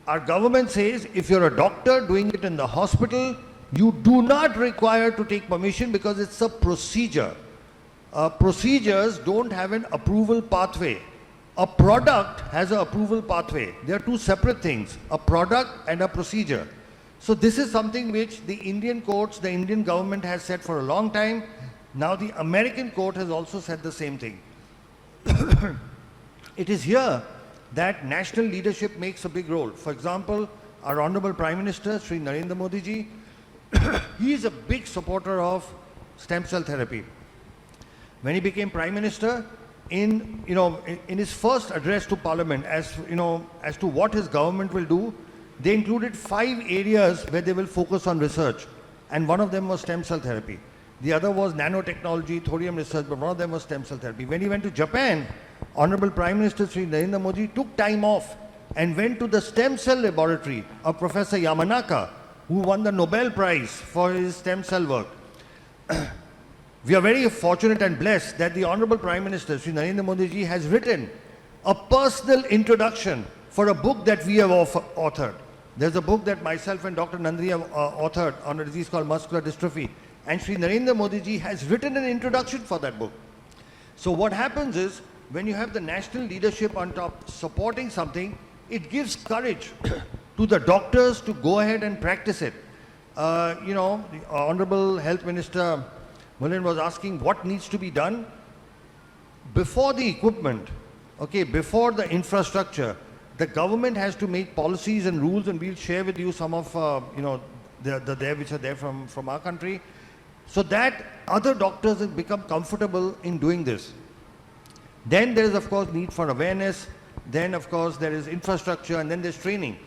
Our government says if you're a doctor doing it in the hospital, you do not require to take permission because it's a procedure. Procedures don't have an approval pathway. A product has an approval pathway. They are two separate things, a product and a procedure. So this is something which the Indian courts, the Indian government has said for a long time. Now the American court has also said the same thing. It is here that national leadership makes a big role. For example, our Honorable Prime Minister, Sri Narendra Modi ji, he is a big supporter of stem cell therapy. When he became Prime Minister, in his first address to Parliament, as to what his government will do, they included 5 areas where they will focus on research, and one of them was stem cell therapy. The other was nanotechnology, thorium research, but one of them was stem cell therapy. When he went to Japan, Honorable Prime Minister Sri Narendra Modi took time off and went to the stem cell laboratory of Professor Yamanaka, who won the Nobel Prize for his stem cell work. We are very fortunate and blessed that the Honorable Prime Minister Sri Narendra Modi ji has written a personal introduction for a book that we have authored. There's a book that myself and Dr. Nandini have authored on a disease called muscular dystrophy. And Sri Narendra Modi ji has written an introduction for that book. So what happens is, when you have the national leadership on top supporting something, it gives courage to the doctors to go ahead and practice it. The Honorable Health Minister Mullen was asking what needs to be done before the equipment, okay, before the infrastructure. The government has to make policies and rules, and we'll share with you some of which are there from our country, so that other doctors have become comfortable in doing this. Then there is, of course, need for awareness. then of course there is infrastructure, and then there's training.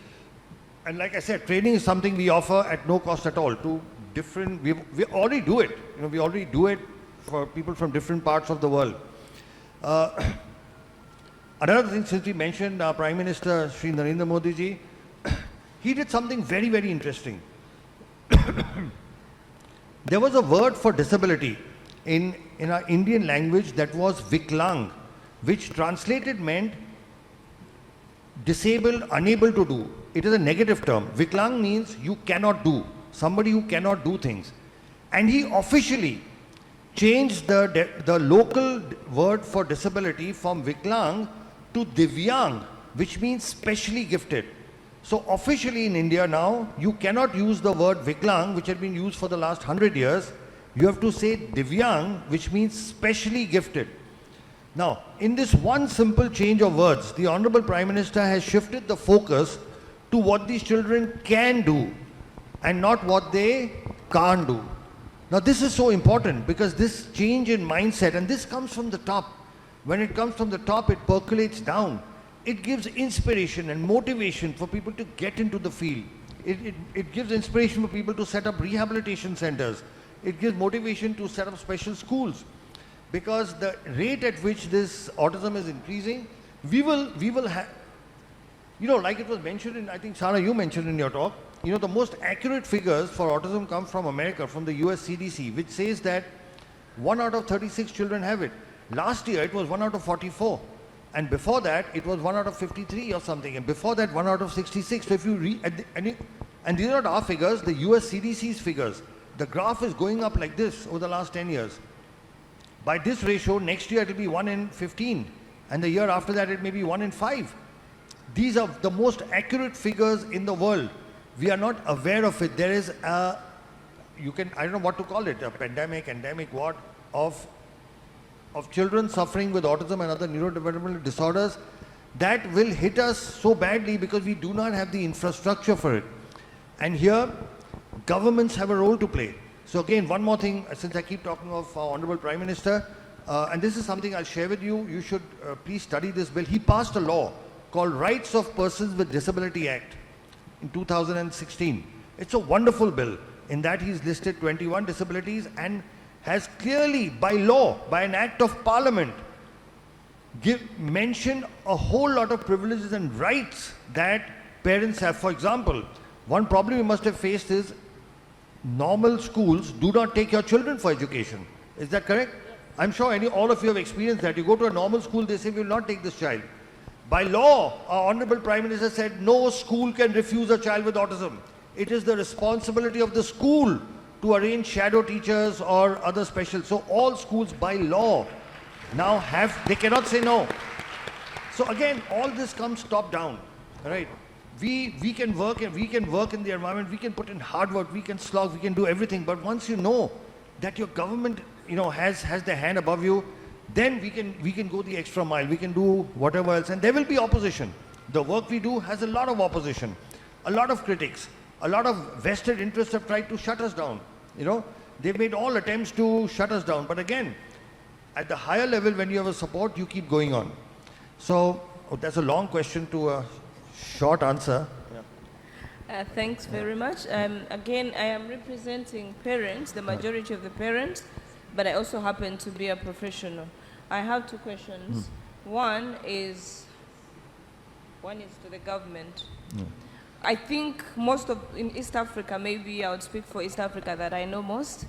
And like I said, training is something we offer at no cost at all to different, we already do it. We already do it for people from different parts of the world. Another thing, since we mentioned our Prime Minister, Shri Narendra Modi ji, he did something very, very interesting. There was a word for disability in our Indian language that was Viklang, which translated meant disabled, unable to do. It is a negative term. Viklang means you cannot do, somebody who cannot do things. And he officially changed the local word for disability from Viklang to Divyang, which means specially gifted. So officially in India now, you cannot use the word Viklang, which had been used for the last 100 years. You have to say Divyang, which means specially gifted. Now, in this one simple change of words, the Honorable Prime Minister has shifted the focus to what these children can do and not what they can't do. Now, this is so important because this change in mindset, and this comes from the top. When it comes from the top, it percolates down. It gives inspiration and motivation for people to get into the field. It gives inspiration for people to set up rehabilitation centers. It gives motivation to set up special schools. Because the rate at which this autism is increasing, we will have, like it was mentioned in, I think, Sara, you mentioned in your talk, the most accurate figures for autism come from America, from the US CDC, which says that 1 out of 36 children have it. Last year, it was 1 out of 44. And before that, it was 1 out of 53 or something. And before that, 1 out of 66. So if you read, and these are not our figures, the US CDC's figures. The graph is going up like this over the last 10 years. By this ratio, next year it will be 1 in 15. And the year after that, it may be 1 in 5. These are the most accurate figures in the world. We are not aware of it. There is a, I don't know what to call it, a pandemic, endemic, what, of children suffering with autism and other neurodevelopmental disorders that will hit us so badly because we do not have the infrastructure for it. And here, governments have a role to play. So again, one more thing, since I keep talking of our Honorable Prime Minister, and this is something I'll share with you, you should please study this bill. He passed a law called Rights of Persons with Disability Act in 2016. It's a wonderful bill. In that he's listed 21 disabilities and has clearly, by law, by an act of parliament, mentioned a whole lot of privileges and rights that parents have. For example, one problem you must have faced is normal schools do not take your children for education. Is that correct? Yes. I'm sure all of you have experienced that. You go to a normal school, they say, we will not take this child. By law, our Honorable Prime Minister said, no school can refuse a child with autism. It is the responsibility of the school to arrange shadow teachers or other special. So all schools by law now they cannot say no. So again, all this comes top down, right? We can work in the environment, we can put in hard work, we can slog, we can do everything. But once you know that your government, has their hand above you, then we can go the extra mile, we can do whatever else. And there will be opposition. The work we do has a lot of opposition, a lot of critics, a lot of vested interests have tried to shut us down. They've made all attempts to shut us down. But again, at the higher level, when you have a support, you keep going on. So that's a long question to a short answer. Yeah. Thanks very much. Again, I am representing parents, the majority of the parents, but I also happen to be a professional. I have 2 questions. One is to the government. I think in East Africa, maybe I would speak for East Africa that I know most,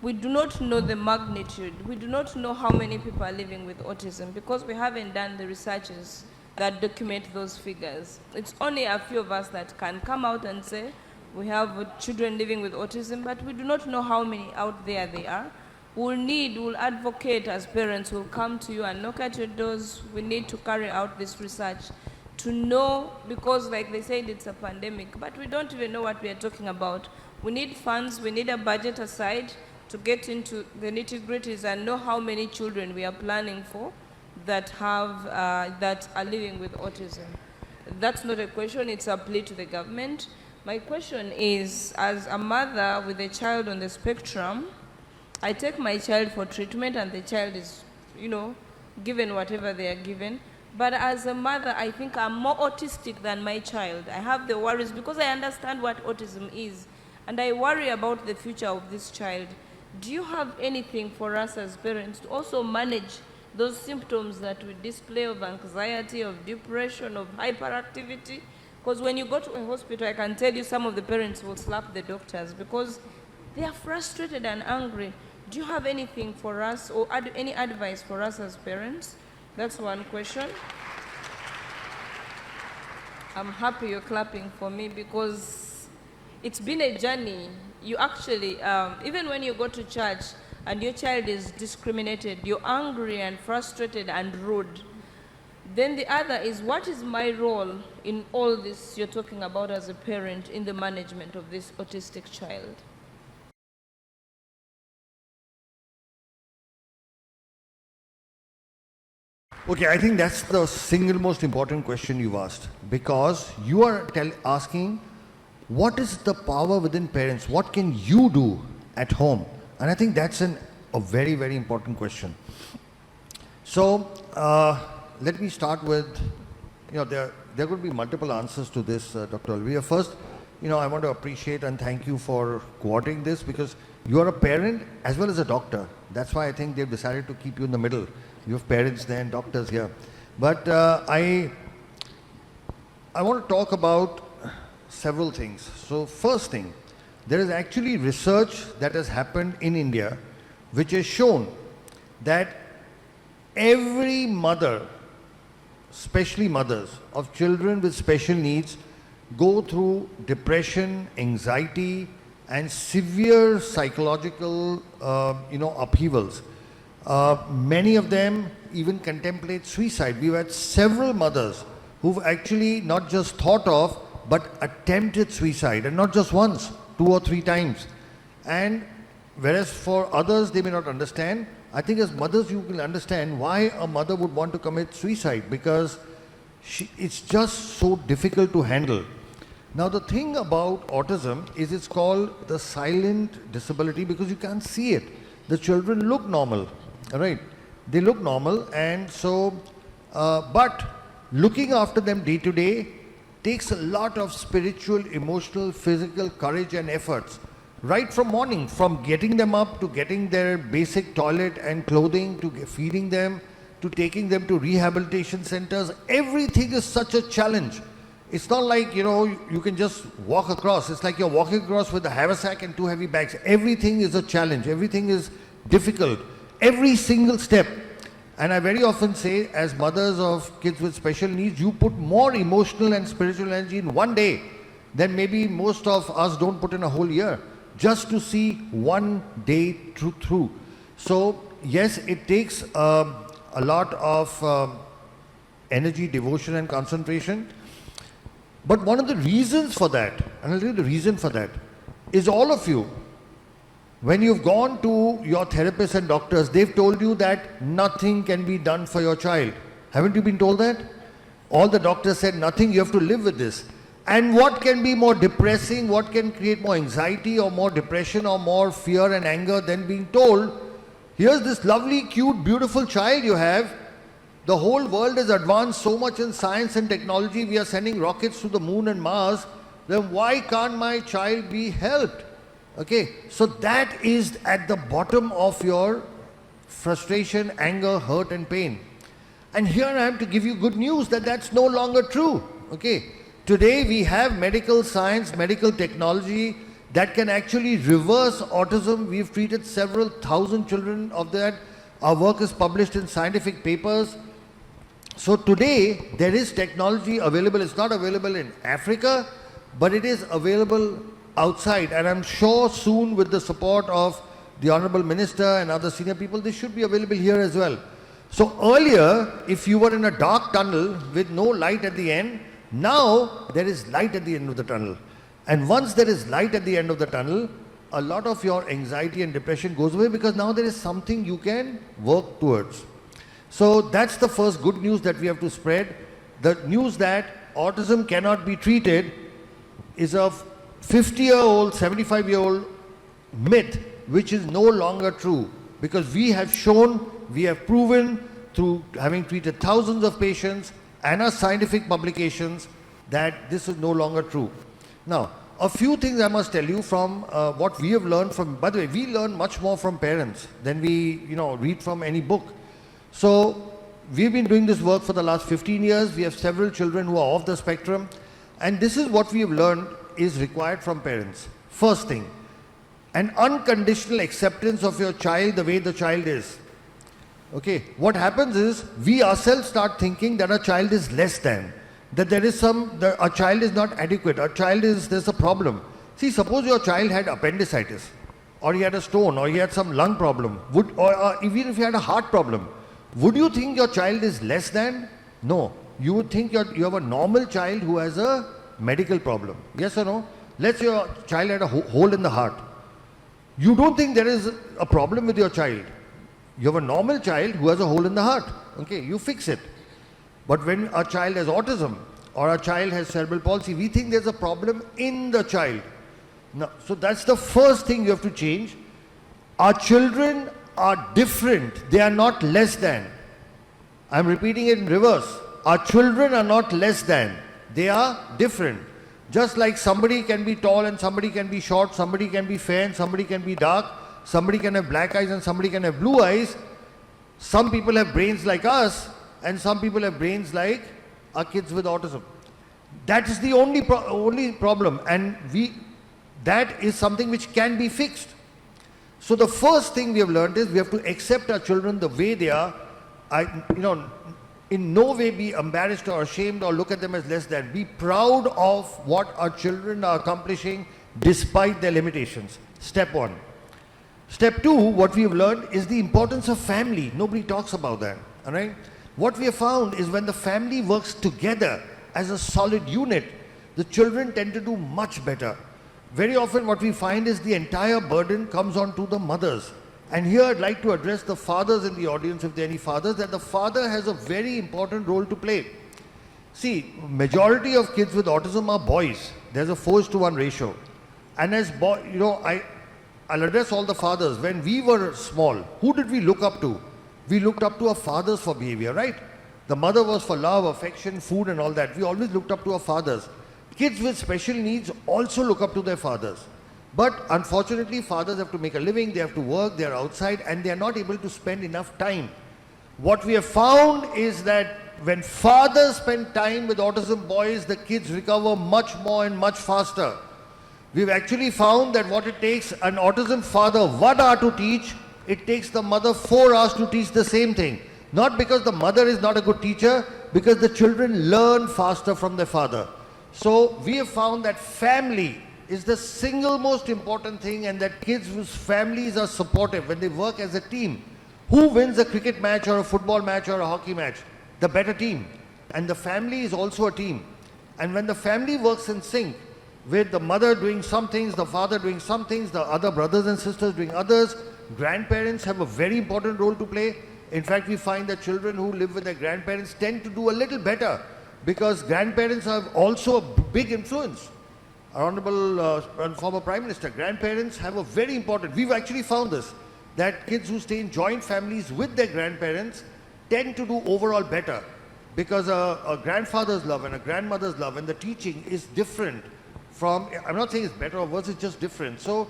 we do not know the magnitude. We do not know how many people are living with autism because we haven't done the researches that document those figures. It's only a few of us that can come out and say we have children living with autism, but we do not know how many out there they are. We'll advocate as parents, we'll come to you and knock at your doors. We need to carry out this research to know, because like they said, it's a pandemic, but we don't even know what we are talking about. We need funds, we need a budget aside to get into the nitty-gritties and know how many children we are planning for that are living with autism. That's not a question, it's a plea to the government. My question is, as a mother with a child on the spectrum, I take my child for treatment and the child is, given whatever they are given. But as a mother, I think I'm more autistic than my child. I have the worries because I understand what autism is, and I worry about the future of this child. Do you have anything for us as parents to also manage those symptoms that we display of anxiety, of depression, of hyperactivity? Because when you go to a hospital, I can tell you some of the parents will slap the doctors because they are frustrated and angry. Do you have anything for us or any advice for us as parents? That's one question. I'm happy you're clapping for me because it's been a journey. You actually, even when you go to church and your child is discriminated, you're angry and frustrated and rude. Then the other is, what is my role in all this you're talking about as a parent in the management of this autistic child? Okay, I think that's the single most important question you've asked, because you are asking what is the power within parents? What can you do at home? And I think that's a very, very important question. So let me start with, there could be multiple answers to this, Dr. Olivia. First, I want to appreciate and thank you for coordinating this, because you are a parent as well as a doctor. That's why I think they've decided to keep you in the middle. You have parents there and doctors here. But I want to talk about several things. So first thing, there is actually research that has happened in India which has shown that every mother, especially mothers of children with special needs, go through depression, anxiety, and severe psychological upheavals. Many of them even contemplate suicide. We've had several mothers who've actually not just thought of, but attempted suicide, and not just once, 2 or 3 times. And whereas for others, they may not understand, I think as mothers, you will understand why a mother would want to commit suicide, because it's just so difficult to handle. Now, the thing about autism is it's called the silent disability because you can't see it. The children look normal, right? They look normal, and so, but looking after them day to day takes a lot of spiritual, emotional, physical courage and efforts. Right from morning, from getting them up to getting their basic toilet and clothing, to feeding them, to taking them to rehabilitation centers, everything is such a challenge. It's not like, you can just walk across. It's like you're walking across with a haversack and 2 heavy bags. Everything is a challenge. Everything is difficult. Every single step. And I very often say, as mothers of kids with special needs, you put more emotional and spiritual energy in one day than maybe most of us don't put in a whole year, just to see one day through. So yes, it takes a lot of energy, devotion and concentration. But one of the reasons for that, and I'll tell you the reason for that, is all of you, when you've gone to your therapists and doctors, they've told you that nothing can be done for your child. Haven't you been told that? All the doctors said nothing, you have to live with this. And what can be more depressing, what can create more anxiety or more depression or more fear and anger than being told, here's this lovely, cute, beautiful child you have. The whole world has advanced so much in science and technology, we are sending rockets to the moon and Mars, then why can't my child be helped? Okay, so that is at the bottom of your frustration, anger, hurt and pain. And here I am to give you good news that that's no longer true. Okay, today we have medical science, medical technology that can actually reverse autism. We've treated several thousand children of that. Our work is published in scientific papers. So today there is technology available. It's not available in Africa, but it is available outside, and I'm sure soon with the support of the Honorable Minister and other senior people, this should be available here as well. So earlier, if you were in a dark tunnel with no light at the end, now there is light at the end of the tunnel. And once there is light at the end of the tunnel, a lot of your anxiety and depression goes away, because now there is something you can work towards. So that's the first good news that we have to spread. The news that autism cannot be treated is a 50-year-old, 75-year-old myth, which is no longer true, because we have shown, we have proven through having treated thousands of patients and our scientific publications, that this is no longer true. Now, a few things I must tell you from what we have learned from, by the way, we learn much more from parents than we, read from any book. So, we've been doing this work for the last 15 years. We have several children who are off the spectrum. And this is what we have learned is required from parents. First thing, an unconditional acceptance of your child the way the child is. Okay, what happens is we ourselves start thinking that a child is less than, that there is a child is not adequate, there's a problem. See, suppose your child had appendicitis, or he had a stone, or he had some lung problem, or even if he had a heart problem, would you think your child is less than? No. You would think you have a normal child who has a medical problem. Yes or no? Let's say your child had a hole in the heart. You don't think there is a problem with your child. You have a normal child who has a hole in the heart. Okay, you fix it. But when a child has autism or a child has cerebral palsy, we think there's a problem in the child. Now, so that's the first thing you have to change. Our children are different. They are not less than. I'm repeating it in reverse. Our children are not less than. They are different. Just like somebody can be tall and somebody can be short, somebody can be fair and somebody can be dark, somebody can have black eyes and somebody can have blue eyes. Some people have brains like us and some people have brains like our kids with autism. That is the only problem, and that is something which can be fixed. So the first thing we have learned is we have to accept our children the way they are. In no way be embarrassed or ashamed or look at them as less than. Be proud of what our children are accomplishing despite their limitations. Step one. Step two, what we have learned is the importance of family. Nobody talks about that. All right? What we have found is when the family works together as a solid unit, the children tend to do much better. Very often what we find is the entire burden comes onto the mothers. And here I'd like to address the fathers in the audience, if there are any fathers, that the father has a very important role to play. See, majority of kids with autism are boys. There's a 4:1 ratio. And as I'll address all the fathers. When we were small, who did we look up to? We looked up to our fathers for behavior, right? The mother was for love, affection, food and all that. We always looked up to our fathers. Kids with special needs also look up to their fathers. But unfortunately, fathers have to make a living, they have to work, they are outside and they are not able to spend enough time. What we have found is that when fathers spend time with autism boys, the kids recover much more and much faster. We've actually found that what it takes an autism father 1 hour to teach, it takes the mother 4 hours to teach the same thing. Not because the mother is not a good teacher, because the children learn faster from their father. So we have found that family is the single most important thing, and that kids whose families are supportive, when they work as a team, who wins a cricket match or a football match or a hockey match? The better team. And the family is also a team. And when the family works in sync, with the mother doing some things, the father doing some things, the other brothers and sisters doing others, grandparents have a very important role to play. In fact, we find that children who live with their grandparents tend to do a little better, because grandparents have also a big influence. Our Honorable former Prime Minister, grandparents have a very important, we've actually found this, that kids who stay in joint families with their grandparents tend to do overall better, because a grandfather's love and a grandmother's love and the teaching is different from, I'm not saying it's better or worse, it's just different. So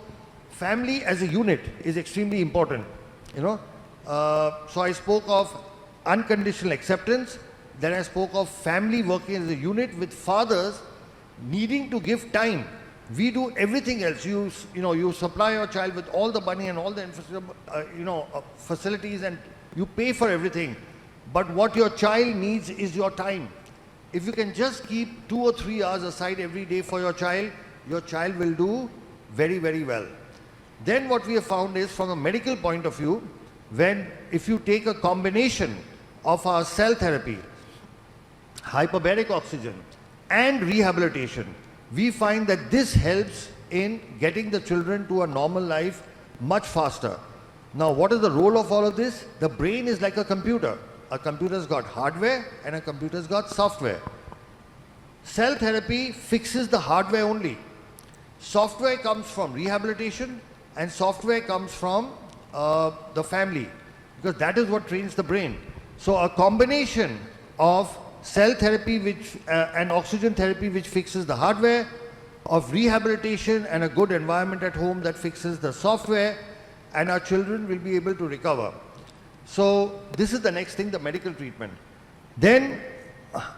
family as a unit is extremely important, So I spoke of unconditional acceptance, then I spoke of family working as a unit with fathers needing to give time. We do everything else. You supply your child with all the money and all the facilities, and you pay for everything. But what your child needs is your time. If you can just keep 2 or 3 hours aside every day for your child will do very, very well. Then what we have found is, from a medical point of view, if you take a combination of our cell therapy, hyperbaric oxygen, and rehabilitation, we find that this helps in getting the children to a normal life much faster. Now, what is the role of all of this? The brain is like a computer. A computer's got hardware and a computer's got software. Cell therapy fixes the hardware only. Software comes from rehabilitation and software comes from the family, because that is what trains the brain. So a combination of cell therapy and oxygen therapy which fixes the hardware, of rehabilitation and a good environment at home that fixes the software, and our children will be able to recover. So this is the next thing, the medical treatment. Then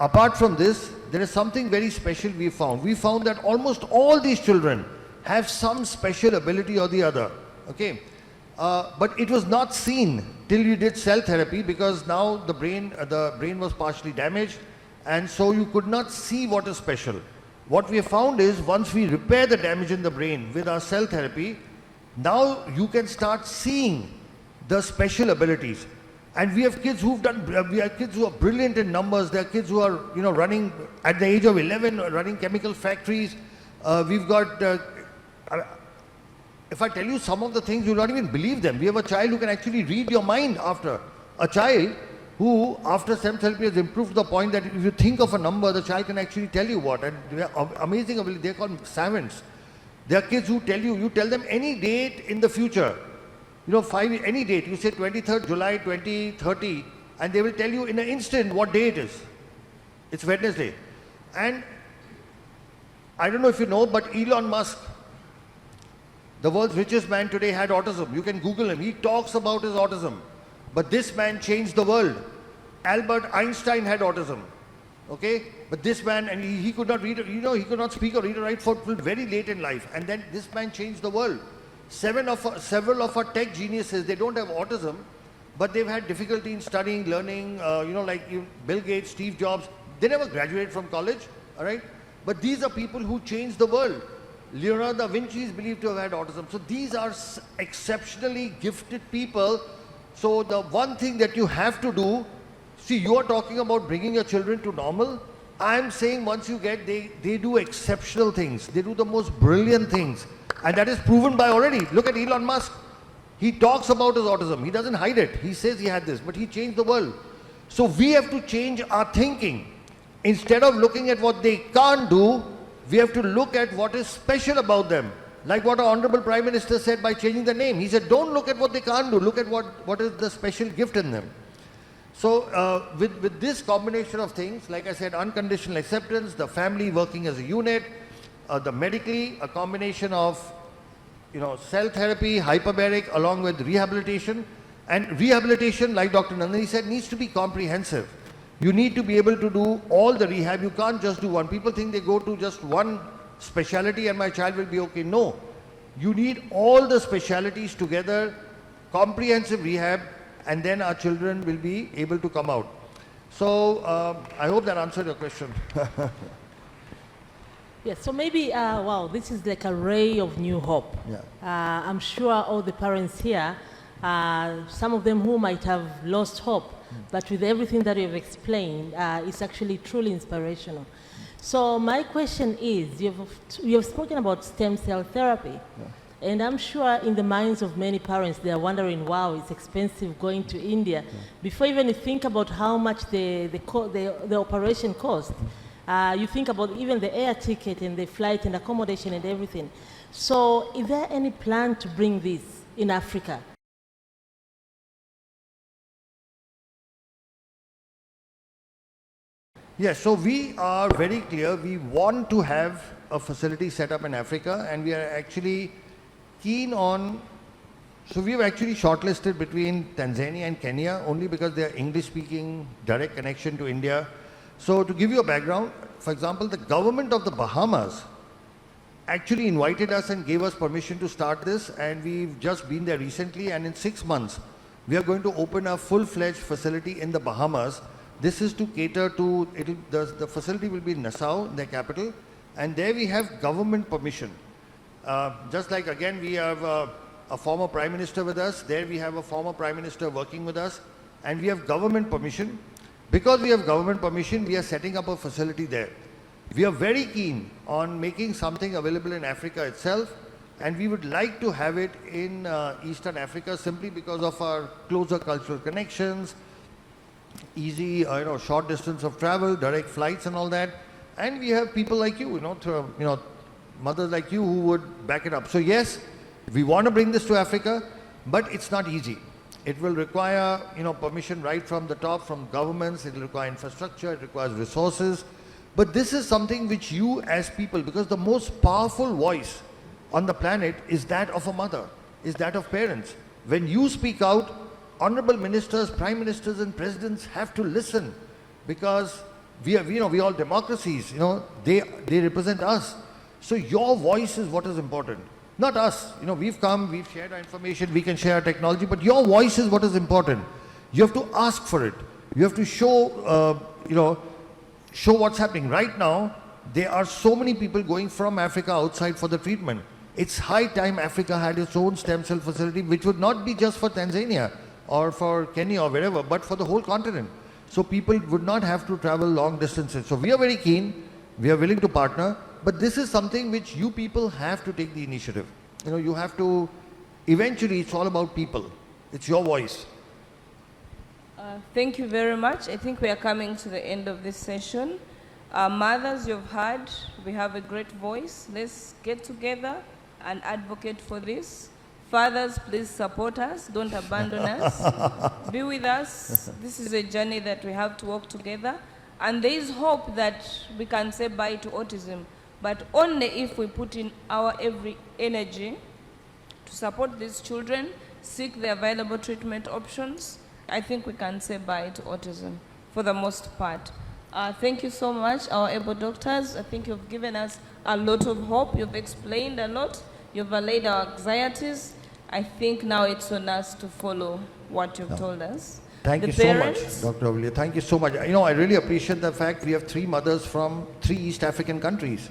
apart from this, there is something very special we found. We found that almost all these children have some special ability or the other. Okay, but it was not seen till you did cell therapy, because now the brain was partially damaged, and so you could not see what is special. What we have found is, once we repair the damage in the brain with our cell therapy, now you can start seeing the special abilities. And we have kids who are brilliant in numbers. There are kids who are, running at the age of 11, running chemical factories. We've got, if I tell you some of the things, you'll not even believe them. We have a child who can actually read your mind after. A child who, after STEM therapy, has improved to the point that if you think of a number, the child can actually tell you what. And they are amazing ability. They're called savants. There are kids who you tell them any date in the future. Any date, you say 23rd July 2030, and they will tell you in an instant what day it is. It's Wednesday. And I don't know if you know, but Elon Musk, the world's richest man today, had autism. You can Google him. He talks about his autism. But this man changed the world. Albert Einstein had autism. Okay? But this man, and he could not read, he could not speak or read or write for very late in life. And then this man changed the world. Several of our tech geniuses, they don't have autism, but they've had difficulty in studying, learning, Bill Gates, Steve Jobs. They never graduated from college, all right? But these are people who changed the world. Leonardo da Vinci is believed to have had autism. So these are exceptionally gifted people. So the one thing that you have to do, see, you are talking about bringing your children to normal. I'm saying once you get, they do exceptional things. They do the most brilliant things. And that is proven by already. Look at Elon Musk. He talks about his autism. He doesn't hide it. He says he had this, but he changed the world. So we have to change our thinking. Instead of looking at what they can't do, we have to look at what is special about them. Like what our Honorable Prime Minister said by changing the name. He said, don't look at what they can't do. Look at what is the special gift in them. So with this combination of things, like I said, unconditional acceptance, the family working as a unit, the medically, a combination of cell therapy, hyperbaric, along with rehabilitation. And rehabilitation, like Dr. Nandini said, needs to be comprehensive. You need to be able to do all the rehab. You can't just do one. People think they go to just one specialty and my child will be okay. No. You need all the specialities together, comprehensive rehab, and then our children will be able to come out. So I hope that answered your question. Yes, so maybe, wow, this is like a ray of new hope. Yeah. I'm sure all the parents here, some of them who might have lost hope, but with everything that you've explained, it's actually truly inspirational. So my question is, you have spoken about stem cell therapy, and I'm sure in the minds of many parents, they are wondering, wow, it's expensive going to India. Before even you think about how much the operation cost, you think about even the air ticket and the flight and accommodation and everything. So is there any plan to bring this in Africa? Yes, so we are very clear. We want to have a facility set up in Africa, and we are actually keen on, so we've actually shortlisted between Tanzania and Kenya only because they are English-speaking, direct connection to India. So to give you a background, for example, the government of the Bahamas actually invited us and gave us permission to start this, and we've just been there recently, and in 6 months, we are going to open a full-fledged facility in the Bahamas. This is to cater to, the facility will be in Nassau, their capital, and there we have government permission. Just like, again, we have a former Prime Minister with us, there we have a former Prime Minister working with us, and we have government permission. Because we have government permission, we are setting up a facility there. We are very keen on making something available in Africa itself, and we would like to have it in Eastern Africa simply because of our closer cultural connections, easy, short distance of travel, direct flights and all that. And we have people like you, mothers like you who would back it up. So yes, we want to bring this to Africa, but it's not easy. It will require, permission right from the top, from governments. It will require infrastructure. It requires resources. But this is something which you as people, because the most powerful voice on the planet is that of a mother, is that of parents. When you speak out, honorable ministers, prime ministers and presidents have to listen, because we all democracies, they represent us. So your voice is what is important, not us. We've come, we've shared our information, we can share our technology, but your voice is what is important. You have to ask for it. You have to show, show what's happening. Right now, there are so many people going from Africa outside for the treatment. It's high time Africa had its own stem cell facility, which would not be just for Tanzania or for Kenya or wherever, but for the whole continent. So people would not have to travel long distances. So we are very keen, we are willing to partner, but this is something which you people have to take the initiative. You have to, eventually it's all about people. It's your voice. Thank you very much. I think we are coming to the end of this session. Mothers, you've heard, we have a great voice. Let's get together and advocate for this. Fathers, please support us. Don't abandon us. Be with us. This is a journey that we have to walk together. And there is hope that we can say bye to autism, but only if we put in our every energy to support these children, seek the available treatment options. I think we can say bye to autism for the most part. Thank you so much, our able doctors. I think you've given us a lot of hope. You've explained a lot. You've allayed our anxieties. I think now it's on us to follow what you've told us. Thank you so much, Dr. Olivia. Thank you so much. I really appreciate the fact we have 3 mothers from 3 East African countries.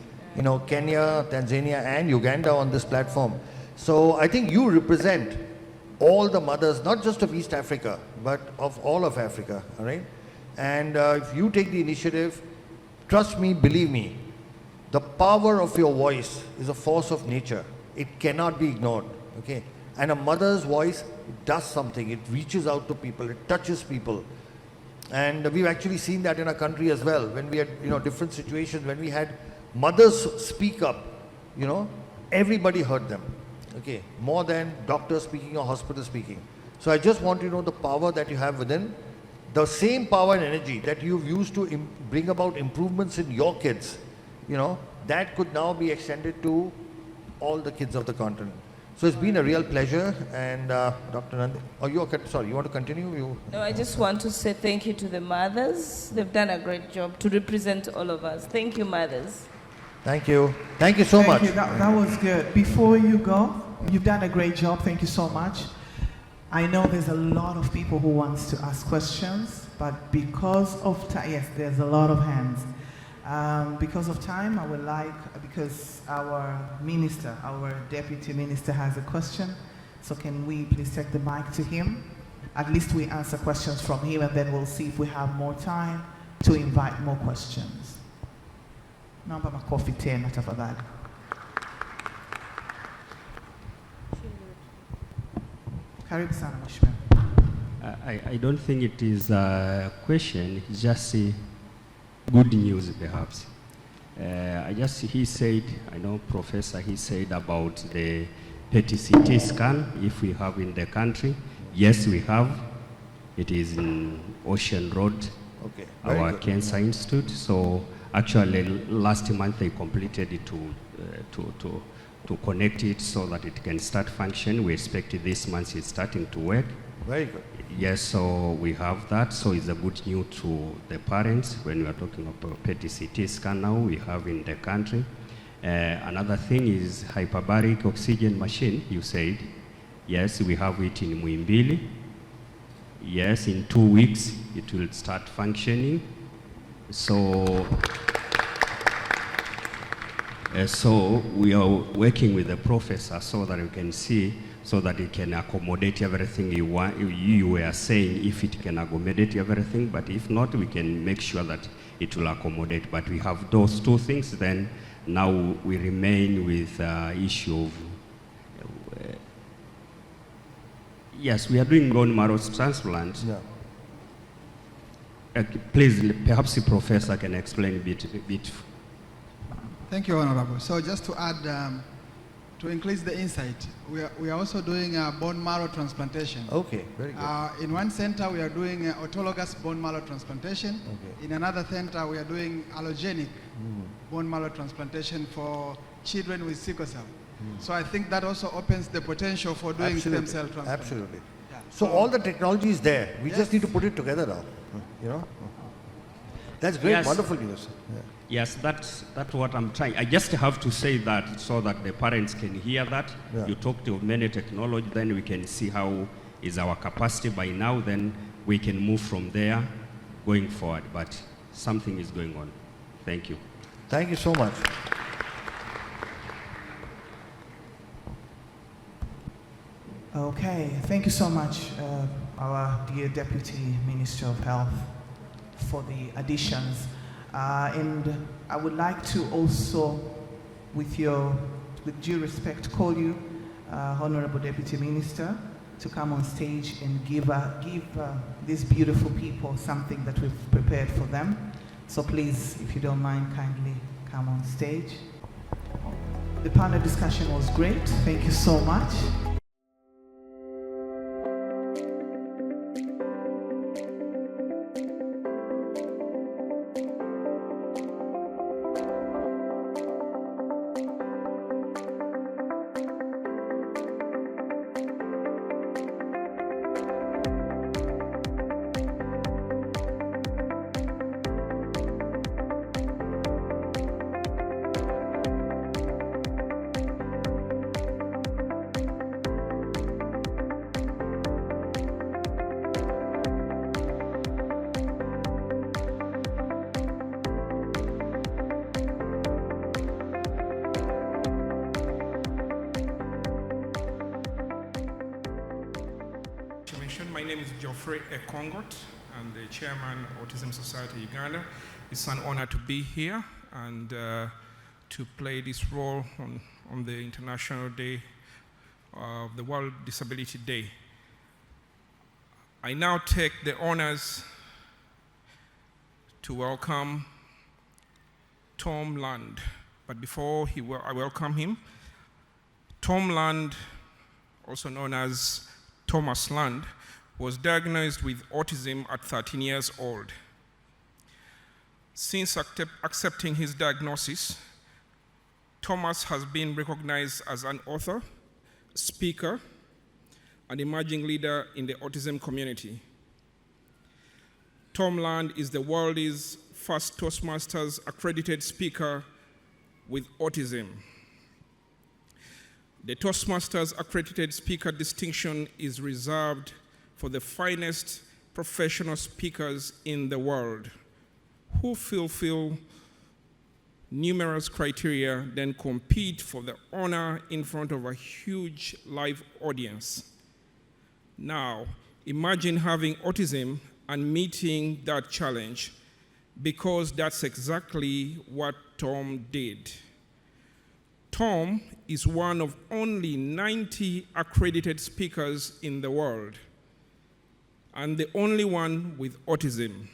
Kenya, Tanzania and Uganda on this platform. So I think you represent all the mothers, not just of East Africa, but of all of Africa, all right? And if you take the initiative, trust me, believe me, the power of your voice is a force of nature. It cannot be ignored, okay? And a mother's voice does something. It reaches out to people. It touches people. And we've actually seen that in our country as well. When we had, different situations, when we had mothers speak up, everybody heard them, okay? More than doctors speaking or hospital speaking. So I just want you to know the power that you have within. The same power and energy that you've used to bring about improvements in your kids, that could now be extended to all the kids of the continent. So it's been a real pleasure. And Dr. Nandini, sorry, you want to continue? No, I just want to say thank you to the mothers. They've done a great job to represent all of us. Thank you, mothers. Thank you. Thank you so much. Thank you. That was good. Before you go, you've done a great job. Thank you so much. I know there's a lot of people who wants to ask questions, but because of time, yes, there's a lot of hands. Because of time, I would like, because our minister, our deputy minister has a question, so can we please take the mic to him? At least we answer questions from him, and then we'll see if we have more time to invite more questions. Naomba makofi tena tafadhali. Karibu sana mheshimiwa. I don't think it is a question, it's just good news perhaps. He said, I know Professor, he said about the PET-CT scan, if we have in the country. Yes, we have. It is in Ocean Road, okay, our Cancer Institute. So actually last month they completed it to connect it so that it can start function. We expect this month it's starting to work. Very good. Yes, so we have that. So it's a good news to the parents when we are talking about PET-CT scan now we have in the country. Another thing is hyperbaric oxygen machine, you said. Yes, we have it in Muimbili. Yes, in 2 weeks it will start functioning. So we are working with the professor so that we can see, so that it can accommodate everything you want. You were saying if it can accommodate everything, but if not, we can make sure that it will accommodate. But we have those 2 things, then now we remain with issue of, yes, we are doing bone marrow transplant. Yeah. Please, perhaps the professor can explain a bit. Thank you, Honorable. So just to add to increase the insight, we are also doing a bone marrow transplantation. Okay, very good. In one center, we are doing autologous bone marrow transplantation. Okay. In another center, we are doing allogenic bone marrow transplantation for children with sickle cell. So I think that also opens the potential for doing stem cell transplant. Absolutely. Yeah. So all the technology is there. We just need to put it together now. You know? That's great, Yes. wonderful news. Yeah. Yes, that's what I'm trying. I just have to say that so that the parents can hear that. Yeah. You talked of many technology, then we can see how is our capacity by now, then we can move from there going forward. But something is going on. Thank you. Thank you so much. Okay, thank you so much, our dear Deputy Minister of Health, for the additions. And I would like to also, with due respect, call you, Honorable Deputy Minister, to come on stage and give these beautiful people something that we've prepared for them. So please, if you don't mind, kindly come on stage. The panel discussion was great. Thank you so much. My name is Geoffrey Ekongot. I'm the chairman of Autism Society Uganda. It's an honor to be here and to play this role on the International Day of the World Disability Day. I now take the honors to welcome Tom Land. But before I welcome him, Tom Land, also known as Thomas Land, was diagnosed with autism at 13 years old. Since accepting his diagnosis, Thomas has been recognized as an author, speaker, and emerging leader in the autism community. Tom Land is the world's first Toastmasters accredited speaker with autism. The Toastmasters accredited speaker distinction is reserved for the finest professional speakers in the world who fulfill numerous criteria, then compete for the honor in front of a huge live audience. Now, imagine having autism and meeting that challenge, because that's exactly what Tom did. Tom is one of only 90 accredited speakers in the world, and the only one with autism.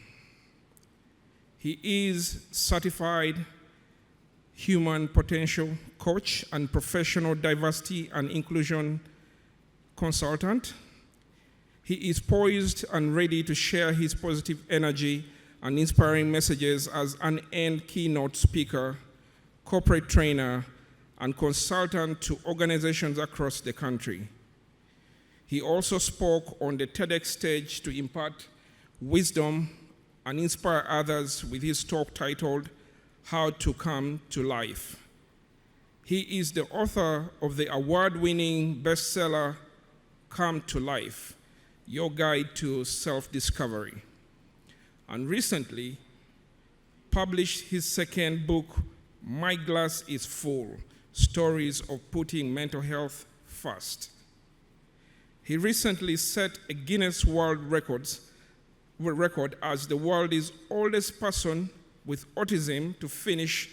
He is certified human potential coach and professional diversity and inclusion consultant. He is poised and ready to share his positive energy and inspiring messages as an end keynote speaker, corporate trainer, and consultant to organizations across the country. He also spoke on the TEDx stage to impart wisdom and inspire others with his talk titled, How to Come to Life. He is the author of the award-winning bestseller, Come to Life, Your Guide to Self-Discovery, and recently published his second book, My Glass is Full, Stories of Putting Mental Health First. He recently set a Guinness World Record as the world's oldest person with autism to finish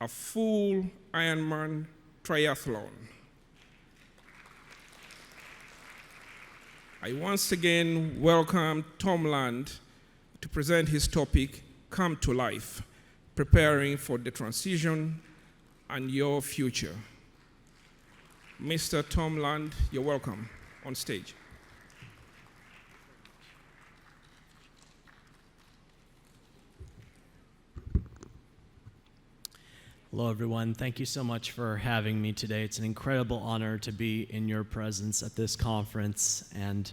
a full Ironman triathlon. I once again welcome Tom Land to present his topic, Come to Life, Preparing for the Transition and Your Future. Mr. Tom Land, you're welcome on stage. Hello, everyone. Thank you so much for having me today. It's an incredible honor to be in your presence at this conference, and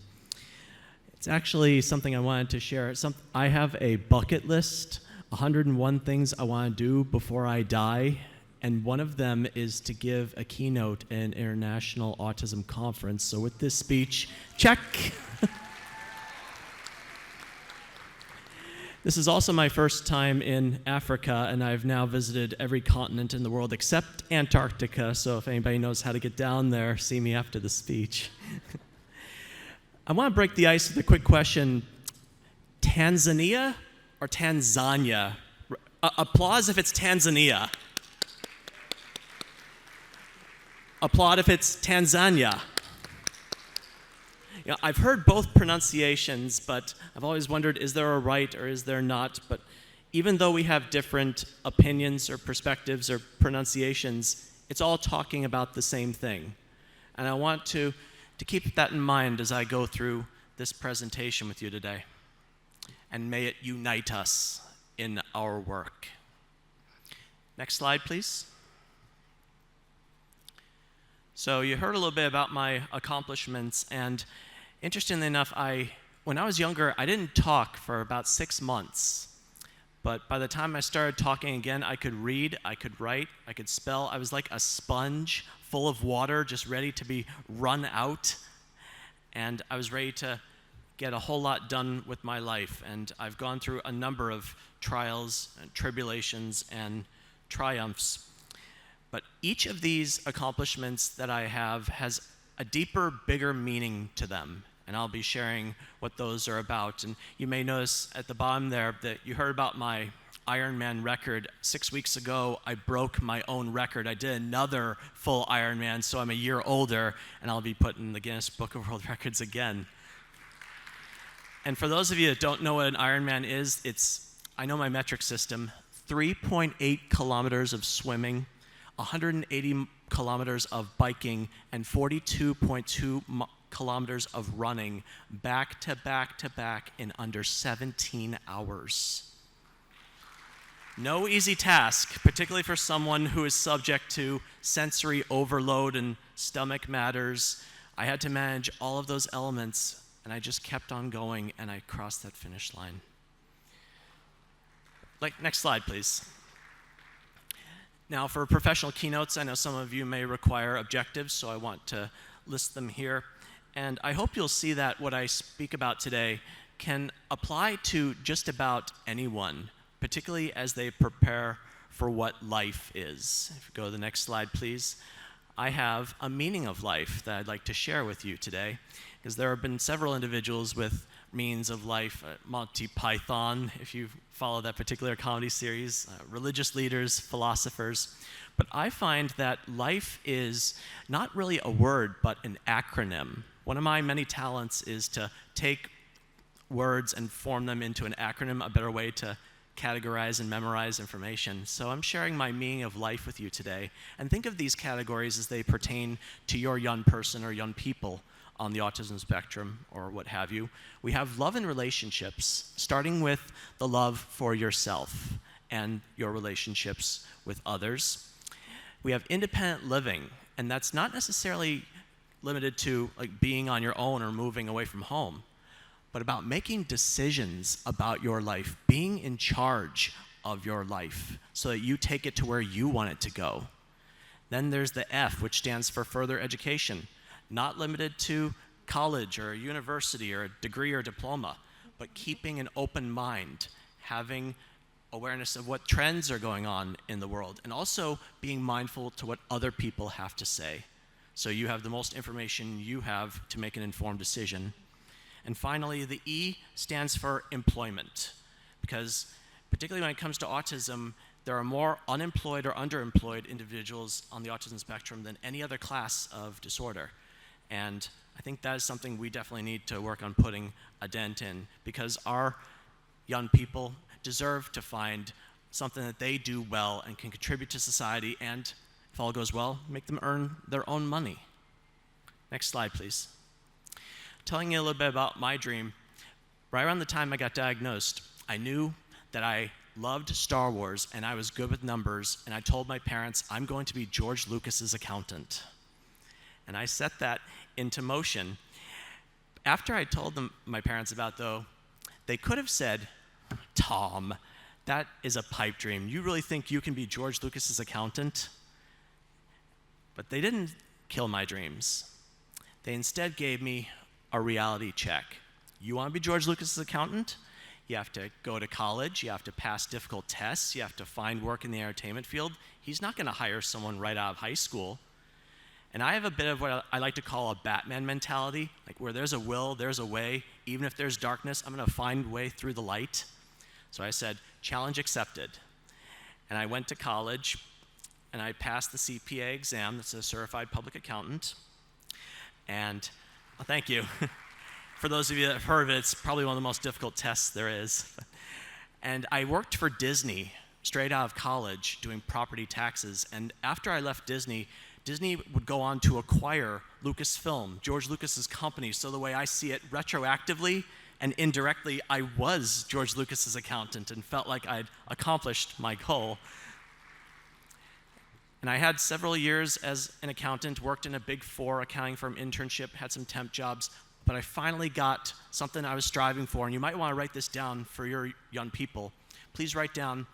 it's actually something I wanted to share. I have a bucket list, 101 things I want to do before I die, and one of them is to give a keynote at an international autism conference. So with this speech, check. This is also my first time in Africa, and I've now visited every continent in the world except Antarctica, so if anybody knows how to get down there, see me after the speech. I want to break the ice with a quick question. Tanzania or Tanzania? Applause if it's Tanzania. Applaud if it's Tanzania. You know, I've heard both pronunciations, but I've always wondered, is there a right or is there not? But even though we have different opinions or perspectives or pronunciations, it's all talking about the same thing. And I want to keep that in mind as I go through this presentation with you today. And may it unite us in our work. Next slide, please. So you heard a little bit about my accomplishments, and interestingly enough, when I was younger, I didn't talk for about 6 months. But by the time I started talking again, I could read, I could write, I could spell. I was like a sponge full of water, just ready to be run out. And I was ready to get a whole lot done with my life. And I've gone through a number of trials and tribulations and triumphs. But each of these accomplishments that I have has a deeper, bigger meaning to them. And I'll be sharing what those are about. And you may notice at the bottom there that you heard about my Ironman record. 6 weeks ago, I broke my own record. I did another full Ironman, so I'm a year older, and I'll be put in the Guinness Book of World Records again. And for those of you that don't know what an Ironman is, I know my metric system, 3.8 kilometers of swimming, 180 kilometers of biking, and 42.2 kilometers of running back to back to back in under 17 hours. No easy task, particularly for someone who is subject to sensory overload and stomach matters. I had to manage all of those elements, and I just kept on going, and I crossed that finish line. Next slide, please. Now, for professional keynotes, I know some of you may require objectives, so I want to list them here. And I hope you'll see that what I speak about today can apply to just about anyone, particularly as they prepare for what life is. If you go to the next slide, please. I have a meaning of life that I'd like to share with you today, because there have been several individuals with meanings of life, Monty Python, if you follow that particular comedy series, religious leaders, philosophers. But I find that life is not really a word, but an acronym. One of my many talents is to take words and form them into an acronym, a better way to categorize and memorize information. So I'm sharing my meaning of life with you today. And think of these categories as they pertain to your young person or young people on the autism spectrum or what have you. We have love and relationships, starting with the love for yourself and your relationships with others. We have independent living, and that's not necessarily limited to being on your own or moving away from home, but about making decisions about your life, being in charge of your life so that you take it to where you want it to go. Then there's the F, which stands for further education, not limited to college or a university or a degree or diploma, but keeping an open mind, having awareness of what trends are going on in the world, and also being mindful to what other people have to say. So you have the most information you have to make an informed decision. And finally, the E stands for employment, because particularly when it comes to autism, there are more unemployed or underemployed individuals on the autism spectrum than any other class of disorder. And I think that is something we definitely need to work on putting a dent in, because our young people deserve to find something that they do well and can contribute to society, and if all goes well, make them earn their own money. Next slide, please. Telling you a little bit about my dream. Right around the time I got diagnosed, I knew that I loved Star Wars and I was good with numbers, and I told my parents, I'm going to be George Lucas's accountant. And I set that into motion. After I told them, my parents about though, they could have said, Tom, that is a pipe dream. You really think you can be George Lucas's accountant? But they didn't kill my dreams. They instead gave me a reality check. You want to be George Lucas's accountant? You have to go to college, you have to pass difficult tests, you have to find work in the entertainment field. He's not going to hire someone right out of high school. And I have a bit of what I like to call a Batman mentality, like where there's a will, there's a way. Even if there's darkness, I'm going to find a way through the light. So I said, challenge accepted. And I went to college, and I passed the CPA exam, that's a certified public accountant. And thank you. For those of you that have heard of it, it's probably one of the most difficult tests there is. And I worked for Disney straight out of college doing property taxes. And after I left Disney, Disney would go on to acquire Lucasfilm, George Lucas's company. So the way I see it, retroactively and indirectly, I was George Lucas's accountant and felt like I'd accomplished my goal. And I had several years as an accountant, worked in a Big Four accounting firm internship, had some temp jobs, but I finally got something I was striving for, and you might want to write this down for your young people. Please write down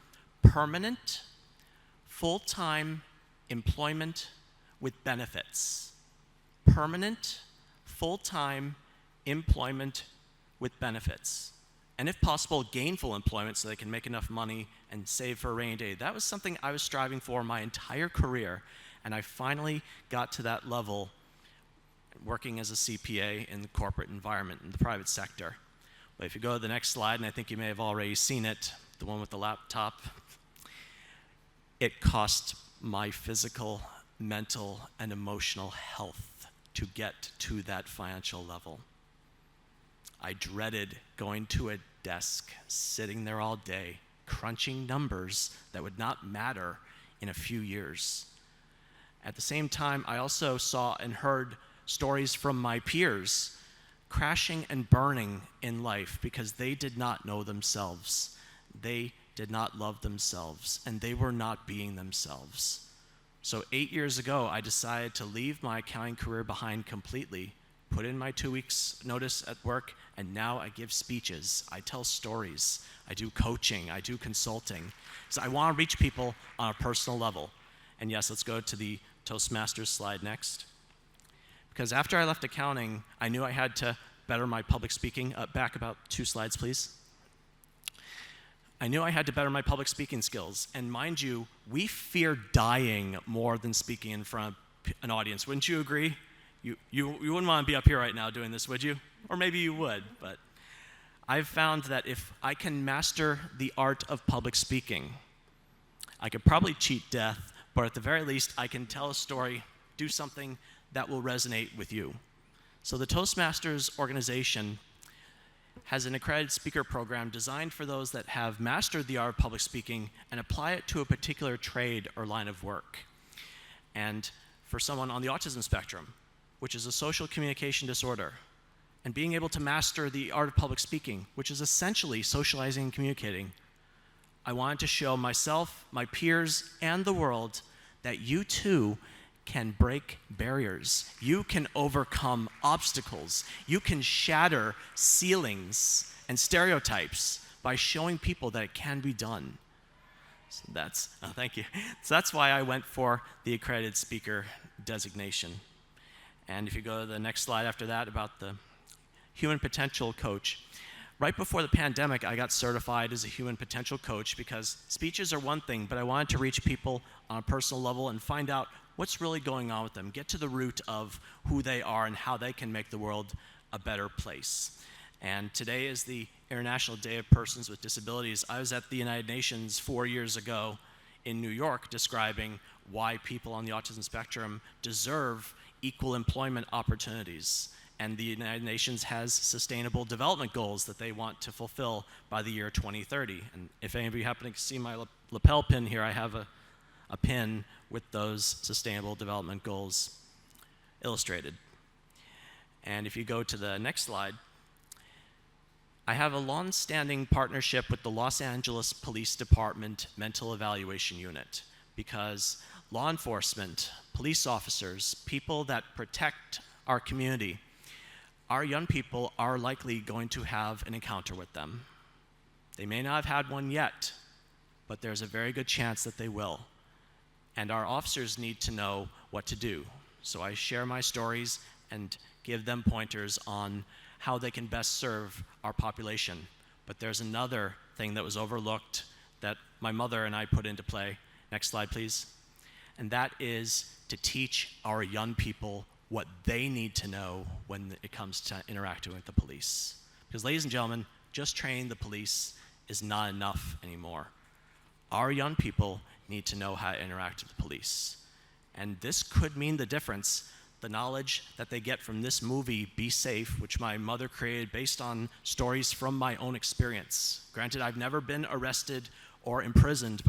permanent, full-time employment with benefits. Permanent, full-time employment with benefits. And if possible, gainful employment so they can make enough money and save for a rainy day. That was something I was striving for my entire career, and I finally got to that level working as a CPA in the corporate environment in the private sector. But if you go to the next slide, and I think you may have already seen it, the one with the laptop, it cost my physical, mental, and emotional health to get to that financial level. I dreaded going to a desk, sitting there all day, crunching numbers that would not matter in a few years. At the same time, I also saw and heard stories from my peers crashing and burning in life because they did not know themselves. They did not love themselves, and they were not being themselves. So 8 years ago, I decided to leave my accounting career behind completely, put in my 2 weeks notice at work, and now I give speeches, I tell stories, I do coaching, I do consulting. So I want to reach people on a personal level. And yes, let's go to the Toastmasters slide next. Because after I left accounting, I knew I had to better my public speaking. Back about 2 slides, please. I knew I had to better my public speaking skills. And mind you, we fear dying more than speaking in front of an audience. Wouldn't you agree? You wouldn't want to be up here right now doing this, would you? Or maybe you would, but I've found that if I can master the art of public speaking, I could probably cheat death, but at the very least, I can tell a story, do something that will resonate with you. So the Toastmasters organization has an accredited speaker program designed for those that have mastered the art of public speaking and apply it to a particular trade or line of work. And for someone on the autism spectrum, which is a social communication disorder, and being able to master the art of public speaking, which is essentially socializing and communicating, I wanted to show myself, my peers, and the world that you too can break barriers. You can overcome obstacles. You can shatter ceilings and stereotypes by showing people that it can be done. So thank you. So that's why I went for the accredited speaker designation. And if you go to the next slide after that about the human potential coach. Right before the pandemic, I got certified as a human potential coach because speeches are one thing, but I wanted to reach people on a personal level and find out what's really going on with them, get to the root of who they are and how they can make the world a better place. And today is the International Day of Persons with Disabilities. I was at the United Nations 4 years ago in New York describing why people on the autism spectrum deserve equal employment opportunities. And the United Nations has sustainable development goals that they want to fulfill by the year 2030. And if any of you happen to see my lapel pin here, I have a pin with those sustainable development goals illustrated. And if you go to the next slide, I have a long-standing partnership with the Los Angeles Police Department Mental Evaluation Unit, because law enforcement, police officers, people that protect our community, our young people are likely going to have an encounter with them. They may not have had one yet, but there's a very good chance that they will. And our officers need to know what to do. So I share my stories and give them pointers on how they can best serve our population. But there's another thing that was overlooked that my mother and I put into play. Next slide, please. And that is to teach our young people what they need to know when it comes to interacting with the police. Because, ladies and gentlemen, just training the police is not enough anymore. Our young people need to know how to interact with the police. And this could mean the difference. The knowledge that they get from this movie, Be Safe, which my mother created based on stories from my own experience. Granted, I've never been arrested or imprisoned,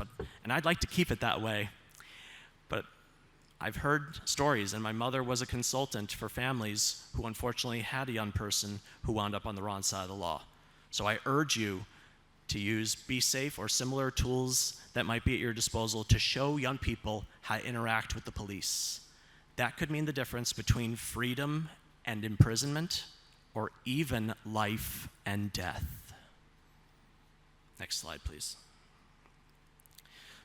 and I'd like to keep it that way. But I've heard stories, and my mother was a consultant for families who unfortunately had a young person who wound up on the wrong side of the law. So I urge you to use Be Safe or similar tools that might be at your disposal to show young people how to interact with the police. That could mean the difference between freedom and imprisonment, or even life and death. Next slide, please.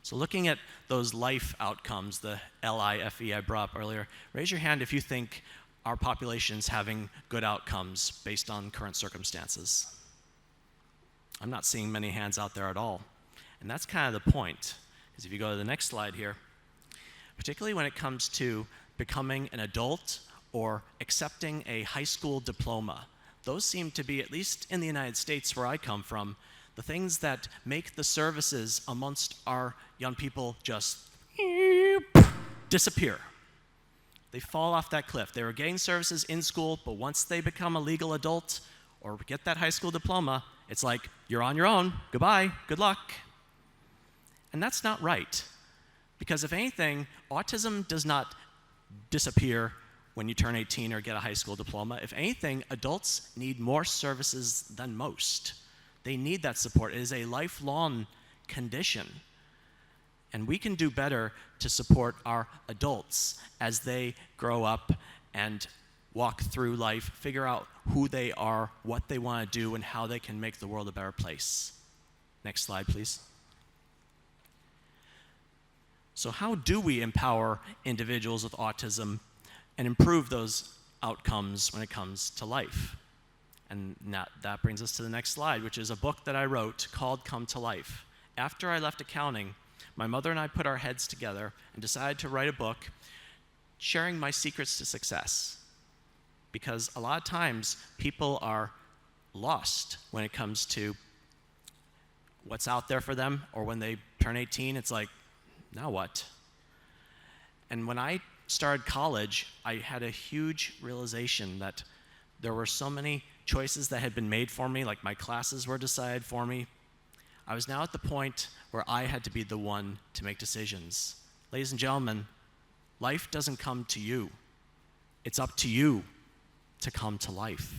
So looking at those life outcomes, the LIFE I brought up earlier, raise your hand if you think our population's having good outcomes based on current circumstances. I'm not seeing many hands out there at all. And that's kind of the point, because if you go to the next slide here, particularly when it comes to becoming an adult or accepting a high school diploma, those seem to be, at least in the United States where I come from, the things that make the services amongst our young people just disappear. They fall off that cliff. They were getting services in school, but once they become a legal adult or get that high school diploma, it's like, you're on your own, goodbye, good luck. And that's not right. Because if anything, autism does not disappear when you turn 18 or get a high school diploma. If anything, adults need more services than most. They need that support. It is a lifelong condition. And we can do better to support our adults as they grow up and walk through life, figure out who they are, what they want to do, and how they can make the world a better place. Next slide, please. So how do we empower individuals with autism and improve those outcomes when it comes to life? And that brings us to the next slide, which is a book that I wrote called Come to Life. After I left accounting, my mother and I put our heads together and decided to write a book sharing my secrets to success. Because a lot of times people are lost when it comes to what's out there for them, or when they turn 18, it's like, now what? And when I started college, I had a huge realization that there were so many choices that had been made for me, like my classes were decided for me. I was now at the point where I had to be the one to make decisions. Ladies and gentlemen, life doesn't come to you. It's up to you to come to life.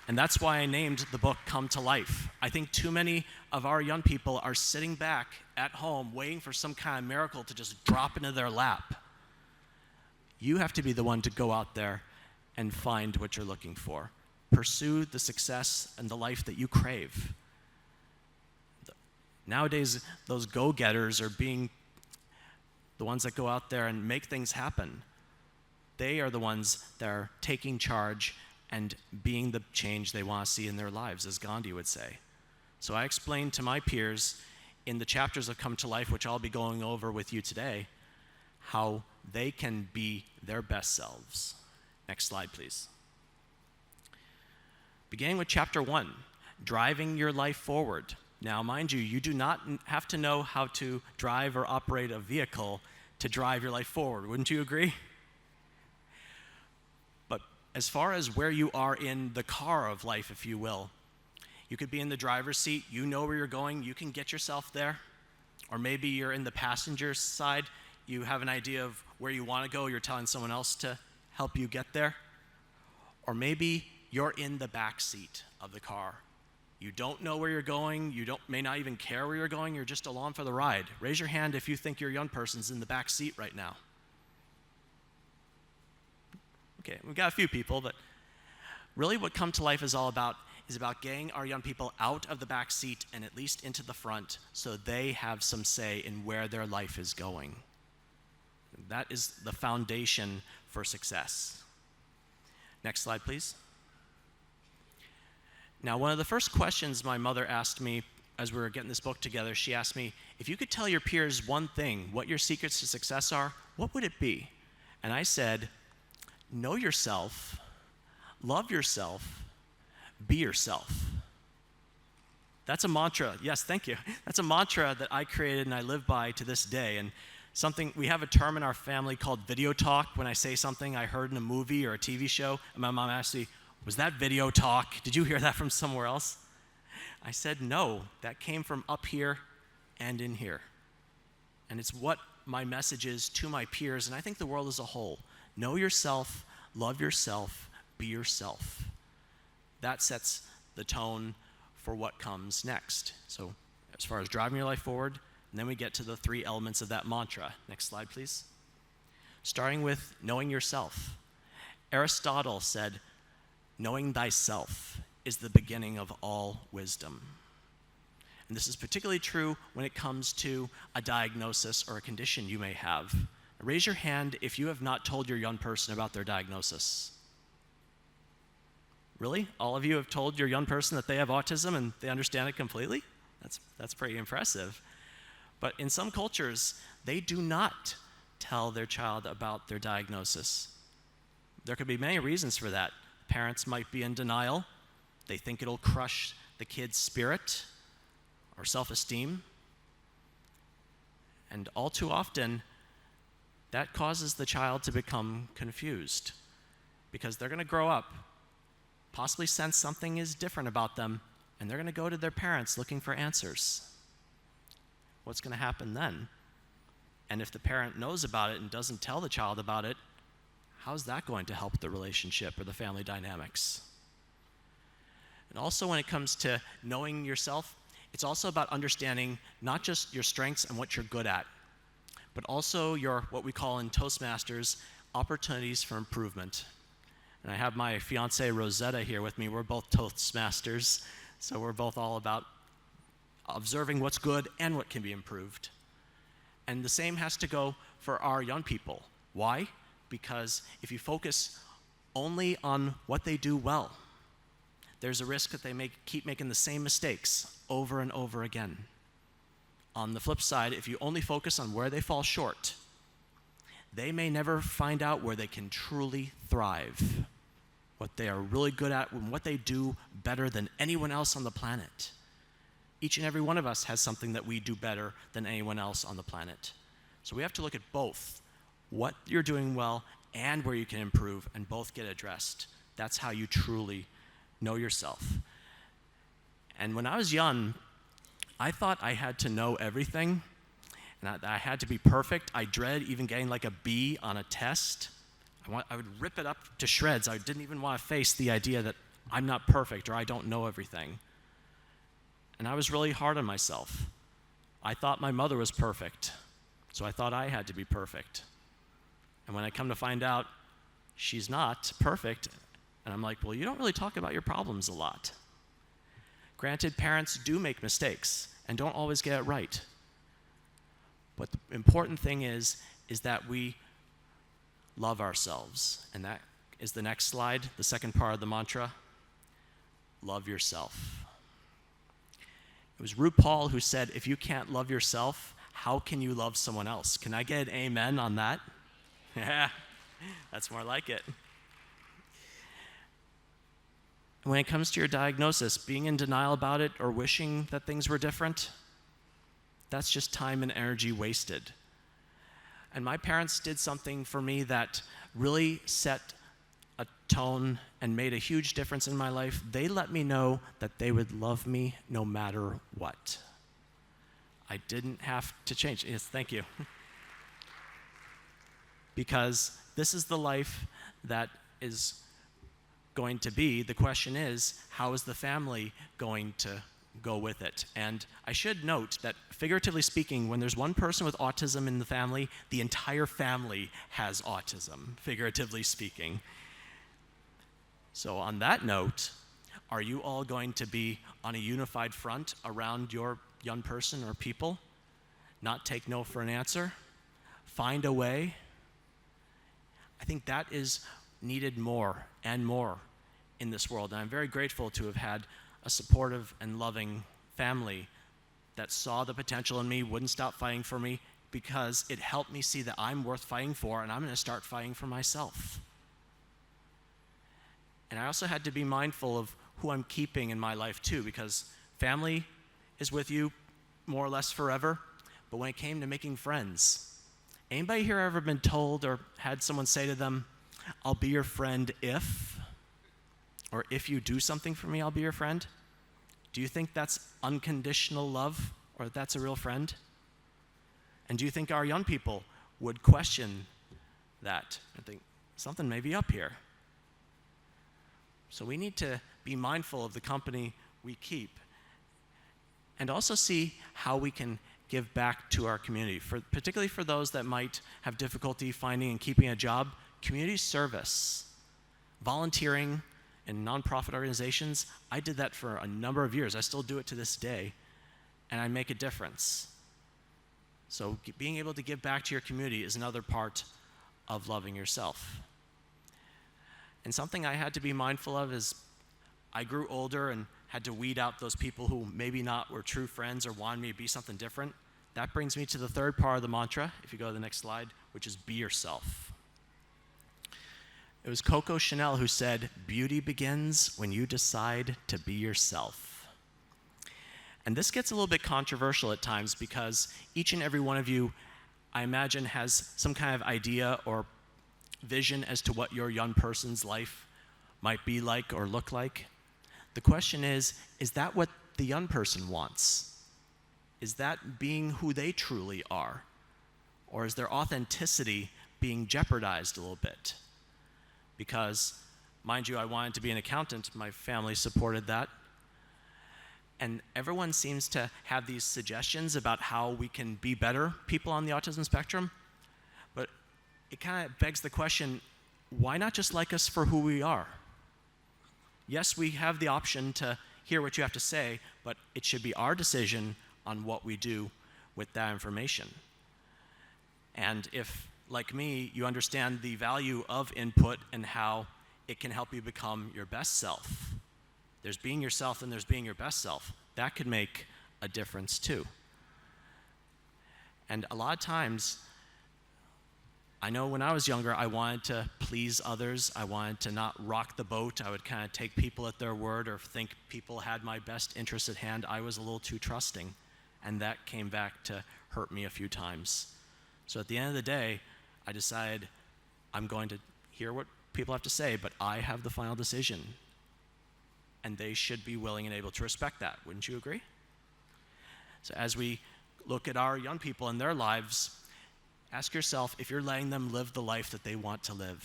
And that's why I named the book Come to Life. I think too many of our young people are sitting back at home waiting for some kind of miracle to just drop into their lap. You have to be the one to go out there and find what you're looking for. Pursue the success and the life that you crave. Nowadays, those go-getters are being the ones that go out there and make things happen. They are the ones that are taking charge and being the change they want to see in their lives, as Gandhi would say. So I explained to my peers in the chapters of Come to Life, which I'll be going over with you today, how they can be their best selves. Next slide, please. Beginning with chapter 1, driving your life forward. Now, mind you, you do not have to know how to drive or operate a vehicle to drive your life forward. Wouldn't you agree? But as far as where you are in the car of life, if you will, you could be in the driver's seat, you know where you're going, you can get yourself there. Or maybe you're in the passenger side, you have an idea of where you want to go, you're telling someone else to help you get there. Or maybe you're in the back seat of the car. You don't know where you're going. You may not even care where you're going. You're just along for the ride. Raise your hand if you think your young person's in the back seat right now. Okay, we've got a few people, but really what Come to Life is all about is about getting our young people out of the back seat and at least into the front so they have some say in where their life is going. That is the foundation for success. Next slide, please. Now, one of the first questions my mother asked me as we were getting this book together, she asked me, if you could tell your peers one thing, what your secrets to success are, what would it be? And I said, know yourself, love yourself, be yourself. That's a mantra. Yes, thank you. That's a mantra that I created and I live by to this day. And we have a term in our family called video talk. When I say something I heard in a movie or a TV show, and my mom asked me, was that video talk? Did you hear that from somewhere else? I said, no, that came from up here and in here. And it's what my message is to my peers, and I think the world as a whole. Know yourself, love yourself, be yourself. That sets the tone for what comes next. So as far as driving your life forward, and then we get to the 3 elements of that mantra. Next slide, please. Starting with knowing yourself. Aristotle said, knowing thyself is the beginning of all wisdom. And this is particularly true when it comes to a diagnosis or a condition you may have. Raise your hand if you have not told your young person about their diagnosis. Really? All of you have told your young person that they have autism and they understand it completely? That's pretty impressive. But in some cultures, they do not tell their child about their diagnosis. There could be many reasons for that. Parents might be in denial. They think it'll crush the kid's spirit or self-esteem. And all too often, that causes the child to become confused because they're going to grow up, possibly sense something is different about them, and they're going to go to their parents looking for answers. What's going to happen then? And if the parent knows about it and doesn't tell the child about it, how's that going to help the relationship or the family dynamics? And also when it comes to knowing yourself, it's also about understanding not just your strengths and what you're good at, but also your, what we call in Toastmasters, opportunities for improvement. And I have my fiancée Rosetta here with me. We're both Toastmasters, so we're both all about observing what's good and what can be improved. And the same has to go for our young people. Why? Because if you focus only on what they do well, there's a risk that they keep making the same mistakes over and over again. On the flip side, if you only focus on where they fall short, they may never find out where they can truly thrive, what they are really good at, and what they do better than anyone else on the planet. Each and every one of us has something that we do better than anyone else on the planet. So we have to look at both, what you're doing well and where you can improve, and both get addressed. That's how you truly know yourself. And when I was young, I thought I had to know everything, and I had to be perfect. I dread even getting like a B on a test. I would rip it up to shreds. I didn't even want to face the idea that I'm not perfect or I don't know everything. And I was really hard on myself. I thought my mother was perfect, so I thought I had to be perfect. And when I come to find out she's not perfect, and I'm like, well, you don't really talk about your problems a lot. Granted, parents do make mistakes and don't always get it right. But the important thing is that we love ourselves. And that is the next slide, the second part of the mantra. Love yourself. It was RuPaul who said, if you can't love yourself, how can you love someone else? Can I get an amen on that? Yeah, that's more like it. When it comes to your diagnosis, being in denial about it or wishing that things were different, that's just time and energy wasted. And my parents did something for me that really set a tone and made a huge difference in my life. They let me know that they would love me no matter what. I didn't have to change. Yes, thank you. Because this is the life that is going to be. The question is, how is the family going to go with it? And I should note that, figuratively speaking, when there's one person with autism in the family, the entire family has autism, figuratively speaking. So on that note, are you all going to be on a unified front around your young person or people? Not take no for an answer? Find a way? I think that is needed more and more in this world. And I'm very grateful to have had a supportive and loving family that saw the potential in me, wouldn't stop fighting for me, because it helped me see that I'm worth fighting for, and I'm going to start fighting for myself. And I also had to be mindful of who I'm keeping in my life too, because family is with you more or less forever, but when it came to making friends, anybody here ever been told or had someone say to them, "I'll be your friend if," or "if you do something for me, I'll be your friend"? Do you think that's unconditional love, or that's a real friend? And do you think our young people would question that and think, something may be up here? So we need to be mindful of the company we keep, and also see how we can give back to our community. Particularly for those that might have difficulty finding and keeping a job, community service, volunteering in nonprofit organizations. I did that for a number of years. I still do it to this day, and I make a difference. So being able to give back to your community is another part of loving yourself. And something I had to be mindful of is I grew older and had to weed out those people who maybe not were true friends or wanted me to be something different. That brings me to the third part of the mantra, if you go to the next slide, which is be yourself. It was Coco Chanel who said, "Beauty begins when you decide to be yourself." And this gets a little bit controversial at times, because each and every one of you, I imagine, has some kind of idea or vision as to what your young person's life might be like or look like. The question is that what the young person wants? Is that being who they truly are? Or is their authenticity being jeopardized a little bit? Because, mind you, I wanted to be an accountant. My family supported that. And everyone seems to have these suggestions about how we can be better people on the autism spectrum. But it kind of begs the question, why not just like us for who we are? Yes, we have the option to hear what you have to say, but it should be our decision on what we do with that information. And if, like me, you understand the value of input and how it can help you become your best self, there's being yourself and there's being your best self. That could make a difference too. And a lot of times, I know when I was younger, I wanted to please others. I wanted to not rock the boat. I would kind of take people at their word or think people had my best interest at hand. I was a little too trusting, and that came back to hurt me a few times. So at the end of the day, I decided I'm going to hear what people have to say, but I have the final decision. And they should be willing and able to respect that. Wouldn't you agree? So as we look at our young people and their lives, ask yourself if you're letting them live the life that they want to live.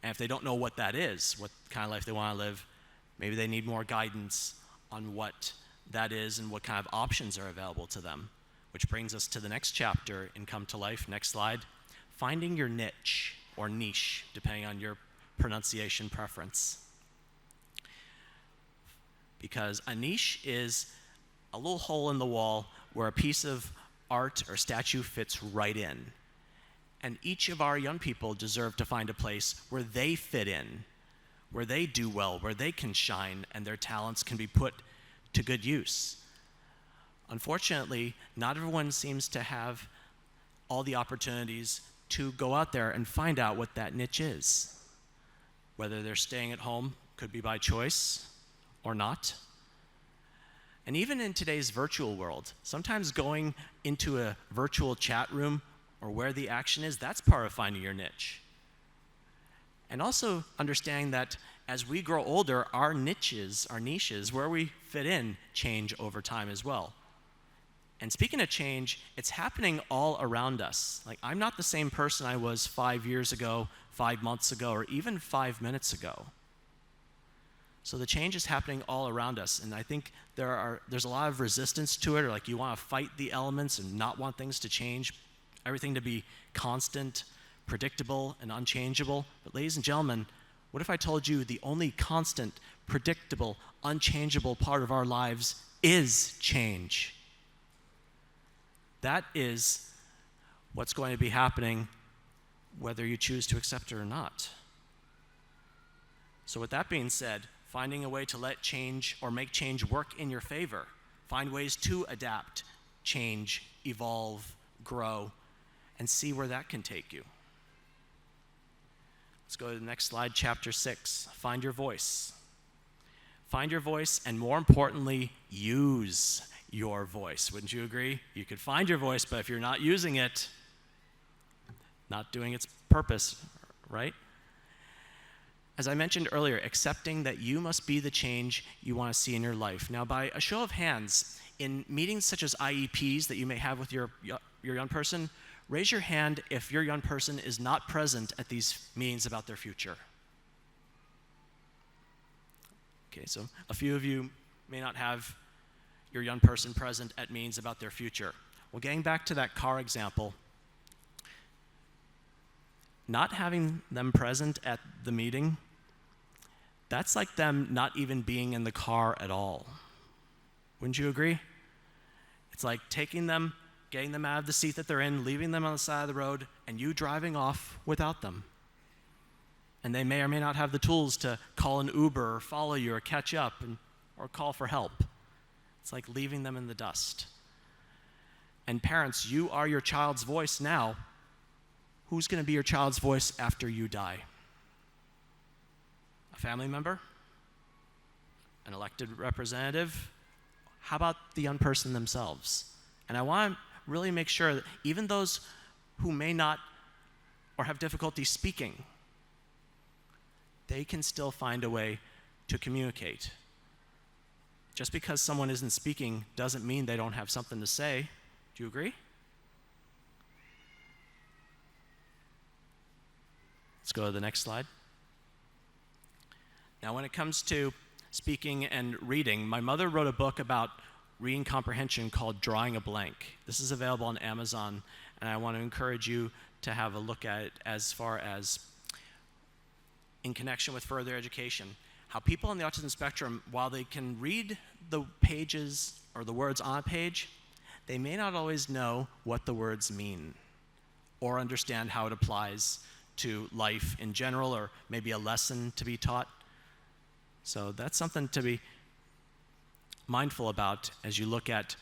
And if they don't know what that is, what kind of life they want to live, maybe they need more guidance on what that is and what kind of options are available to them. Which brings us to the next chapter in Come to Life. Next slide. Finding your niche, or niche, depending on your pronunciation preference. Because a niche is a little hole in the wall where a piece of art or statue fits right in. And each of our young people deserve to find a place where they fit in, where they do well, where they can shine, and their talents can be put to good use. Unfortunately, not everyone seems to have all the opportunities to go out there and find out what that niche is. Whether they're staying at home, could be by choice or not. And even in today's virtual world, sometimes going into a virtual chat room or where the action is, that's part of finding your niche. And also understanding that as we grow older, our niches, where we fit in, change over time as well. And speaking of change, it's happening all around us. Like, I'm not the same person I was 5 years ago, 5 months ago, or even 5 minutes ago. So the change is happening all around us, and I think there's a lot of resistance to it, or like you want to fight the elements and not want things to change, everything to be constant, predictable, and unchangeable. But ladies and gentlemen, what if I told you the only constant, predictable, unchangeable part of our lives is change? That is what's going to be happening whether you choose to accept it or not. So with that being said, finding a way to let change or make change work in your favor, find ways to adapt, change, evolve, grow, and see where that can take you. Let's go to the next slide, chapter 6. Find your voice. Find your voice, and more importantly, use your voice. Wouldn't you agree? You could find your voice, but if you're not using it, not doing its purpose, right? As I mentioned earlier, accepting that you must be the change you want to see in your life. Now, by a show of hands, in meetings such as IEPs that you may have with your young person, raise your hand if your young person is not present at these meetings about their future. Okay, so a few of you may not have your young person present at meetings about their future. Well, getting back to that car example, not having them present at the meeting, that's like them not even being in the car at all. Wouldn't you agree? It's like taking them, getting them out of the seat that they're in, leaving them on the side of the road, and you driving off without them. And they may or may not have the tools to call an Uber or follow you or catch up or call for help. It's like leaving them in the dust. And parents, you are your child's voice now. Who's going to be your child's voice after you die? A family member? An elected representative? How about the young person themselves? And I want to really make sure that even those who may not or have difficulty speaking, they can still find a way to communicate. Just because someone isn't speaking doesn't mean they don't have something to say. Do you agree? Let's go to the next slide. Now, when it comes to speaking and reading, my mother wrote a book about reading comprehension called Drawing a Blank. This is available on Amazon, and I want to encourage you to have a look at it as far as in connection with further education. How people on the autism spectrum, while they can read the pages or the words on a page, they may not always know what the words mean or understand how it applies to life in general, or maybe a lesson to be taught. So that's something to be mindful about as you look at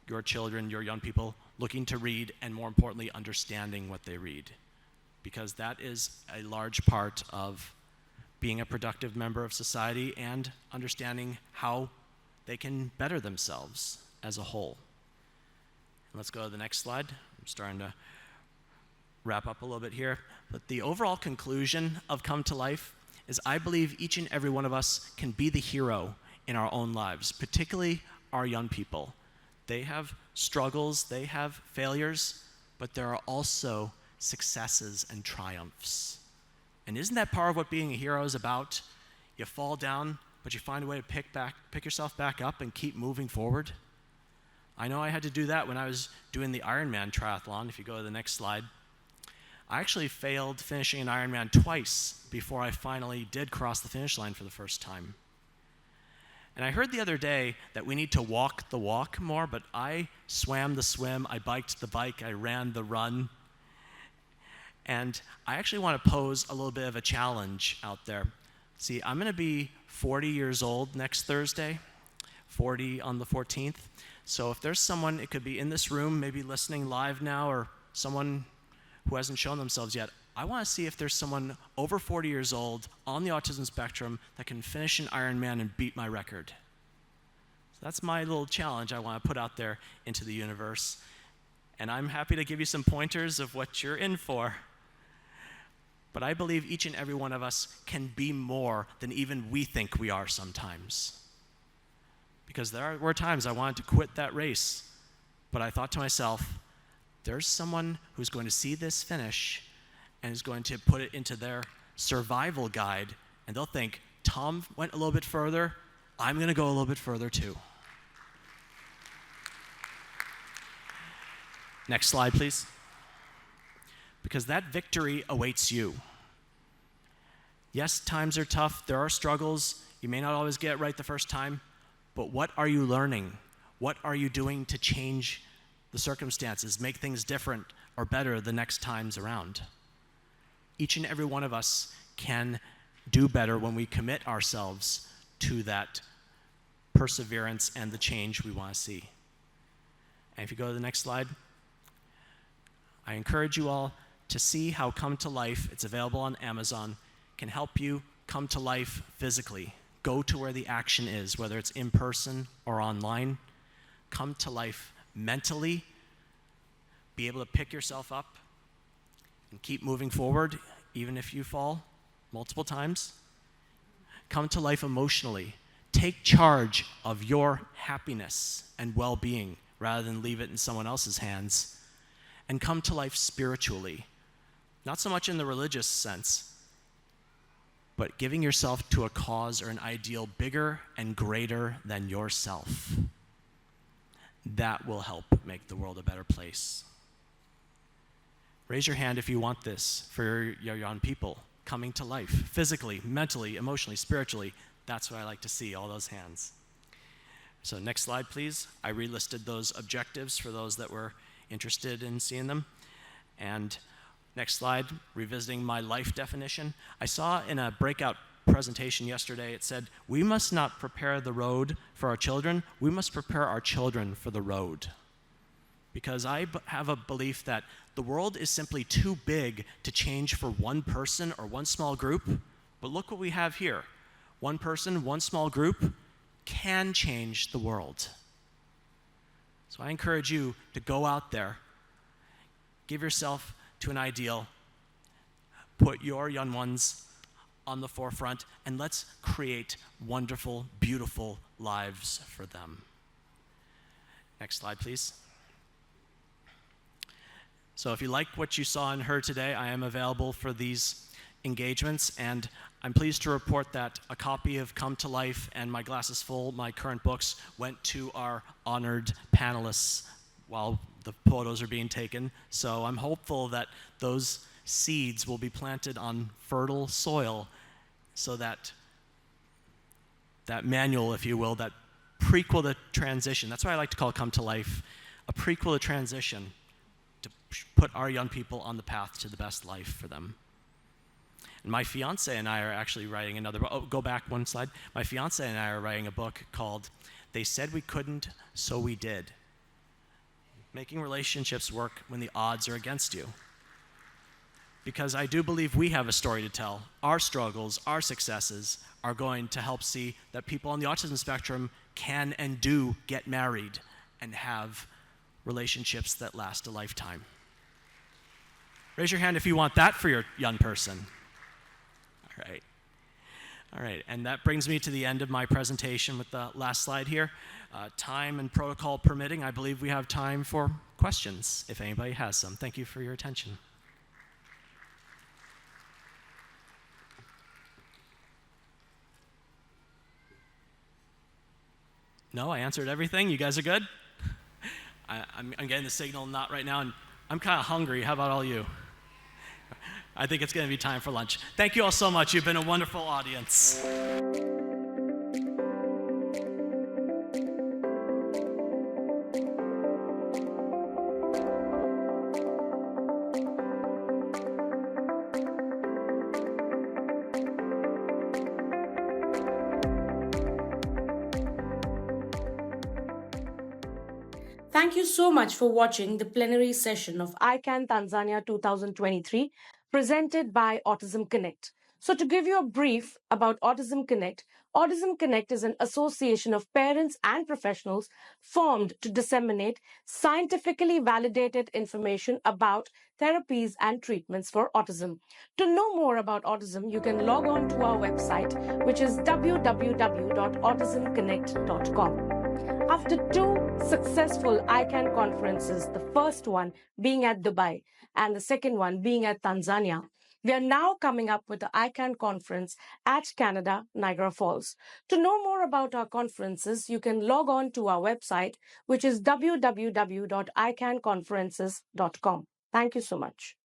your children, your young people, looking to read, and more importantly, understanding what they read. Because that is a large part of being a productive member of society and understanding how they can better themselves as a whole. And let's go to the next slide. I'm starting to wrap up a little bit here. But the overall conclusion of Come to Life is I believe each and every one of us can be the hero in our own lives, particularly our young people. They have struggles, they have failures, but there are also successes and triumphs. And isn't that part of what being a hero is about? You fall down, but you find a way to pick yourself back up and keep moving forward. I know I had to do that when I was doing the Ironman triathlon. If you go to the next slide. I actually failed finishing an Ironman twice before I finally did cross the finish line for the first time. And I heard the other day that we need to walk the walk more, but I swam the swim, I biked the bike, I ran the run. And I actually want to pose a little bit of a challenge out there. See, I'm going to be 40 years old next Thursday, 40 on the 14th. So if there's someone, it could be in this room, maybe listening live now, or someone who hasn't shown themselves yet, I want to see if there's someone over 40 years old on the autism spectrum that can finish an Ironman and beat my record. So that's my little challenge I want to put out there into the universe. And I'm happy to give you some pointers of what you're in for. But I believe each and every one of us can be more than even we think we are sometimes. Because there were times I wanted to quit that race. But I thought to myself, there's someone who's going to see this finish and is going to put it into their survival guide, and they'll think, Tom went a little bit further, I'm going to go a little bit further too. Next slide, please. Because that victory awaits you. Yes, times are tough. There are struggles. You may not always get it right the first time, but what are you learning? What are you doing to change the circumstances, make things different or better the next times around? Each and every one of us can do better when we commit ourselves to that perseverance and the change we want to see. And if you go to the next slide, I encourage you all to see how Come to Life, it's available on Amazon, can help you come to life physically. Go to where the action is, whether it's in person or online. Come to life mentally, be able to pick yourself up and keep moving forward, even if you fall multiple times. Come to life emotionally. Take charge of your happiness and well-being rather than leave it in someone else's hands. And come to life spiritually. Not so much in the religious sense, but giving yourself to a cause or an ideal bigger and greater than yourself. That will help make the world a better place. Raise your hand if you want this for your young people coming to life, physically, mentally, emotionally, spiritually. That's what I like to see, all those hands. So next slide, please. I relisted those objectives for those that were interested in seeing them. And next slide, revisiting my life definition. I saw in a breakout presentation yesterday, it said, we must not prepare the road for our children, we must prepare our children for the road. Because I have a belief that the world is simply too big to change for one person or one small group. But look what we have here. One person, one small group can change the world. So I encourage you to go out there, give yourself to an ideal, put your young ones on the forefront, and let's create wonderful, beautiful lives for them. Next slide, please. So if you like what you saw and heard today, I am available for these engagements, and I'm pleased to report that a copy of Come to Life and My Glasses Full, my current books, went to our honored panelists while the photos are being taken. So I'm hopeful that those seeds will be planted on fertile soil so that that manual, if you will, that prequel to transition, that's why I like to call Come to Life, a prequel to transition to put our young people on the path to the best life for them. And my fiance and I are actually writing another book. Oh, go back one slide. My fiance and I are writing a book called They Said We Couldn't, So We Did. Making relationships work when the odds are against you. Because I do believe we have a story to tell. Our struggles, our successes are going to help see that people on the autism spectrum can and do get married and have relationships that last a lifetime. Raise your hand if you want that for your young person. All right, and that brings me to the end of my presentation with the last slide here. Time and protocol permitting, I believe we have time for questions, if anybody has some. Thank you for your attention. No, I answered everything. You guys are good? I'm getting the signal not right now, and I'm kind of hungry. How about all you? I think it's going to be time for lunch. Thank you all so much. You've been a wonderful audience. Thank you so much for watching the plenary session of ICAN Tanzania 2023 presented by Autism Connect. So to give you a brief about Autism Connect is an association of parents and professionals formed to disseminate scientifically validated information about therapies and treatments for autism. To know more about autism, you can log on to our website, which is www.autismconnect.com. After 2 successful ICAN conferences, the first one being at Dubai and the second one being at Tanzania, we are now coming up with the ICAN conference at Canada, Niagara Falls. To know more about our conferences, you can log on to our website, which is www.icanconferences.com. Thank you so much.